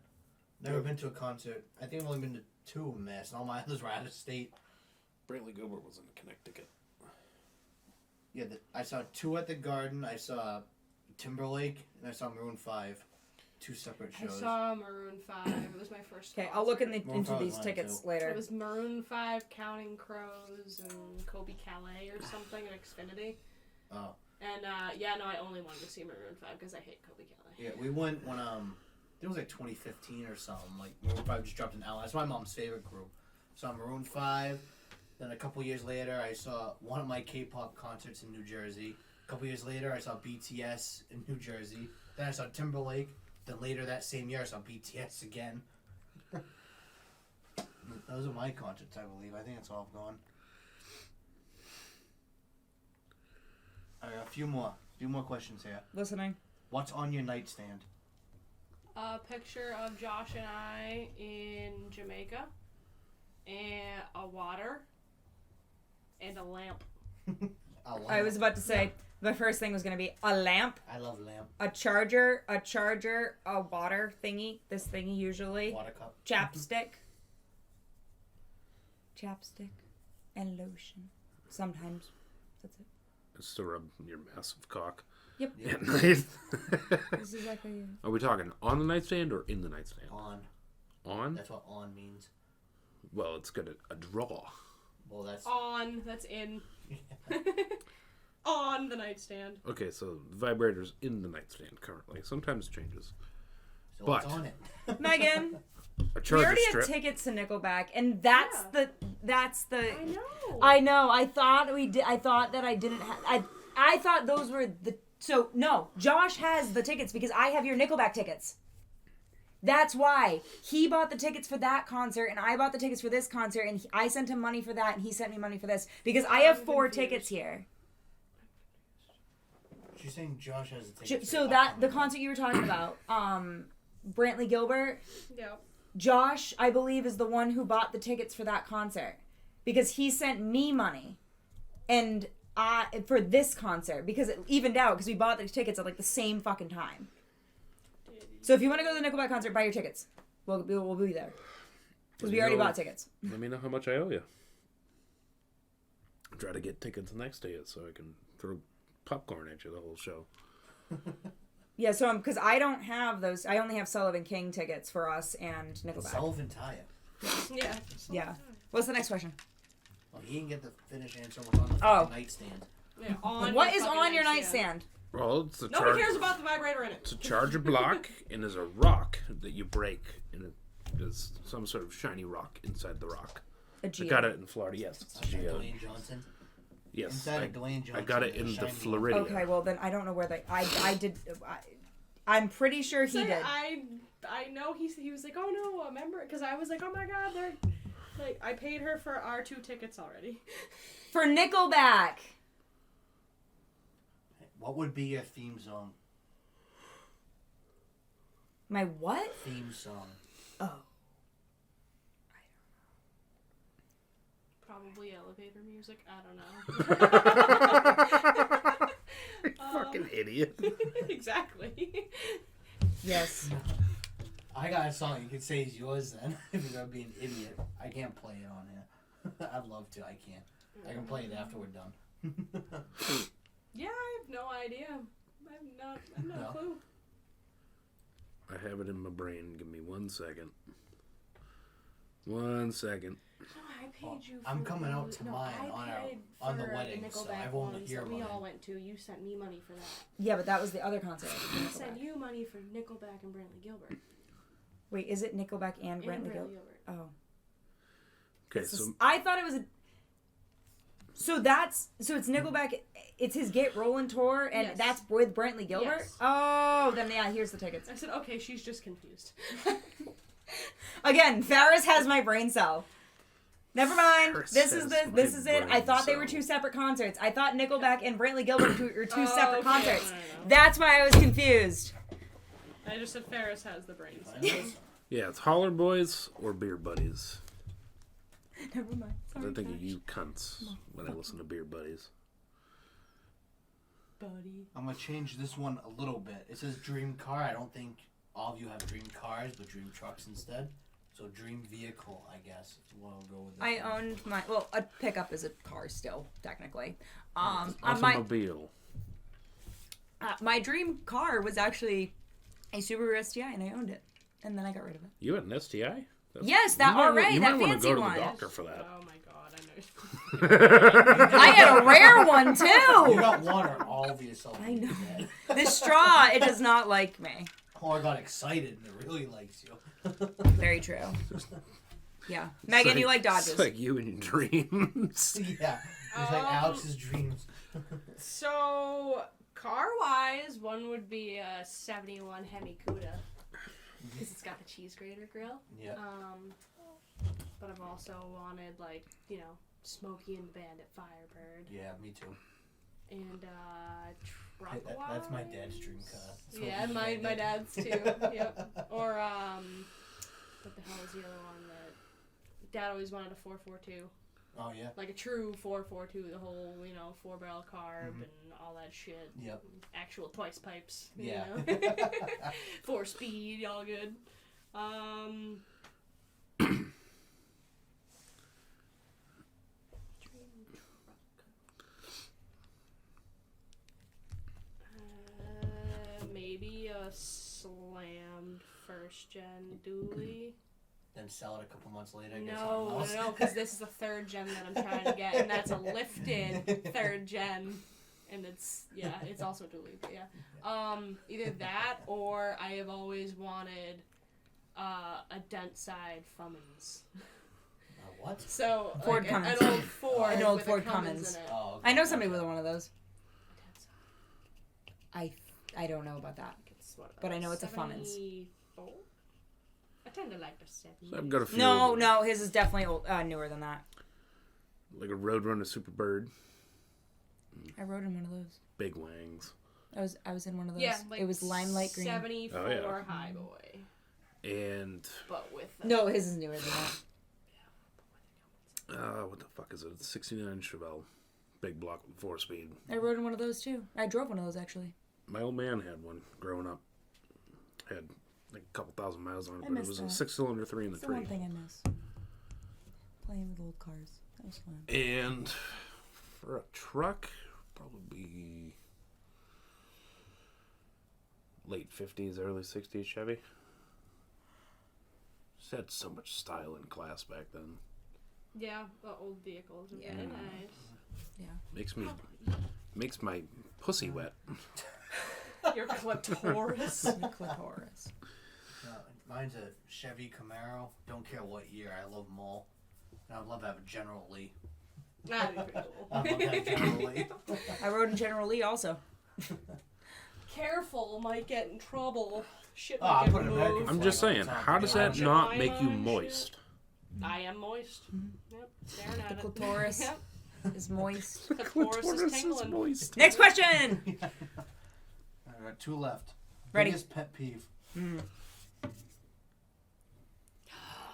Never been to a concert. I think I've only been to 2 in Mass, and all my others were out of state. Brantley Gilbert was in Connecticut. Yeah, I saw 2 at the Garden. I saw Timberlake, and I saw Maroon 5. 2 separate I shows. saw Maroon 5. It was my first. Okay, I'll look concert. Well, into probably these mine, tickets too. later. It was Maroon 5, Counting Crows, and Kobe Calais or something in Xfinity. Oh. And yeah, no, I only wanted to see Maroon 5 because I hate Kobe Calais. Yeah, we went when it was like 2015 or something. Like Maroon 5 just dropped an album. That's my mom's favorite group. Saw Maroon 5. Then a couple years later, I saw one of my K-pop concerts in New Jersey. A couple years later, I saw BTS in New Jersey. Then I saw Timberlake. Then later that same year, I saw BTS again. Those are my concerts, I believe. I think that's all I've gone. I got a few more questions here. Listening. What's on your nightstand? A picture of Josh and I in Jamaica, and a water, and a lamp. I was about to say my first thing was gonna be a lamp, I love lamp. a charger, a water thingy. This thingy usually. Water cup. Chapstick, and lotion. Sometimes that's it. Just to rub your massive cock. Yep. At night. This is exactly it. Are we talking on the nightstand or in the nightstand? On. On? That's what on means. Well, it's got a draw. Well, that's... On, that's in. On the nightstand. Okay, so the vibrator's in the nightstand currently. Sometimes it changes. So but- it's on it. Megan, A we charger already strip. have tickets to Nickelback, and that's Yeah. the. I know. I know. I thought we did. I thought that I didn't have. I thought those were the. So no, Josh has the tickets because I have your Nickelback tickets. That's why he bought the tickets for that concert, and I bought the tickets for this concert, and I sent him money for that, and he sent me money for this because I have I'm 4 confused. tickets here. She's saying Josh has the tickets. So that the concert you were talking about, Brantley Gilbert. Yep. Josh, I believe, is the one who bought the tickets for that concert because he sent me money, and for this concert because it evened out because we bought the tickets at like the same fucking time. So if you want to go to the Nickelback concert, buy your tickets. We'll be there because we already bought tickets. Let me know how much I owe you. Try to get tickets next day so I can throw popcorn at you the whole show. Yeah, so because I don't have those, I only have Sullivan King tickets for us and Nickelback. Sullivan Taya. Yeah. Yeah. What's the next question? Well, he didn't get the finish answer what's on the Oh. nightstand. Yeah, on What your is fucking on your nightstand? Well, it's a Nobody cares about the vibrator in it. It's a charger block, and there's a rock that you break, and there's some sort of shiny rock inside the rock. A I Geo. got it in Florida. Yes, it's a Inside Geo. Dwayne Johnson. Yes, Inside of Dwayne Johnson. I got it there's a in the shiny Floridian. Okay, well then I don't know where they. I did. I'm pretty sure he Like, did. I know he was like, oh no, remember? Because I was like, oh my god, they're like, I paid her for our 2 tickets already. For Nickelback. What would be your theme song? My what? Theme song. Oh. Probably elevator music. I don't know. Fucking idiot. Exactly. Yes. I got a song you can say is yours then. If you're gonna be an idiot. I can't play it on here. I'd love to. I can't. I can play it after we're done. Yeah, I have no idea. I have no No. clue. I have it in my brain. Give me 1 second. 1 second. No, I paid you. I'm for coming out those- to no, mine I on paid the for wedding, the so Nickelback I won't ones hear that we mine. all went to. You sent me money for that. Yeah, but that was the other concert. I sent you money for Nickelback and Brantley Gilbert. Wait, is it Nickelback and Brantley Gilbert? Gilbert. Oh. Okay, This so is- I thought it was a. So it's Nickelback. It's his Get Rollin' tour, and Yes. that's with Brantley Gilbert. Yes. Oh, then yeah, here's the tickets. I said, okay, she's just confused. Again, Ferris has my brain cell. Never mind. Ferris This has is my this is it. I brain thought they were cell. 2 separate concerts. I thought Nickelback and Brantley Gilbert were 2 separate Okay, concerts. I know. That's why I was confused. I just said Ferris has the brain cell. yeah, it's Holler Boys or Beer Buddies. Never mind. 'Cause Sorry, I think of Josh. you cunts when I listen to Beer Buddies. Buddy. I'm gonna change this one a little bit. It says dream car. I don't think all of you have dream cars, but dream trucks instead. So dream vehicle, I guess. If you want to go with this I one. owned my a pickup is a car still technically. Automobile. My dream car was actually a Subaru STI, and I owned it, and then I got rid of it. You had an STI? Yes, that you might, already, you that might want fancy to go to one. the doctor for that. Oh my god, I know. I had a rare one You too. got water all over yourself. I know. Dad. This straw, it does not like me. Oh, I got excited and it really likes you. Very true. Yeah, Megan, you like Dodges. It's like you and your dreams. Yeah. It's like Alex's dreams. So, car-wise, one would be a 71 Hemi Cuda. Because it's got the cheese grater grill. Yeah. But I've also wanted, like, you know, Smokey and the Bandit Firebird. Yeah, me too. And, truck That's my dad's dream car. That's what Yeah, we my named it. dad's too. Yep. Or, what the hell is the other one that Dad always wanted a 442? Oh, yeah. Like a true 442, the whole, you know, 4-barrel carb and all that shit. Yep. Actual twice pipes. You Yeah. know? 4-speed, all good. Maybe a slammed first gen dually. then sell it a couple months later and get No, something else? because this is the 3rd gen that I'm trying to get, and that's a lifted 3rd gen, and it's also diluted, yeah. Either that, or I have always wanted a dent side Fummins. What? So, Ford like, Cummins. an old Ford, An old with Ford a Cummins Cummins. in it. Oh, okay. I know somebody with one of those. I don't know about that. It's what, But I know it's a Fummins. 74? I tend to like the 70s. So I've got a few. No, of them. no, his is definitely old, newer than that. Like a Roadrunner Superbird. I rode in one of those. Big wangs. I was in one of those. Yeah, like it was limelight green. 74 Oh, yeah. high boy. And But with No, his is newer than that. what the fuck is it? It's a 69 Chevelle. Big block with 4-speed. I rode in one of those too. I drove one of those actually. My old man had one growing up. Had like a couple thousand miles on it, I but it missed was that. a 6-cylinder 3 and That's a the 3. one thing I miss. Playing with old cars. That was fun. And for a truck, probably late 50s, early 60s Chevy. Just had so much style and class back then. yeah, the old vehicles are very nice. Makes my pussy wet. Your clitoris. The clitoris. Mine's a Chevy Camaro. Don't care what year. I love them all. And I'd love to have a General Lee. That'd be pretty cool. I'd love to have a General Lee. I rode in General Lee also. Careful, might get in trouble. Shit Oh, might I get put an American removed. I'm just flag on saying, top how of does it. that Jemima not make you and moist? I am moist. Yep, staring at The it. clitoris Yep, is moist. the clitoris is tingling. moist. Next question. I got 2 left. Ready. Biggest pet peeve.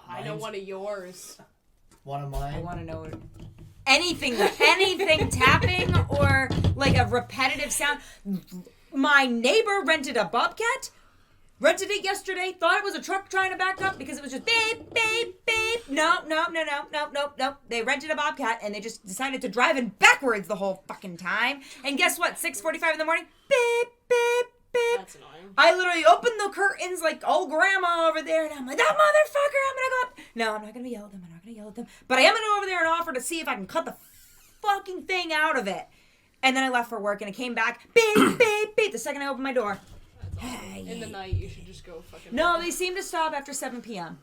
I know one of yours. One of I mine. want to know anything tapping or like a repetitive sound. My neighbor rented a bobcat. Rented it yesterday. Thought it was a truck trying to back up because it was just beep, beep, beep. No. They rented a bobcat and they just decided to drive it backwards the whole fucking time. And guess what? 6:45 in the morning. Beep, beep, beep. That's annoying. I literally opened the curtains like old grandma over there, and I'm like, that motherfucker, I'm gonna go up. No, I'm not gonna yell at them. I'm not gonna yell at them. But I am gonna go over there and offer to see if I can cut the fucking thing out of it. And then I left for work, and it came back, beep, beep, beep, the second I opened my door. In the night, you should just go fucking. No, they seem to stop after 7 p.m.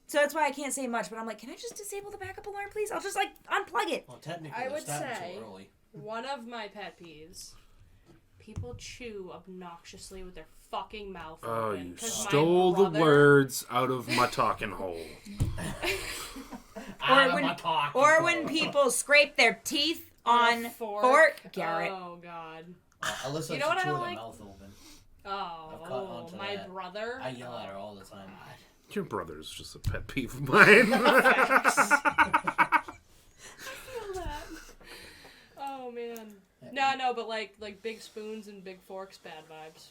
So that's why I can't say much, but I'm like, can I just disable the backup alarm, please? I'll just, like, unplug it. Well, technically, I they're would starting say- too early. One of my pet peeves. People chew obnoxiously with their fucking mouth Oh, open. you 'Cause my stole the brother- words out of my talking hole. Or when people scrape their teeth on a fork. Garrett. Oh god. Alyssa You know what I chew don't with her like? mouth open. Oh, I've caught on to my that. brother. I yell at her all the time. Your brother's just a pet peeve of mine. Feel that. Oh man. No, but like big spoons and big forks, bad vibes.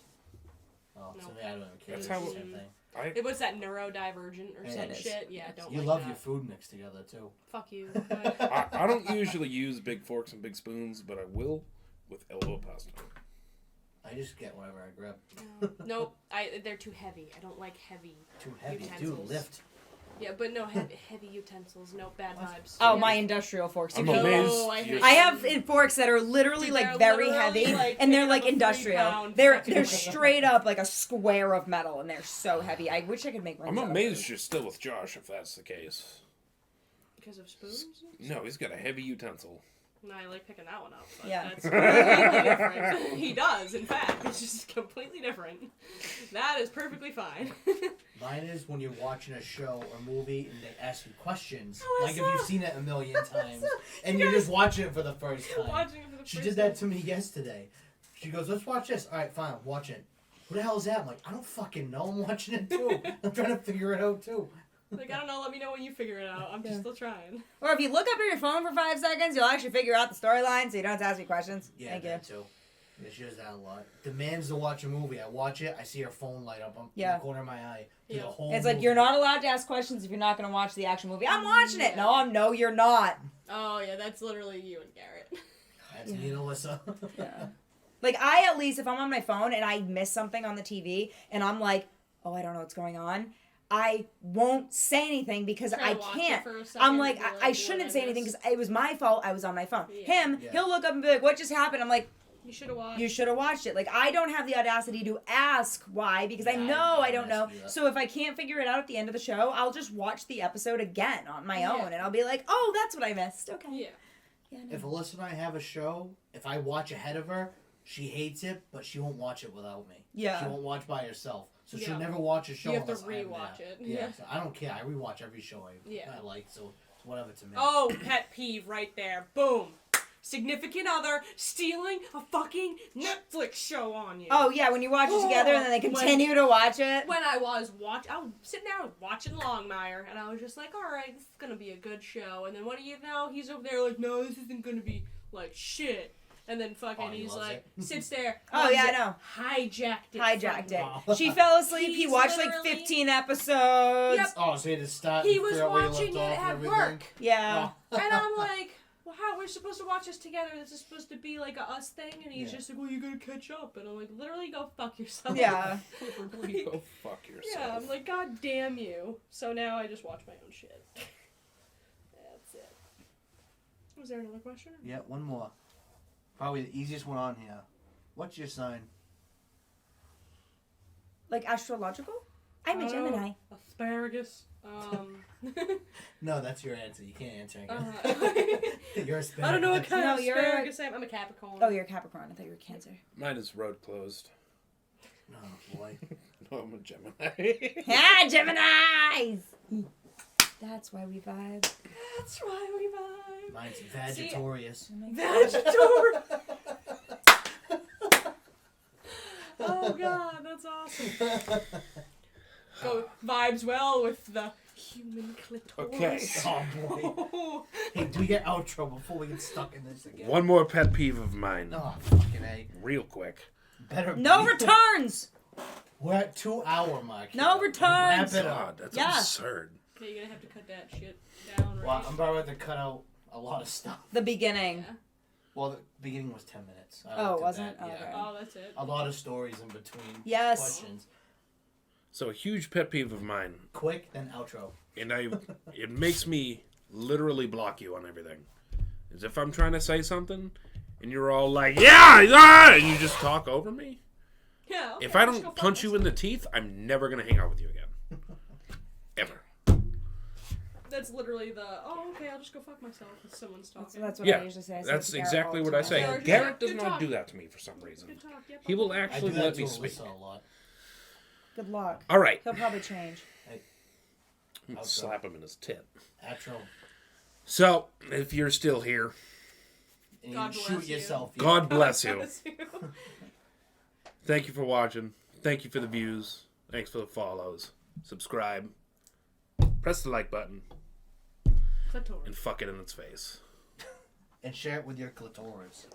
Oh, No. so I don't even care. That's It's how- the same thing. It was that neurodivergent or Yeah, some it is. shit. Yeah, don't You like love that. your food mixed together too. Fuck you. I don't usually use big forks and big spoons, but I will with elbow pasta. I just get whatever I grab. Nope, they're too heavy. I don't like heavy. Too heavy, dude. Utensils. Lift. Yeah, but no heavy utensils. No bad vibes. Oh, Yeah. my industrial forks. I'm You can- amazed. Oh, you're- I have forks that are literally Dude, like they're very literally, heavy, like, and they're picking like up a industrial. 3-pound They're fucking- straight up like a square of metal, and they're so heavy. I wish I could make. I'm rings out of amazed you're still with Josh if that's the case. Because of spoons? No, he's got a heavy utensil. No, I like picking that one up. But Yeah. That's completely different. He does, in fact. It's just completely different. That is perfectly fine. Mine is when you're watching a show or movie and they ask you questions, Oh, like if you've seen it a million times, and you're just watching it for the first time. Watching it for the She first did that to me yesterday. She goes, "Let's watch this." All right, fine, I'm watching it. Who the hell is that? I'm like, I don't fucking know. I'm watching it too. I'm trying to figure it out too. Like, I don't know, let me know when you figure it out. I'm just still trying. Or if you look up at your phone for 5 seconds, you'll actually figure out the storyline, so you don't have to ask me questions. Yeah, Thank you. that too. Yeah, she does that a lot. Demands to watch a movie. I watch it. I see her phone light up. I'm in Yeah. the corner of my eye. through Yeah. the whole It's like movie. you're not allowed to ask questions if you're not going to watch the action movie. I'm watching it. Yeah. No, you're not. Oh, yeah, that's literally you and Garrett. That's me and Alyssa. Yeah. Like, I at least, if I'm on my phone and I miss something on the TV and I'm like, oh, I don't know what's going on, I won't say anything because Try I to watch can't. it for a I'm second like, and be I what shouldn't I say anything missed. because it was my fault. I was on my phone. Yeah. Him, Yeah. he'll look up and be like, what just happened? I'm like, You should have watched. you should have watched it. Like, I don't have the audacity to ask why because I Yeah, know I I don't know. do that. So if I can't figure it out at the end of the show, I'll just watch the episode again on my Yeah. own and I'll be like, oh, that's what I missed. Okay. Yeah. Yeah, no. If Alyssa and I have a show, if I watch ahead of her, she hates it, but she won't watch it without me. Yeah. She won't watch by herself. So Yeah. she'll never watch a show You have to unless I'm rewatch there. it. Yeah. Yeah. So I don't care. I rewatch every show Yeah. I like, so it's whatever to me. Oh, pet peeve right there. Boom. Significant other stealing a fucking Netflix show on you. Oh, yeah, when you watch it together and then they When- continue to watch it. When I was sitting there watching Longmire, and I was just like, all right, this is gonna be a good show. And then what do you know? He's over there like, no, this isn't gonna be like shit. And then fucking Oh, he he's loves like, it. sits there. Oh, loves yeah, I it, know. Hijacked it. Hijacked from it. me. She fell asleep. He He's watched like literally- 15 episodes. Yep. Oh, so he had to start He and was figure out where he watching left it off and at everything? work. Yeah. Oh. And I'm like, well, how? We're supposed to watch this together. This is supposed to be like a us thing. And he's Yeah. just like, well, you gotta catch up. And I'm like, literally go fuck yourself. Yeah. Literally go fuck yourself. Yeah, I'm like, god damn you. So now I just watch my own shit. That's it. Was there another question? Yeah, one more. Probably the easiest one on here. What's your sign? Like astrological? I'm a Oh. Gemini. Asparagus. No, that's your answer. You can't answer again. Uh, You're a I don't know what kind No, of you're- asparagus I am. I'm a Capricorn. Oh, you're a Capricorn. I thought you were Cancer. Mine is road closed. Oh, boy. No, I'm a Gemini. Ah, Geminis! That's why we vibe. That's why we vibe. Mine's Vegetarius. Vegetarian. Oh god, that's awesome. Go vibes well with the human clitoris. Okay. Oh, boy. Hey, do your outro before we get stuck in this again. One more pet peeve of mine. Oh, fucking A. Real quick. Better No be. returns! We're at 2 hour mark. No here. returns! Wrap it God, up. that's Yeah. absurd. Okay, you're gonna have to cut that shit down, right? Well, I'm about to cut out a lot of stuff. The beginning. Yeah. Well, the beginning was 10 minutes. I Oh, looked at wasn't that, it? yeah. Okay. Oh, that's it. A lot of stories in between Yes. questions. So a huge pet peeve of mine, Quick, then outro. and it makes me literally block you on everything, is if I'm trying to say something, and you're all like, yeah, and you just talk over me. Yeah. Okay, If I I'll just don't go punch fuck you in the teeth, I'm never gonna hang out with you again. Ever. myself. That's literally the, oh, okay, I'll just go fuck myself if someone's talking. That's what Yeah, I usually say. I say that's to Garrett exactly all the what I time. say. Garrett, Garrett does good not talk. do that to me for some reason. Good talk. Yep, He will I actually do that let to me speak. Alyssa a lot. Good luck. All right. He'll probably change. I'm gonna slap him in his tit. Outro. So, if you're still here, And God you bless shoot you. yourself. yeah. God bless you. Bless you. Thank you for watching. Thank you for the views. Thanks for the follows. Subscribe. Press the like button. Clitoris. And fuck it in its face. And share it with your clitoris.